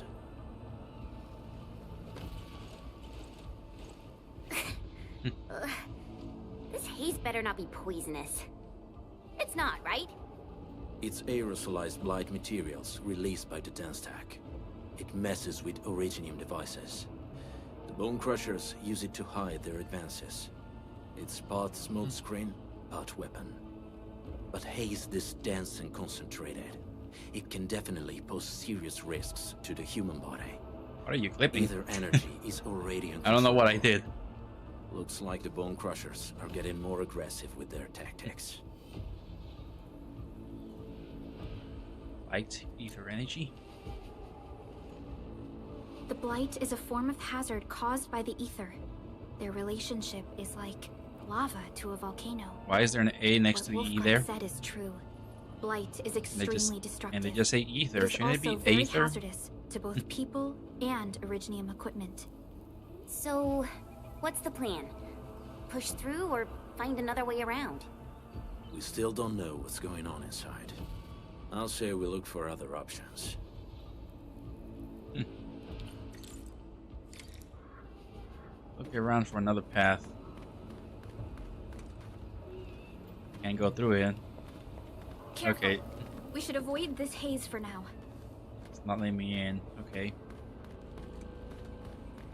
This haze better not be poisonous. It's not, right? It's aerosolized blight materials released by the dense stack. It messes with Originium devices. The Bone Crushers use it to hide their advances. It's part smokescreen, part weapon. But haze this dense and concentrated. It can definitely pose serious risks to the human body. What are you clipping? Either energy is already I don't know what I did. Looks like the Bone Crushers are getting more aggressive with their tactics. Blight ether energy? The Blight is a form of hazard caused by the ether. Their relationship is like lava to a volcano. Why is there an A next to the E there? What said is true. Blight is extremely destructive. And they just say ether. Shouldn't it be very aether? hazardous to both people and Originium equipment. So, what's the plan? Push through or find another way around? We still don't know what's going on inside. I'll say we look for other options. Look around for another path. Can't go through it. Careful. Okay, We should avoid this haze for now. it's not letting me in. Okay.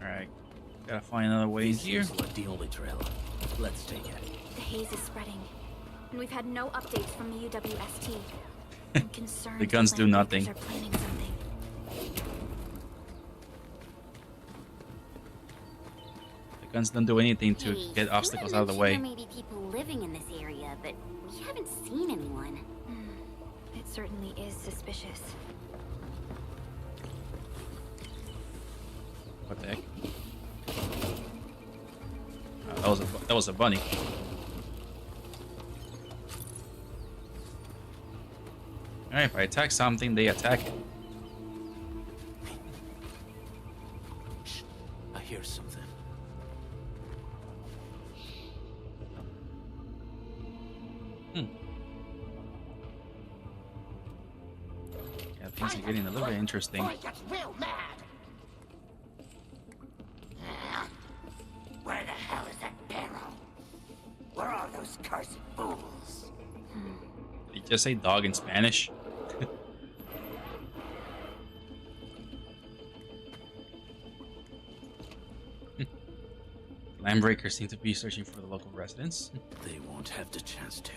Alright. Gotta find another way in here. Seems like the only trail. Let's take it. The haze is spreading, and we've had no updates from the UWST. I'm concerned The guns do Land nothing. Breakers are planning something. The guns don't do anything to Hey, get obstacles out of the There way. may be people living in this area, but we haven't seen anyone. It certainly is suspicious. What the heck? That was a bunny. Alright, if I attack something, they attack it. Shh. I hear something. Yeah, things are getting a little bit interesting. Boy gets real mad. Where the hell is that barrel? Where are those cursed fools? Did you just say dog in Spanish? Landbreakers seem to be searching for the local residents. They won't have the chance to.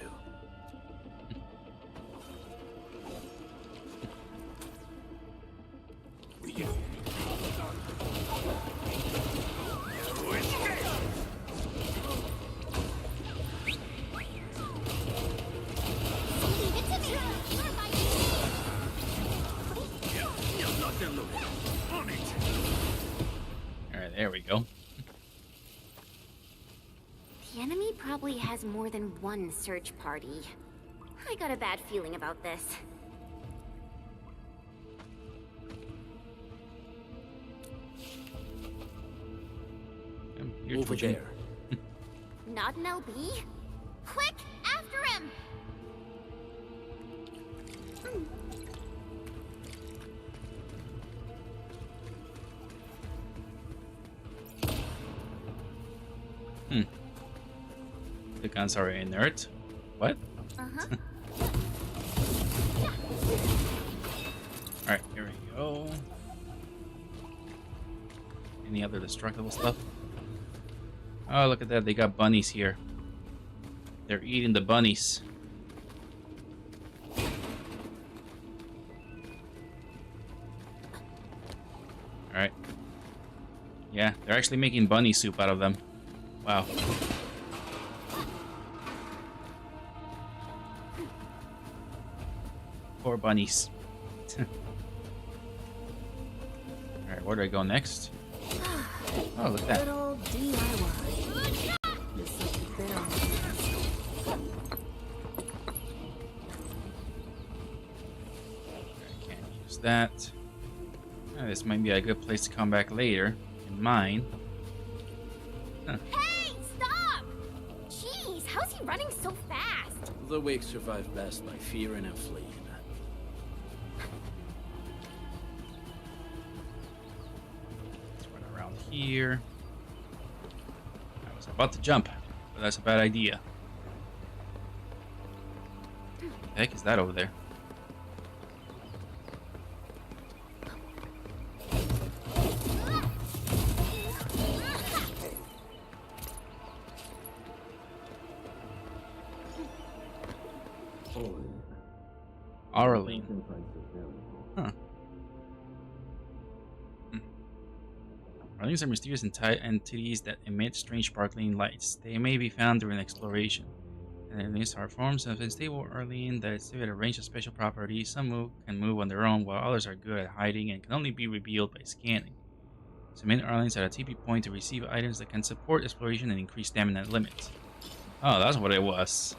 Alright, there we go. The enemy probably has more than one search party. I got a bad feeling about this. Over there. Not an LB? Quick, after him! The guns are inert. What? Uh-huh. Alright, here we go. Any other destructible stuff? Oh, look at that. They got bunnies here. They're eating the bunnies. Alright. Yeah, they're actually making bunny soup out of them. Wow. Poor bunnies. Alright, where do I go next? Oh, look at that. Good old DIY. You're such a bear. I can't use that. This might be a good place to come back later. In mine. Huh. Hey, stop! Jeez, how's he running so fast? The weak survive best by fearing and fleeing. Let's run around here. I was about to jump, but that's a bad idea. What the heck is that over there? Arlene. Huh. Arlenes are mysterious entities that emit strange sparkling lights. They may be found during exploration. And these are forms of unstable Arlene that exhibit a range of special properties. Some can move on their own, while others are good at hiding and can only be revealed by scanning. Submit Arlene's at a TP point to receive items that can support exploration and increase stamina limits. Oh, that's what it was.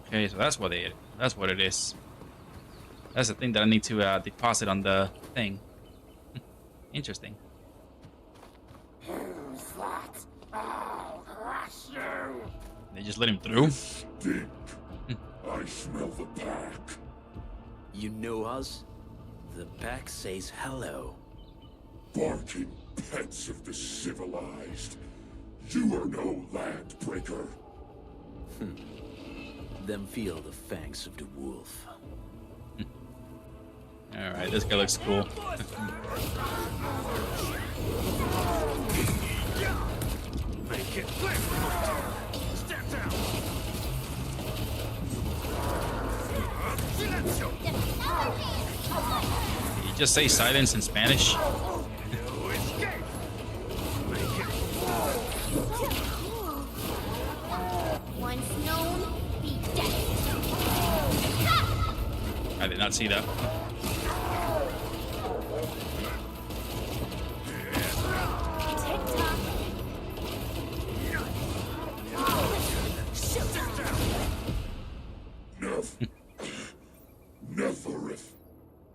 Okay, so that's what it is. That's the thing that I need to deposit on the thing. Interesting. Who's that? I'll crush you! They just let him through? Stink. I smell the pack. You know us? The pack says hello. Barking pets of the civilized. You are no landbreaker. Then feel the fangs of the wolf. Alright, this guy looks cool. Make it quick! Step down! Did you just say silence in Spanish? Once known, be dead. I did not see that. Neferith.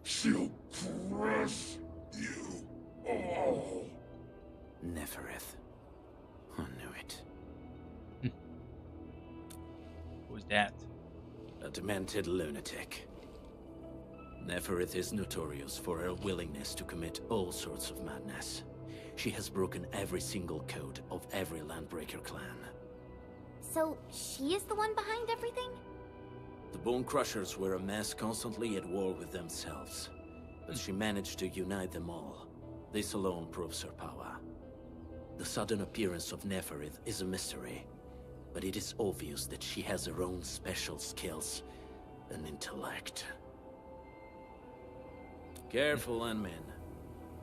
She'll crush you all. Neferith. I knew it. Who's that? A demented lunatic. Neferith is notorious for her willingness to commit all sorts of madness. She has broken every single code of every Landbreaker clan. So, she is the one behind everything? The Bone Crushers were a mess constantly at war with themselves. But she managed to unite them all. This alone proves her power. The sudden appearance of Neferith is a mystery, but it is obvious that she has her own special skills and intellect. Careful, Landmin.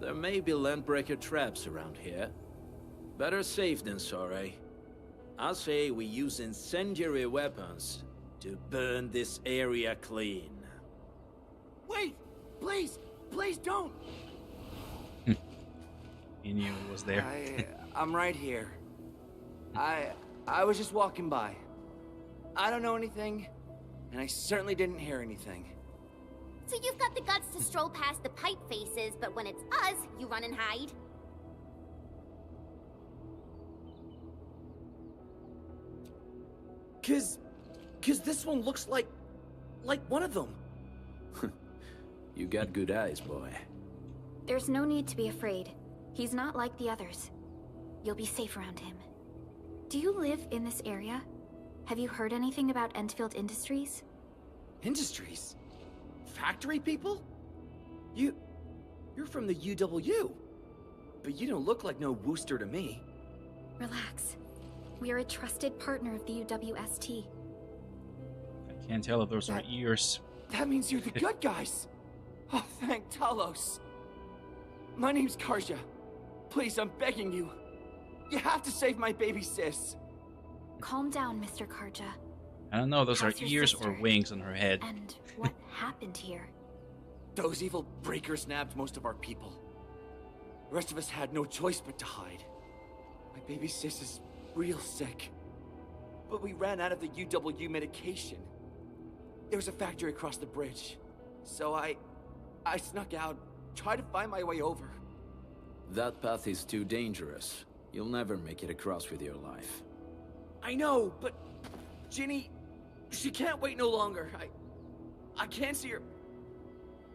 There may be Landbreaker traps around here. Better safe than sorry. I say we use incendiary weapons to burn this area clean. Wait! Please! Please don't! He knew it was there. I'm right here. I was just walking by. I don't know anything, and I certainly didn't hear anything. So you've got the guts to stroll past the pipe faces, but when it's us, you run and hide? Cause this one looks like one of them. You got good eyes, boy. There's no need to be afraid. He's not like the others. You'll be safe around him. Do you live in this area? Have you heard anything about Endfield Industries? Industries? Factory people? You're from the UW. But you don't look like no Wooster to me. Relax. We are a trusted partner of the UWST. I can't tell if those are ears. That means you're the good guys. Oh, thank Talos. My name's Karja. Please, I'm begging you. You have to save my baby sis. Calm down, Mr. Karja. I don't know if those How's are your ears sister? or wings on her head. And what happened here? Those evil breakers nabbed most of our people. The rest of us had no choice but to hide. My baby sis is real sick. But we ran out of the UW medication. There was a factory across the bridge. So I snuck out, tried to find my way over. That path is too dangerous. You'll never make it across with your life. I know, but Ginny, she can't wait no longer. I can't see her.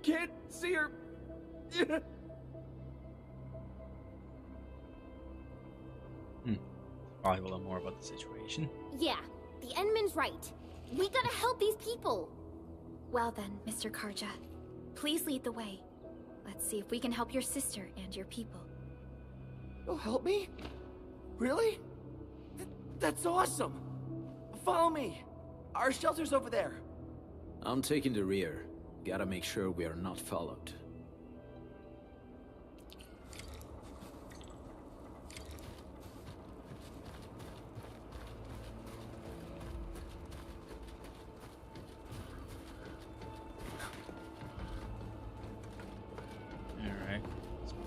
Can't see her. Probably will know more about the situation. Yeah, the Endman's right. We gotta help these people. Well then, Mr. Karja, please lead the way. Let's see if we can help your sister and your people. You'll help me? Really? That's awesome. Follow me. Our shelter's over there. I'm taking the rear. Gotta make sure we are not followed.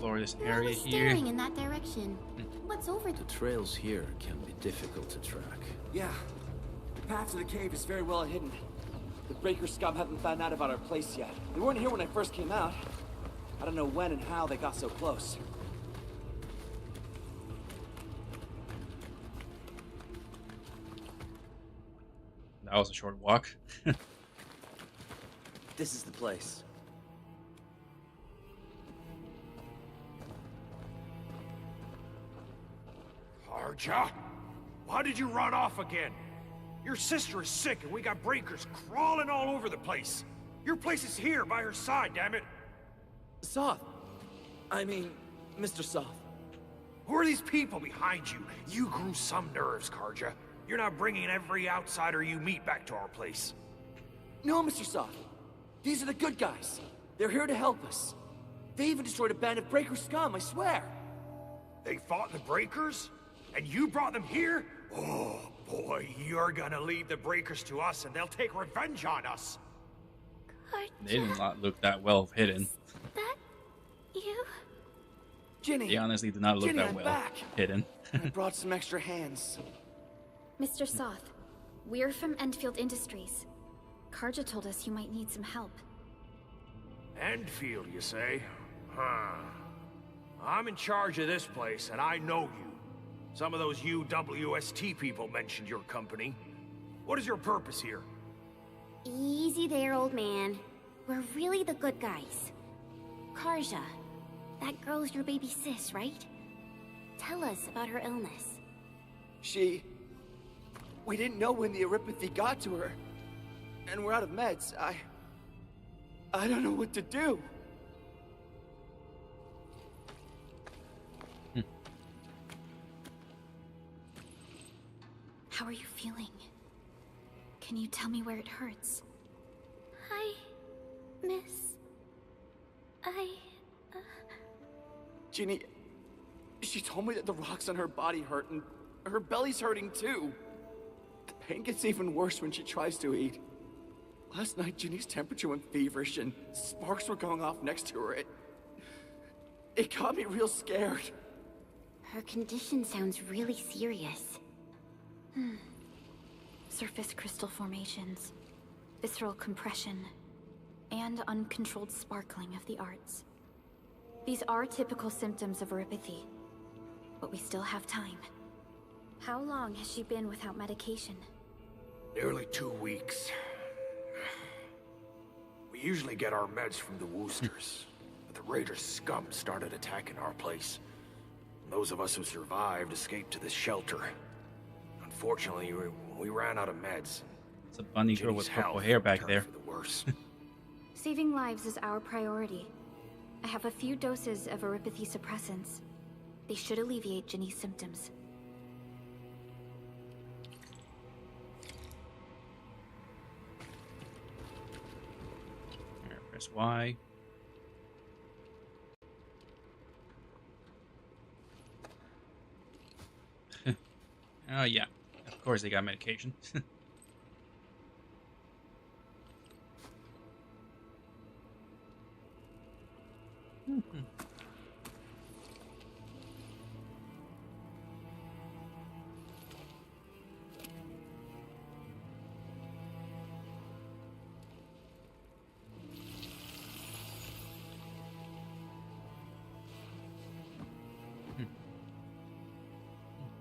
explore this I area was here. staring in that direction. What's over The trails here can be difficult to track. Yeah. The path to the cave is very well hidden. The Breaker scum haven't found out about our place yet. They weren't here when I first came out. I don't know when and how they got so close. That was a short walk. This is the place. Arja? Why did you run off again? Your sister is sick and we got breakers crawling all over the place. Your place is here by her side, damn it. Soth. I mean, Mr. Soth. Who are these people behind you? You grew some nerves, Karja. You're not bringing every outsider you meet back to our place. No, Mr. Soth. These are the good guys. They're here to help us. They even destroyed a band of Breaker scum, I swear. They fought the breakers? And you brought them here? Oh, boy, you're gonna leave the breakers to us and they'll take revenge on us. They did not look that well hidden. that you? Ginny! They honestly did not look Ginny, that I'm well back. hidden. I brought some extra hands. Mr. Soth, we're from Enfield Industries. Karja told us you might need some help. Enfield, you say? Huh. I'm in charge of this place, and I know you. Some of those UWST people mentioned your company. What is your purpose here? Easy there, old man. We're really the good guys. Karja, that girl's your baby sis, right? Tell us about her illness. We didn't know when the Aripathy got to her. And we're out of meds. I don't know what to do. How are you feeling? Can you tell me where it hurts? Hi, miss. Ginny, she told me that the rocks on her body hurt and her belly's hurting too. The pain gets even worse when she tries to eat. Last night, Ginny's temperature went feverish and sparks were going off next to her. It got me real scared. Her condition sounds really serious. Surface crystal formations, visceral compression, and uncontrolled sparkling of the arts. These are typical symptoms of Aripathy, but we still have time. How long has she been without medication? Nearly 2 weeks. We usually get our meds from the Woosters, but the Raiders scum started attacking our place. Those of us who survived escaped to this shelter. Unfortunately, we ran out of meds. It's a bunny girl with Ginny's purple health hair back turned there. for the worse. Saving lives is our priority. I have a few doses of Aripathy suppressants. They should alleviate Ginny's symptoms. Here, press Y. Oh yeah, of course they got medication.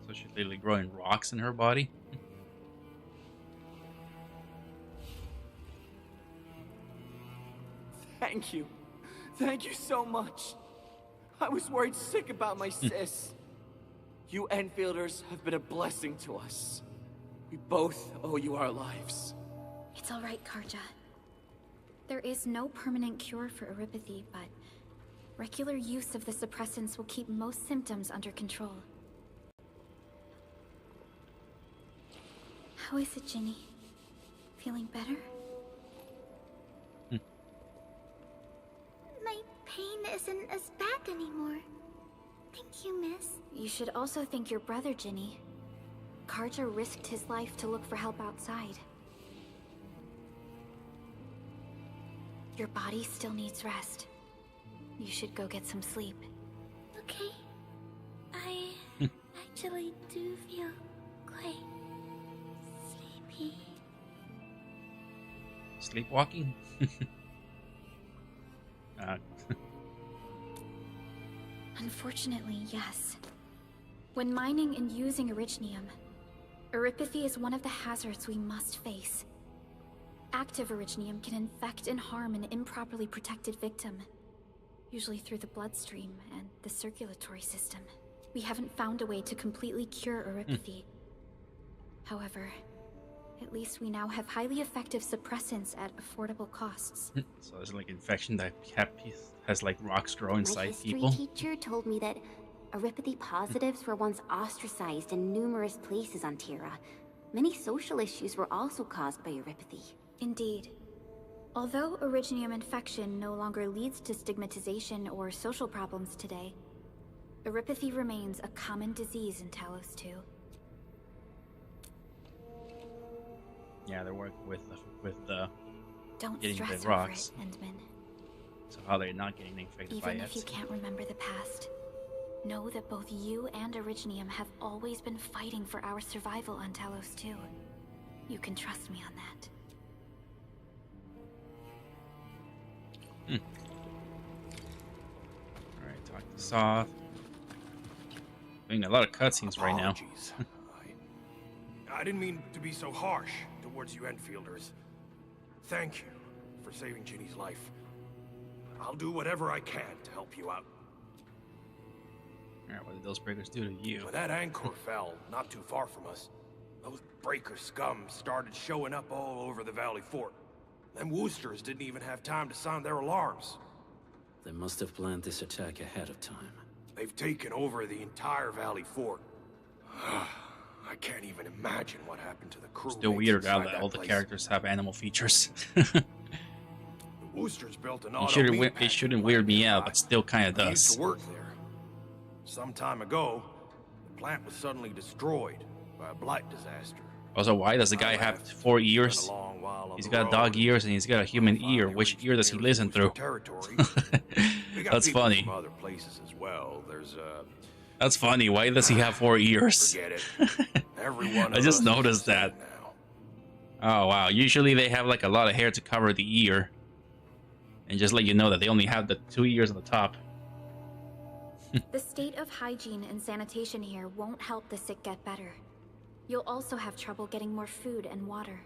So she's literally growing rocks in her body. Thank you. Thank you so much. I was worried sick about my sis. You Enfielders have been a blessing to us. We both owe you our lives. It's all right, Karja. There is no permanent cure for Aripathy, but regular use of the suppressants will keep most symptoms under control. How is it, Ginny? Feeling better? My pain isn't as bad anymore. Thank you, miss. You should also thank your brother, Ginny. Karja risked his life to look for help outside. Your body still needs rest. You should go get some sleep. okay. I actually do feel quite sleepy. Sleepwalking? Unfortunately, yes. When mining and using Originium, Eripathy is one of the hazards we must face. Active Originium can infect and harm an improperly protected victim, usually through the bloodstream and the circulatory system. We haven't found a way to completely cure Eripathy. However, at least we now have highly effective suppressants at affordable costs. So it's like infection that has like rocks grow inside people. My history teacher told me that Eripathy positives were once ostracized in numerous places on Terra. Many social issues were also caused by Eripathy. Indeed. Although Originium infection no longer leads to stigmatization or social problems today, Eripathy remains a common disease in Talos 2. Yeah, they're working with the Don't getting stress the rocks. over it, Endman. So how they're not getting infected by it. Even if you can't remember the past, know that both you and Originium have always been fighting for our survival on Talos 2. You can trust me on that. Alright, talk to Soth. Doing a lot of cutscenes right now. I didn't mean to be so harsh towards you Enfielders. Thank you for saving Ginny's life. I'll do whatever I can to help you out. Alright, what did those breakers do to you? When that anchor fell, not too far from us, those breaker scum started showing up all over the Valley Fort. Them Woosters didn't even have time to sound their alarms. They must have planned this attack ahead of time. They've taken over the entire Valley Fort. I can't even imagine what happened to the crew. Still weird out that all the characters have animal features. The Woosters built an it shouldn't weird me out, but still kind of I used does. to work there. Some time ago, the plant was suddenly destroyed by a blight disaster. Also, why does the guy have 4 ears? He's got dog ears and he's got a human ear. Which ear does he listen through? That's funny. From other places as well. There's That's funny. Why does he have 4 ears? I just noticed that. Oh wow. Usually they have like a lot of hair to cover the ear. And just let you know that they only have the 2 ears on the top. The state of hygiene and sanitation here won't help the sick get better. You'll also have trouble getting more food and water.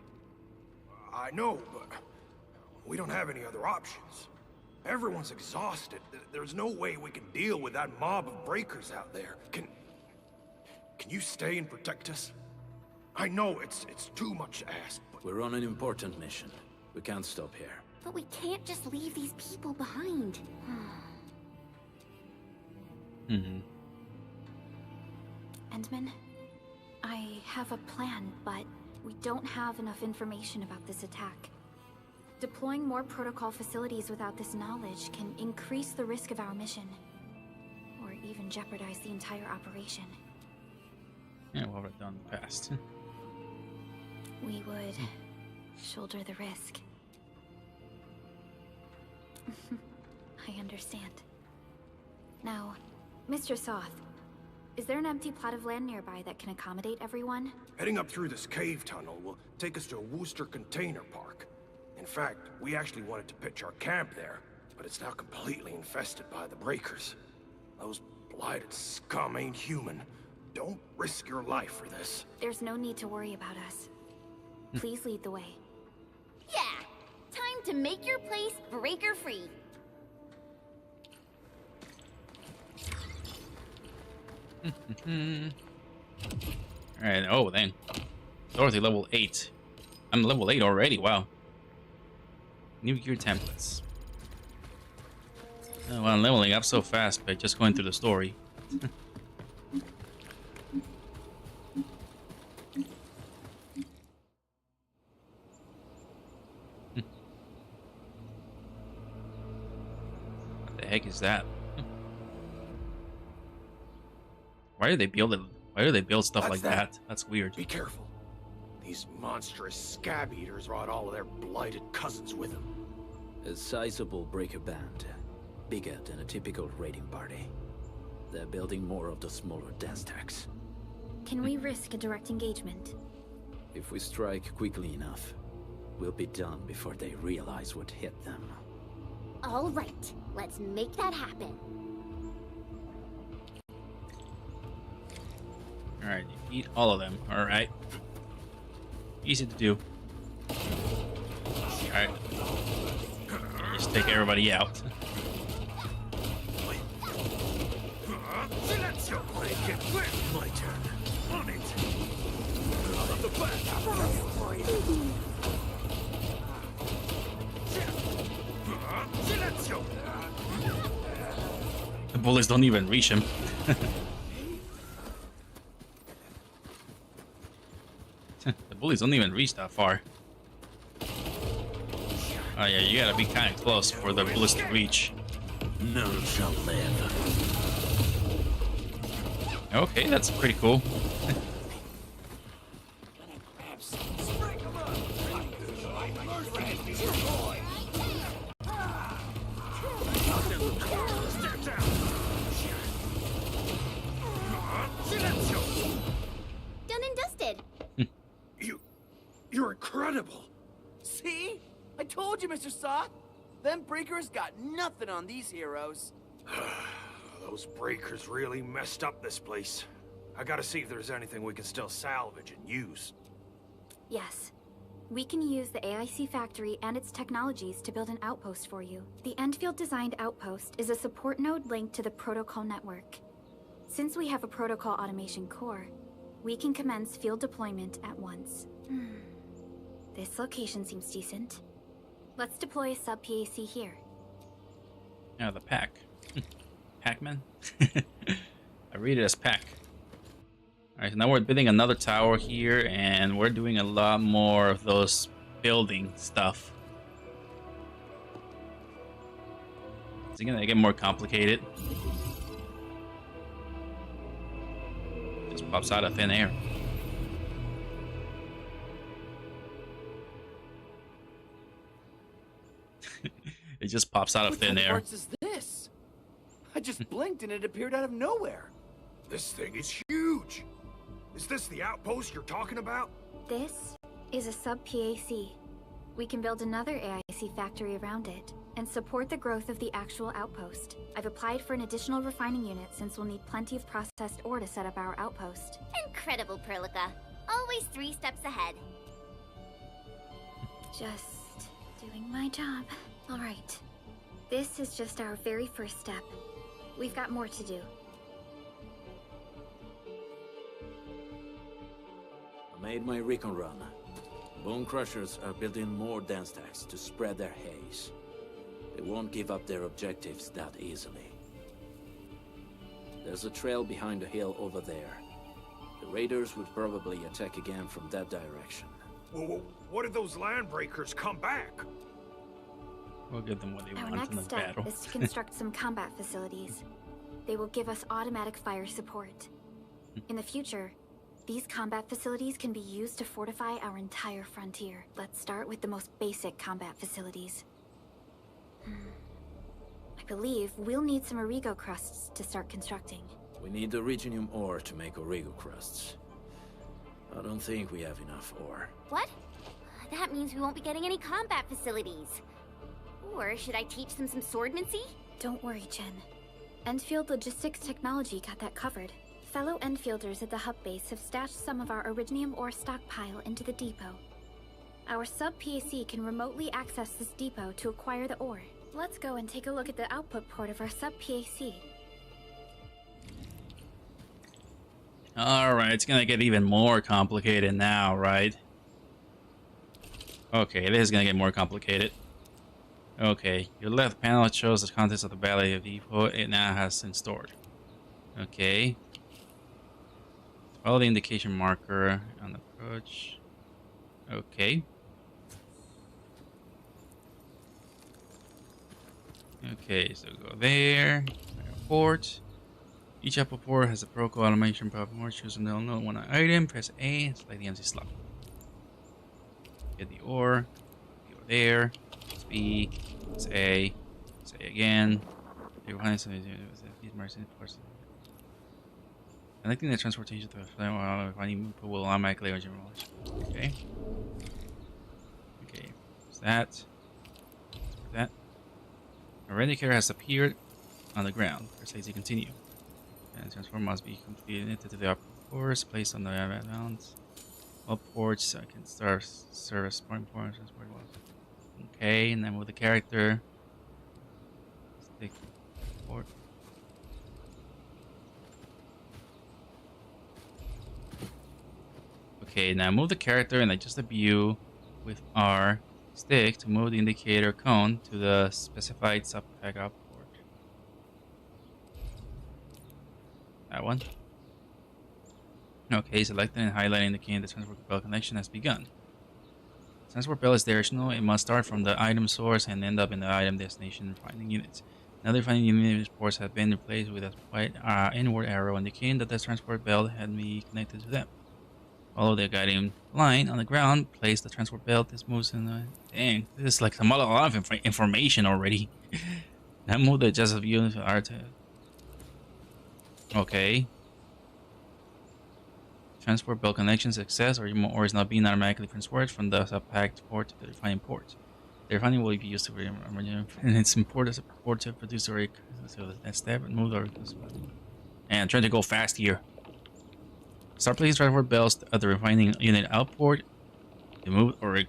I know, but we don't have any other options. Everyone's exhausted. There's no way we can deal with that mob of breakers out there. Can you stay and protect us? I know it's too much to ask, but we're on an important mission. We can't stop here. But we can't just leave these people behind. Endman, I have a plan, but we don't have enough information about this attack. Deploying more protocol facilities without this knowledge can increase the risk of our mission, or even jeopardize the entire operation. Yeah, what have I done in the past? We would shoulder the risk. I understand. Now, Mr. Soth, is there an empty plot of land nearby that can accommodate everyone? heading up through this cave tunnel will take us to a Wooster container park. In fact, we actually wanted to pitch our camp there, but it's now completely infested by the breakers. Those blighted scum ain't human. Don't risk your life for this. There's no need to worry about us. Please lead the way. Yeah! Time to make your place breaker-free. Alright, oh dang. Dorothy level 8. I'm level 8 already, wow. New gear templates. Oh, well, I'm leveling up so fast by just going through the story. What the heck is that? Why do they build it? Why do they build stuff like that? That's weird. Be careful. These monstrous scab eaters brought all of their blighted cousins with them. A sizable breaker band. Bigger than a typical raiding party. They're building more of the smaller dense stacks. Can we risk a direct engagement? If we strike quickly enough, we'll be done before they realize what hit them. All right, let's make that happen. Alright, eat all of them. Alright. Easy to do. Alright. Just take everybody out. My turn. On it. The bullets don't even reach him. The bullies don't even reach that far. Oh yeah, you gotta be kind of close for the bullets to reach. None shall live. Okay, that's pretty cool. Done and dusted. You're incredible. See? I told you, Mr. Saw. Them breakers got nothing on these heroes. Those breakers really messed up this place. I gotta see if there's anything we can still salvage and use. Yes. We can use the AIC factory and its technologies to build an outpost for you. The Enfield designed outpost is a support node linked to the protocol network. Since we have a protocol automation core, we can commence field deployment at once. This location seems decent. Let's deploy a sub-PAC here. Oh, the pack. Pac-Man? I read it as pack. Alright, so now we're building another tower here, and we're doing a lot more of those building stuff. Is it gonna get more complicated? Just pops out of thin air. It just pops out of thin air. What is this? I just blinked and it appeared out of nowhere. This thing is huge. Is this the outpost you're talking about? This is a sub-PAC. We can build another AIC factory around it and support the growth of the actual outpost. I've applied for an additional refining unit since we'll need plenty of processed ore to set up our outpost. Incredible, Perlica. Always 3 steps ahead. Just doing my job. All right. This is just our very first step. We've got more to do. I made my recon run. Bone Crushers are building more dense stacks to spread their haze. They won't give up their objectives that easily. There's a trail behind the hill over there. The raiders would probably attack again from that direction. Whoa, what if those land breakers come back? We'll give them what they Our want in the next step battle. is to construct some combat facilities. They will give us automatic fire support. In the future, these combat facilities can be used to fortify our entire frontier. Let's start with the most basic combat facilities. I believe we'll need some Origo crusts to start constructing. We need the Originium ore to make Origo crusts. I don't think we have enough ore. What? That means we won't be getting any combat facilities. Or should I teach them some swordmancy? Don't worry, Chen. Enfield Logistics Technology got that covered. Fellow Enfielders at the hub base have stashed some of our Originium ore stockpile into the depot. Our sub-PAC can remotely access this depot to acquire the ore. Let's go and take a look at the output port of our sub-PAC. Alright, it's gonna get even more complicated now, right? Okay, this is gonna get more complicated. Okay, your left panel shows the contents of the Valley of Depot it now has been stored. Okay. Follow the indication marker on the approach. Okay. Okay, so go there. Port. Each Apple port has a protocol automation problem. Choose an unknown one item. Press A and select the empty slot. Get the ore. Go there. Press B. Press A. Say again. Your clients these marks in person. Connecting the transportation to the finding will automatically demolish. Okay. Okay. What's that? That. A indicator has appeared on the ground. Press A to continue. And the transform must be completed to the upper course, placed on the balance. All ports so I can start service point. Okay, and then with the character. Stick port. Okay, now move the character and adjust the view with R stick to move the indicator cone to the specified sub-pack out port. That one. Okay, selecting and highlighting indicating the transport bell connection has begun. Transport bell is directional. It must start from the item source and end up in the item destination finding units. Now the finding unit ports have been replaced with a white inward arrow indicating that the transport bell had been connected to them. Follow the guiding line on the ground. Place the transport belt. This moves in the... Dang, this is like a lot of information already. Now move the adjusted view to R2. Okay. Transport belt connection success or is not being automatically transported from the sub-packed port to the refining port. The refining will be used to and it's important as a port to produce the so the next step and move the... And I'm trying to go fast here. Start placing transport belts at the refining unit outport to move or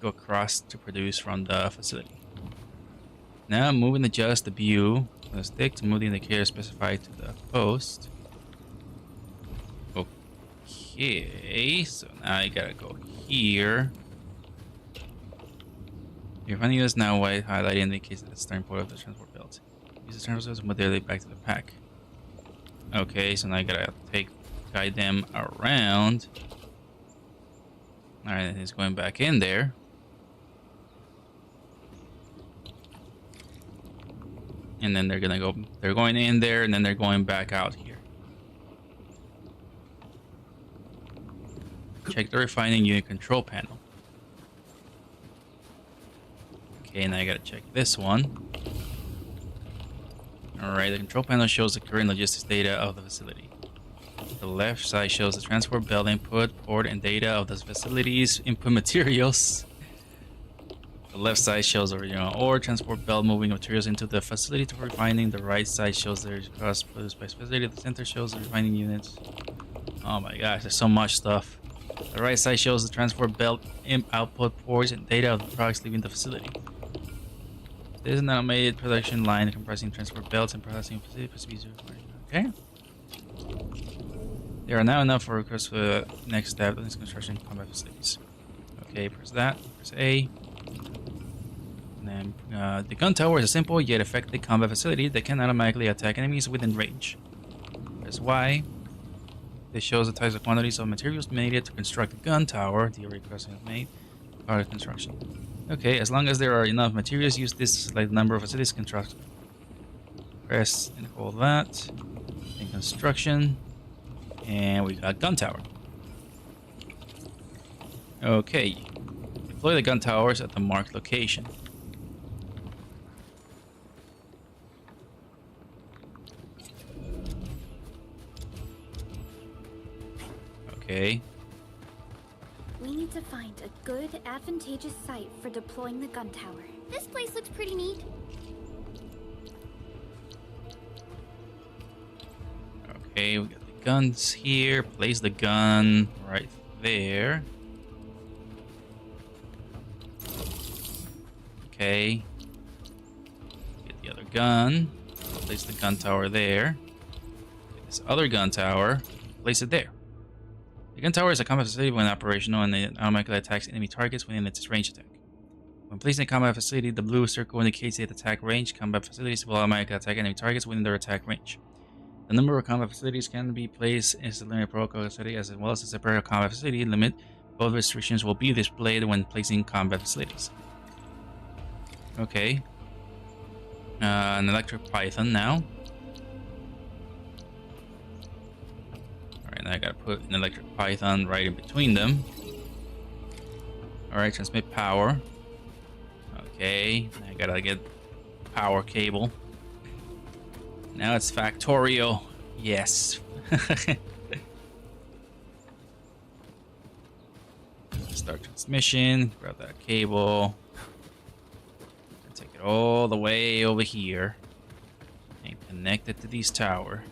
go across to produce from the facility. Now move and adjust the view with the stick to move the indicator specified to the post. Okay, so now I gotta go here. The refining unit is now white, highlighted indicates that the starting point of the transport belt. Use the transport belts to move the back to the pack. Okay, so now I gotta guide them around. Alright, he's going back in there. And then they're going in there and then they're going back out here. Check the refining unit control panel. Okay, now I gotta check this one. Alright, the control panel shows the current logistics data of the facility. The left side shows the transport belt input, port, and data of the facility's input materials. The left side shows the original ore, transport belt moving materials into the facility to refining. The right side shows the cost produced by facility. The center shows the refining units. Oh my gosh, there's so much stuff. The right side shows the transport belt output ports and data of the products leaving the facility. This is an automated production line comprising transport belts and processing facility. Okay. There are now enough for requests for the next step in this construction combat facilities. Okay, press that. Press A. And then the gun tower is a simple yet effective combat facility that can automatically attack enemies within range. Press Y. This shows the types of quantities of materials needed to construct a gun tower. The request is made. Part of construction. Okay, as long as there are enough materials, use this to select the number of facilities constructed. Press and hold that. In construction. And we got gun tower. Okay. Deploy the gun towers at the marked location. Okay. We need to find a good, advantageous site for deploying the gun tower. This place looks pretty neat. Okay, we got the guns here. Place the gun right there. Okay. Get the other gun. Place the gun tower there. Get this other gun tower. Place it there. The gun tower is a combat facility when operational and it automatically attacks enemy targets within its range attack. When placed in a combat facility, the blue circle indicates its attack range. Combat facilities will automatically attack enemy targets within their attack range. The number of combat facilities can be placed as a limited protocol facility as well as a separate combat facility limit. Both restrictions will be displayed when placing combat facilities. Okay. An electric python now. Alright, now I gotta put an electric python right in between them. Alright, transmit power. Okay, I gotta get power cable. Now it's factorial. Yes. Start transmission, grab that cable, and take it all the way over here and connect it to this tower.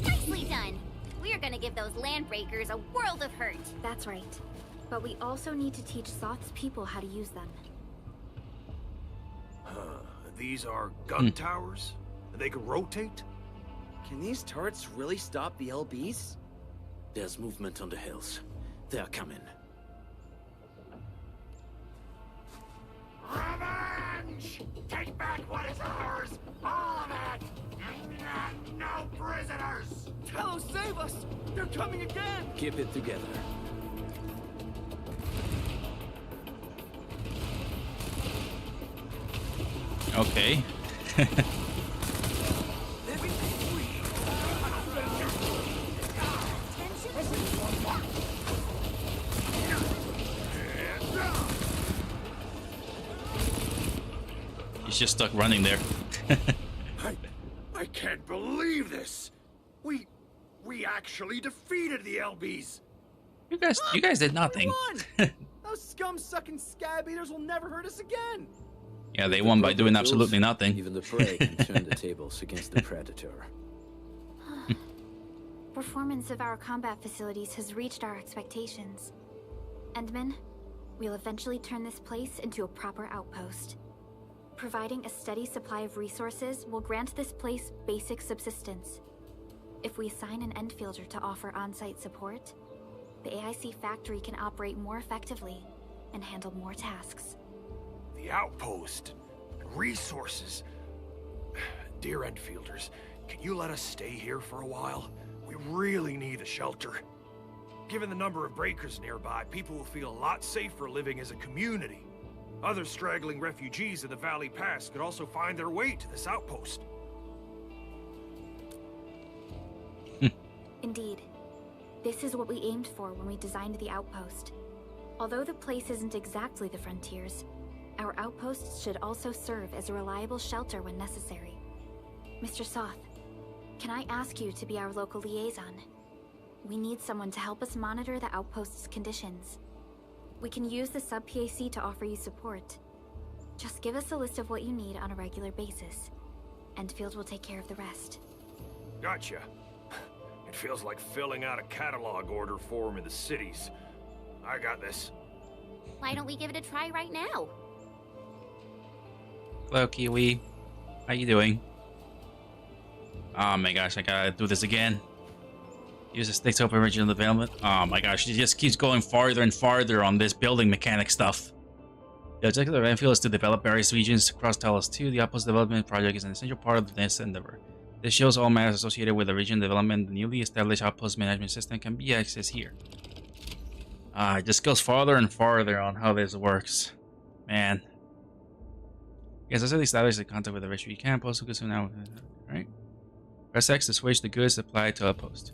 Nicely done. We're gonna give those landbreakers a world of hurt. That's right. But we also need to teach Soth's people how to use them. These are gun towers? They can rotate? Can these turrets really stop the LBs? There's movement on the hills. They're coming. Revenge! Take back what is ours! All of it! And no prisoners! Tello, save us! They're coming again! Keep it together. Okay. He's just stuck running there. I can't believe this! We actually defeated the LBs! You guys did nothing. Those scum-sucking scab eaters will never hurt us again! Yeah, they won by doing absolutely nothing. Even the prey can turn the tables against the predator. Performance of our combat facilities has reached our expectations. Endman, we'll eventually turn this place into a proper outpost. Providing a steady supply of resources will grant this place basic subsistence. If we assign an Endfielder to offer on-site support, the AIC factory can operate more effectively and handle more tasks. The outpost and resources. Dear Endfielders, can you let us stay here for a while? We really need a shelter. Given the number of breakers nearby, people will feel a lot safer living as a community. Other straggling refugees in the Valley Pass could also find their way to this outpost. Indeed. This is what we aimed for when we designed the outpost. Although the place isn't exactly the frontiers, our outposts should also serve as a reliable shelter when necessary. Mr. Soth, can I ask you to be our local liaison? We need someone to help us monitor the outpost's conditions. We can use the sub-PAC to offer you support. Just give us a list of what you need on a regular basis. Endfield will take care of the rest. Gotcha. It feels like filling out a catalog order form in the cities. I got this. Why don't we give it a try right now? Hello, Kiwi. How you doing? Oh my gosh, I gotta do this again. Use the sticks to open original development. Oh my gosh, it just keeps going farther and farther on this building mechanic stuff. The objective of Enfield is to develop various regions across Talos 2. The Outpost Development Project is an essential part of this endeavor. This shows all matters associated with the region development. The newly established Outpost Management System can be accessed here. It just goes farther and farther on how this works. Man. Yes, I established the contact with the refugee camp. Post goods now. Right? Press X to switch the goods applied to Outpost.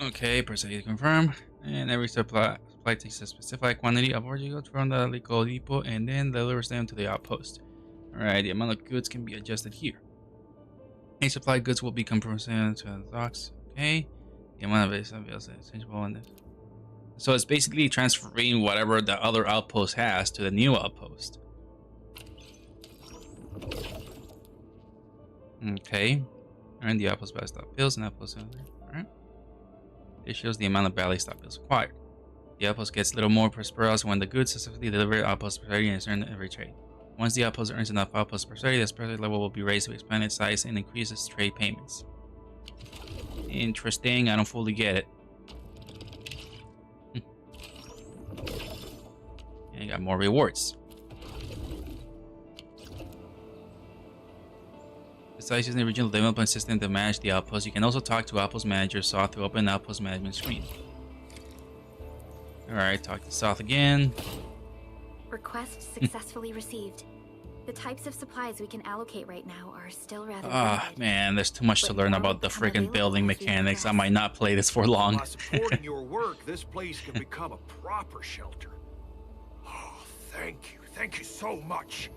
Okay, press A to confirm. And every supply takes a specified quantity of goods from the Lico depot and then delivers them to the outpost. Alright, the amount of goods can be adjusted here. Any supplied goods will be confirmed to the docks. Okay. The amount of it is essential in this. So it's basically transferring whatever the other outpost has to the new outpost. Okay. Earn the outpost by stop bills and outpost. Alright. This shows the amount of Valley stop bills acquired. The outpost gets a little more prosperous when the goods successfully deliver outpost prosperity and is earned every trade. Once the outpost earns enough outpost prosperity, the prosperity level will be raised to expand its size and increase its trade payments. Interesting, I don't fully get it. And you got more rewards. Besides using the regional development system to manage the outpost, you can also talk to Outpost Manager Soth to open the Outpost Management screen. Alright, talk to Soth again. Request successfully received. The types of supplies we can allocate right now are still rather Ah, man, there's too much to learn about the freaking building mechanics. I might not play this for long. By supporting your work, this place can become a proper shelter. Oh, thank you. Thank you so much.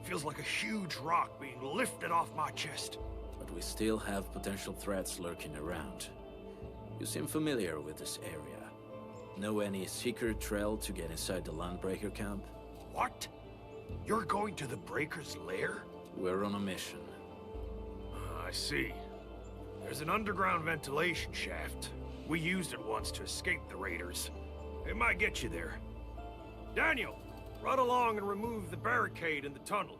Feels like a huge rock being lifted off my chest. But we still have potential threats lurking around. You seem familiar with this area. Know any secret trail to get inside the Landbreaker camp? What? You're going to the Breaker's lair? We're on a mission. I see. There's an underground ventilation shaft. We used it once to escape the raiders. It might get you there. Daniel, run along and remove the barricade in the tunnel.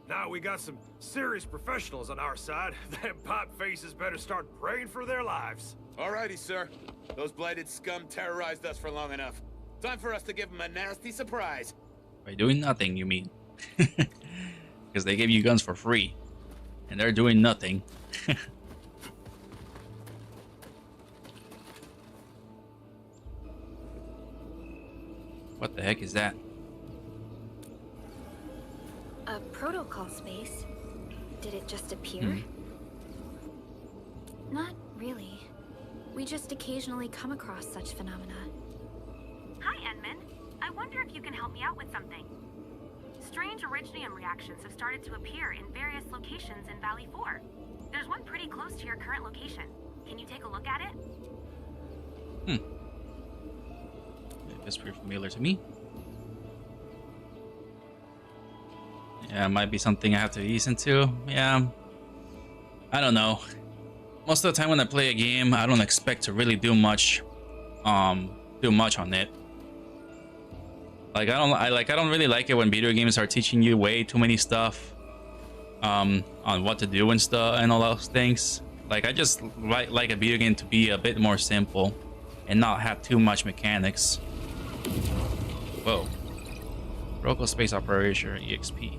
Now we got some serious professionals on our side. Them pot faces better start praying for their lives. Alrighty, sir. Those blighted scum terrorized us for long enough. Time for us to give them a nasty surprise. By doing nothing, you mean? Because they gave you guns for free. And they're doing nothing. What the heck is that? A protocol space? Did it just appear? Not really. We just occasionally come across such phenomena. Hi, Enman. I wonder if you can help me out with something. Strange originium reactions have started to appear in various locations in Valley 4. There's one pretty close to your current location. Can you take a look at it? That's pretty familiar to me. Yeah, it might be something I have to ease into. Yeah. I don't know. Most of the time when I play a game, I don't expect to really do much on it. Like I don't really like it when video games are teaching you way too many stuff on what to do and stuff and all those things. Like I just like a video game to be a bit more simple and not have too much mechanics. Whoa. Protocol Space Operator EXP.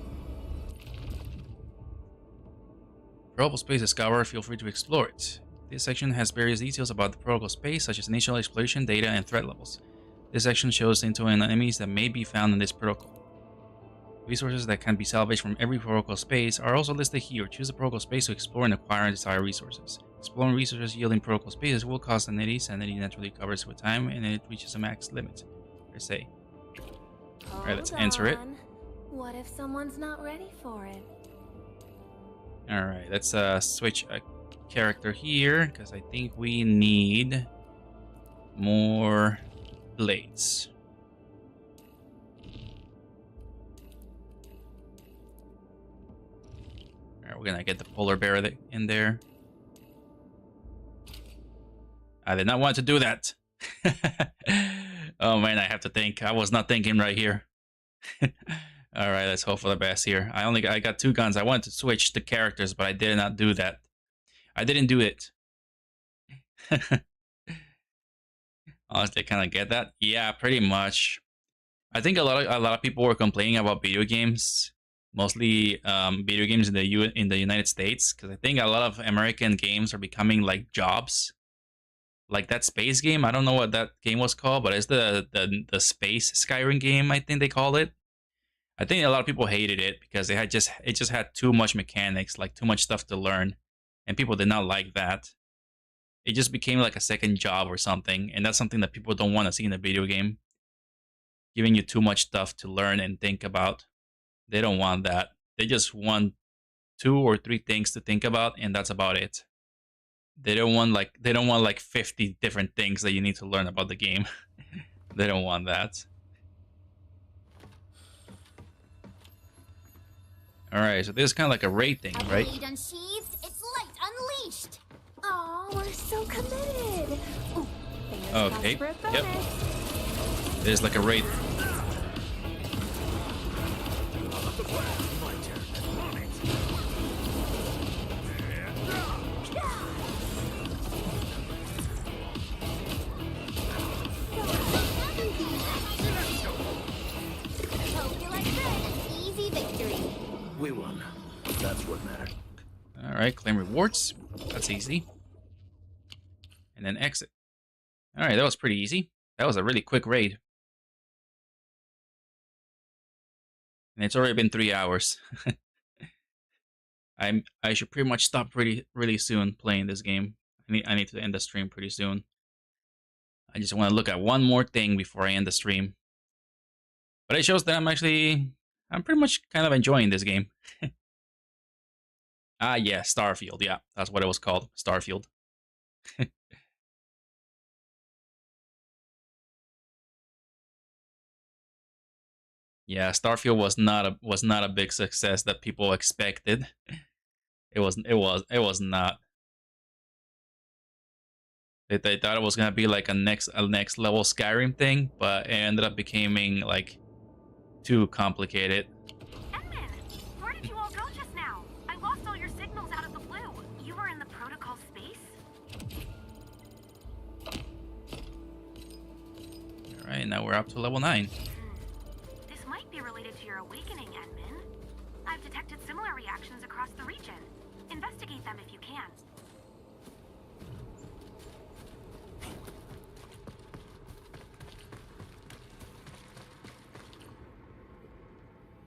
Protocol Space discovered, feel free to explore it. This section has various details about the protocol space, such as initial exploration data and threat levels. This section shows into enemies that may be found in this protocol. Resources that can be salvaged from every protocol space are also listed here. Choose a protocol space to explore and acquire desired resources. Exploring resources yielding protocol spaces will cost sanity. Sanity naturally recovers with time, and it reaches a max limit. Per se. Alright, let's enter it. What if someone's not ready for it? Alright, let's switch a character here, because I think we need more blades. Alright, we're gonna get the polar bear in there. I did not want to do that. Oh man, I have to think. I was not thinking right here. Alright, let's hope for the best here. I got two guns. I wanted to switch the characters, but I did not do that. I didn't do it. Honestly, kind of get that. Yeah, pretty much. I think a lot of people were complaining about video games, mostly video games in the United States, because I think a lot of American games are becoming like jobs. Like that space game, I don't know what that game was called, but it's the space Skyrim game, I think they called it. I think a lot of people hated it because it just had too much mechanics, like too much stuff to learn, and people did not like that. It just became like a second job or something, and that's something that people don't want to see in a video game. Giving you too much stuff to learn and think about. They don't want that. They just want 2 or 3 things to think about, and that's about it. They don't want like 50 different things that you need to learn about the game. They don't want that. Alright, so this is kind of like a raid thing, right? Blade unsheathed, its light unleashed. Oh, we're so committed. Ooh, okay. Yep. There's like a raid. Easy victory. We won. That's what mattered. Alright, claim rewards. That's easy. And then exit. Alright, that was pretty easy. That was a really quick raid. And it's already been 3 hours. I should pretty much stop really soon playing this game. I need to end the stream pretty soon. I just want to look at one more thing before I end the stream. But it shows that I'm pretty much kind of enjoying this game. Ah, yeah, Starfield. Yeah, that's what it was called. Starfield. Yeah, Starfield was not a big success that people expected. It was not. They thought it was gonna be like a next level Skyrim thing, but it ended up becoming like too complicated. Edmund, where did you all go just now? I lost all your signals out of the blue. You were in the protocol space? All right, now we're up to level 9. This might be related to your awakening, Edmund. I've detected similar reactions across the region. Investigate them if you can.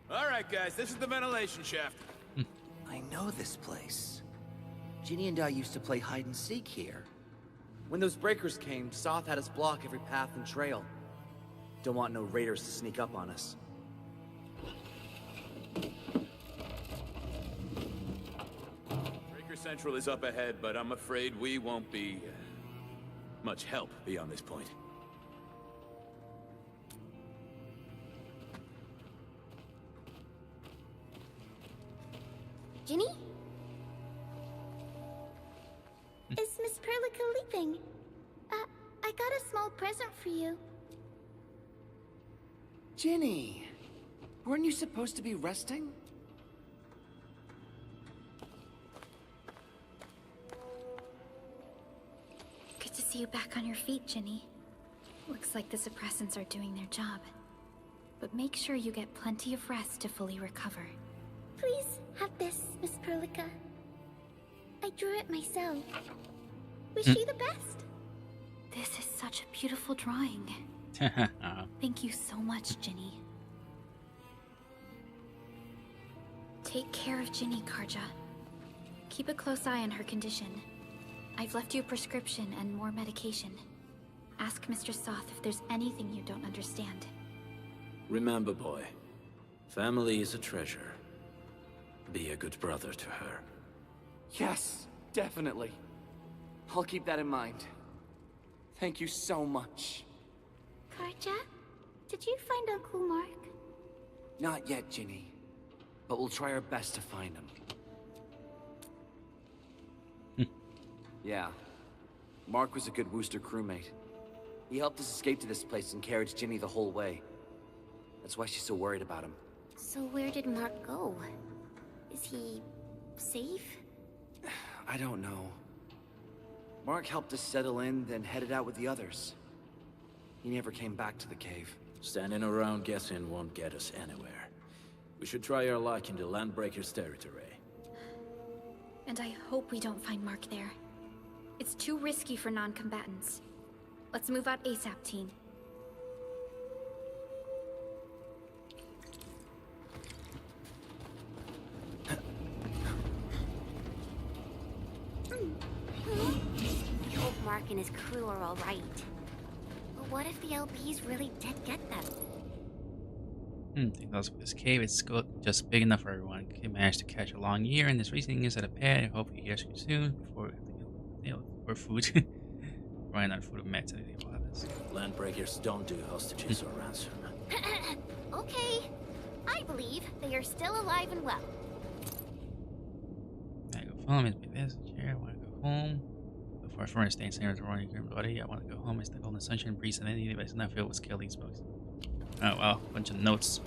All right, guys, this is the ventilation shaft. I know this place. Ginny and I used to play hide and seek here. When those breakers came, Soth had us block every path and trail. Don't want no raiders to sneak up on us. Breaker Central is up ahead, but I'm afraid we won't be much help beyond this point. Ginny? Is Miss Perlica leaving? I got a small present for you. Ginny! Weren't you supposed to be resting? Good to see you back on your feet, Ginny. Looks like the suppressants are doing their job. But make sure you get plenty of rest to fully recover. Please have this, Miss Perlica. I drew it myself. Wish you the best. This is such a beautiful drawing. Thank you so much, Ginny. Take care of Ginny, Karja. Keep a close eye on her condition. I've left you a prescription and more medication. Ask Mr. Soth if there's anything you don't understand. Remember, boy, family is a treasure. Be a good brother to her. Yes, definitely. I'll keep that in mind. Thank you so much. Karja, did you find Uncle Mark? Not yet, Ginny. But we'll try our best to find him. Yeah. Mark was a good Wooster crewmate. He helped us escape to this place and carried Ginny the whole way. That's why she's so worried about him. So where did Mark go? Is he safe? I don't know. Mark helped us settle in, then headed out with the others. He never came back to the cave. Standing around guessing won't get us anywhere. We should try our luck in the Landbreakers' territory. And I hope we don't find Mark there. It's too risky for non-combatants. Let's move out ASAP, team. I hope Mark and his crew are all right. But what if the LPs really did get them? I think that's for this cave. It's just big enough for everyone. He managed to catch a long year, and this reasoning is at a pad. I hope he hears you soon before for food. Running out of food and meds. Anything will happen. Landbreakers don't do hostages or ransom. Okay, I believe they are still alive and well. I go home. It's my best chair. I want to go home. Before I furnace staying same as running your body, I want to go home. It's the golden sunshine breeze and any device not filled with scaly smokes. Oh well, bunch of notes.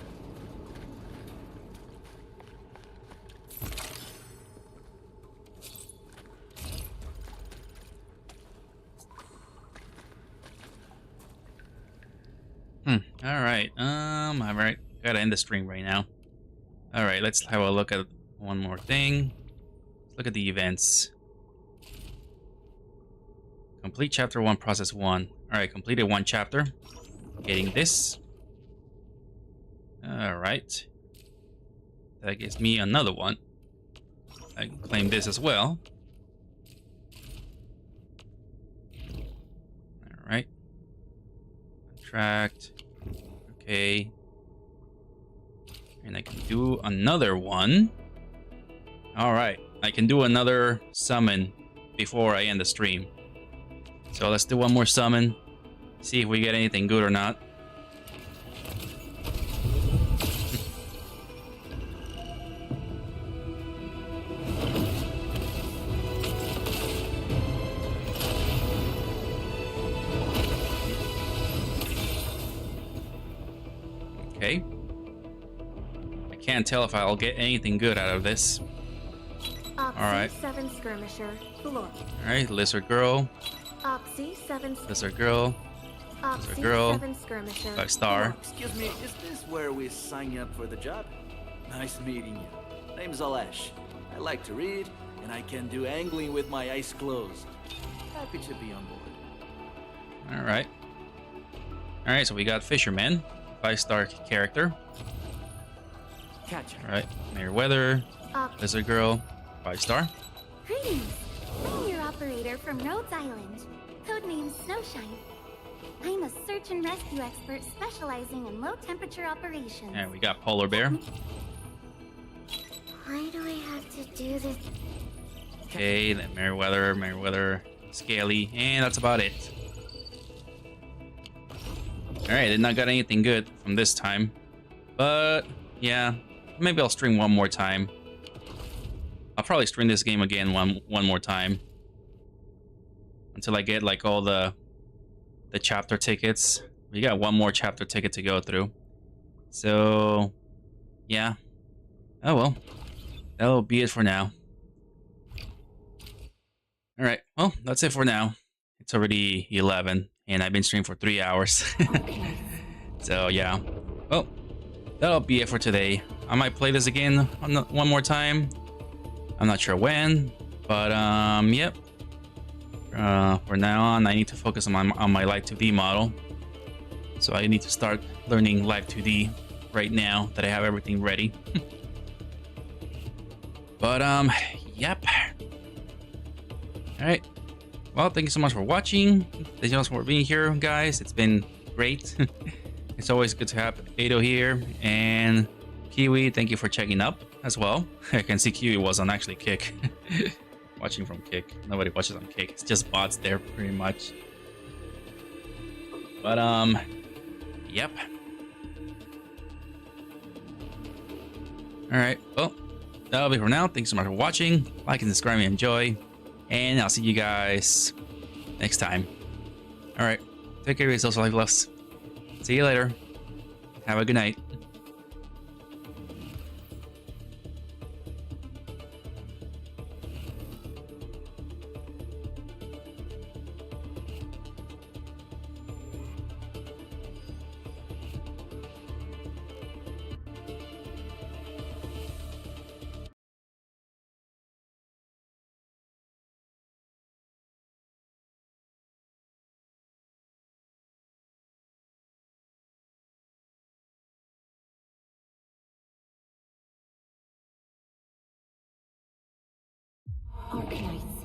Alright, alright, gotta end the stream right now. Alright, let's have a look at one more thing. Let's look at the events. Complete chapter 1, process 1. Alright, completed 1 chapter. Getting this. Alright. That gives me another one. I can claim this as well. Alright. Contract. Okay. And I can do another one. Alright, I can do another summon before I end the stream. So let's do one more summon. See if we get anything good or not. Okay. I can't tell if I'll get anything good out of this. Alright. 7 skirmisher, floor. Alright, Lizard Girl. Oxy 7 Lizard Girl. Lizard Girl. 7 skirmisher. 5-star. Excuse me, is this where we sign you up for the job? Nice meeting you. Name's Alesh. I like to read, and I can do angling with my eyes closed. Happy to be on board. Alright. Alright, so we got Fisherman. 5-star character. Catch her. Alright, Meriwether. Lizard Girl. 5-star. Greetings. I'm your operator from Rhodes Island. Codename Snowshine. I'm a search and rescue expert specializing in low-temperature operations. And we got Polar Bear. Why do I have to do this? Okay, then Meriwether, Scaly, and that's about it. Alright, did not got anything good from this time. But, yeah, maybe I'll stream one more time. I'll probably stream this game again one more time. Until I get, like, all the chapter tickets. We got one more chapter ticket to go through. So, yeah. Oh well. That'll be it for now. Alright, well, that's it for now. It's already 11, and I've been streaming for 3 hours. So, yeah. Well, that'll be it for today. I might play this again one more time. I'm not sure when, but, yep. From now on, I need to focus on my Live 2D model. So I need to start learning Live 2D right now that I have everything ready. But, yep. Alright. Well, thank you so much for watching. Thank you so much for being here, guys. It's been great. It's always good to have Ado here. And Kiwi, thank you for checking up as well. I can see Kiwi was on actually Kick. Watching from Kick. Nobody watches on Kick. It's just bots there, pretty much. But, yep. Alright, well, that'll be for now. Thanks so much for watching. Like and subscribe and enjoy. And I'll see you guys next time. Alright, take care of yourselves, Fluffy Fluffs. See you later. Have a good night. Arknights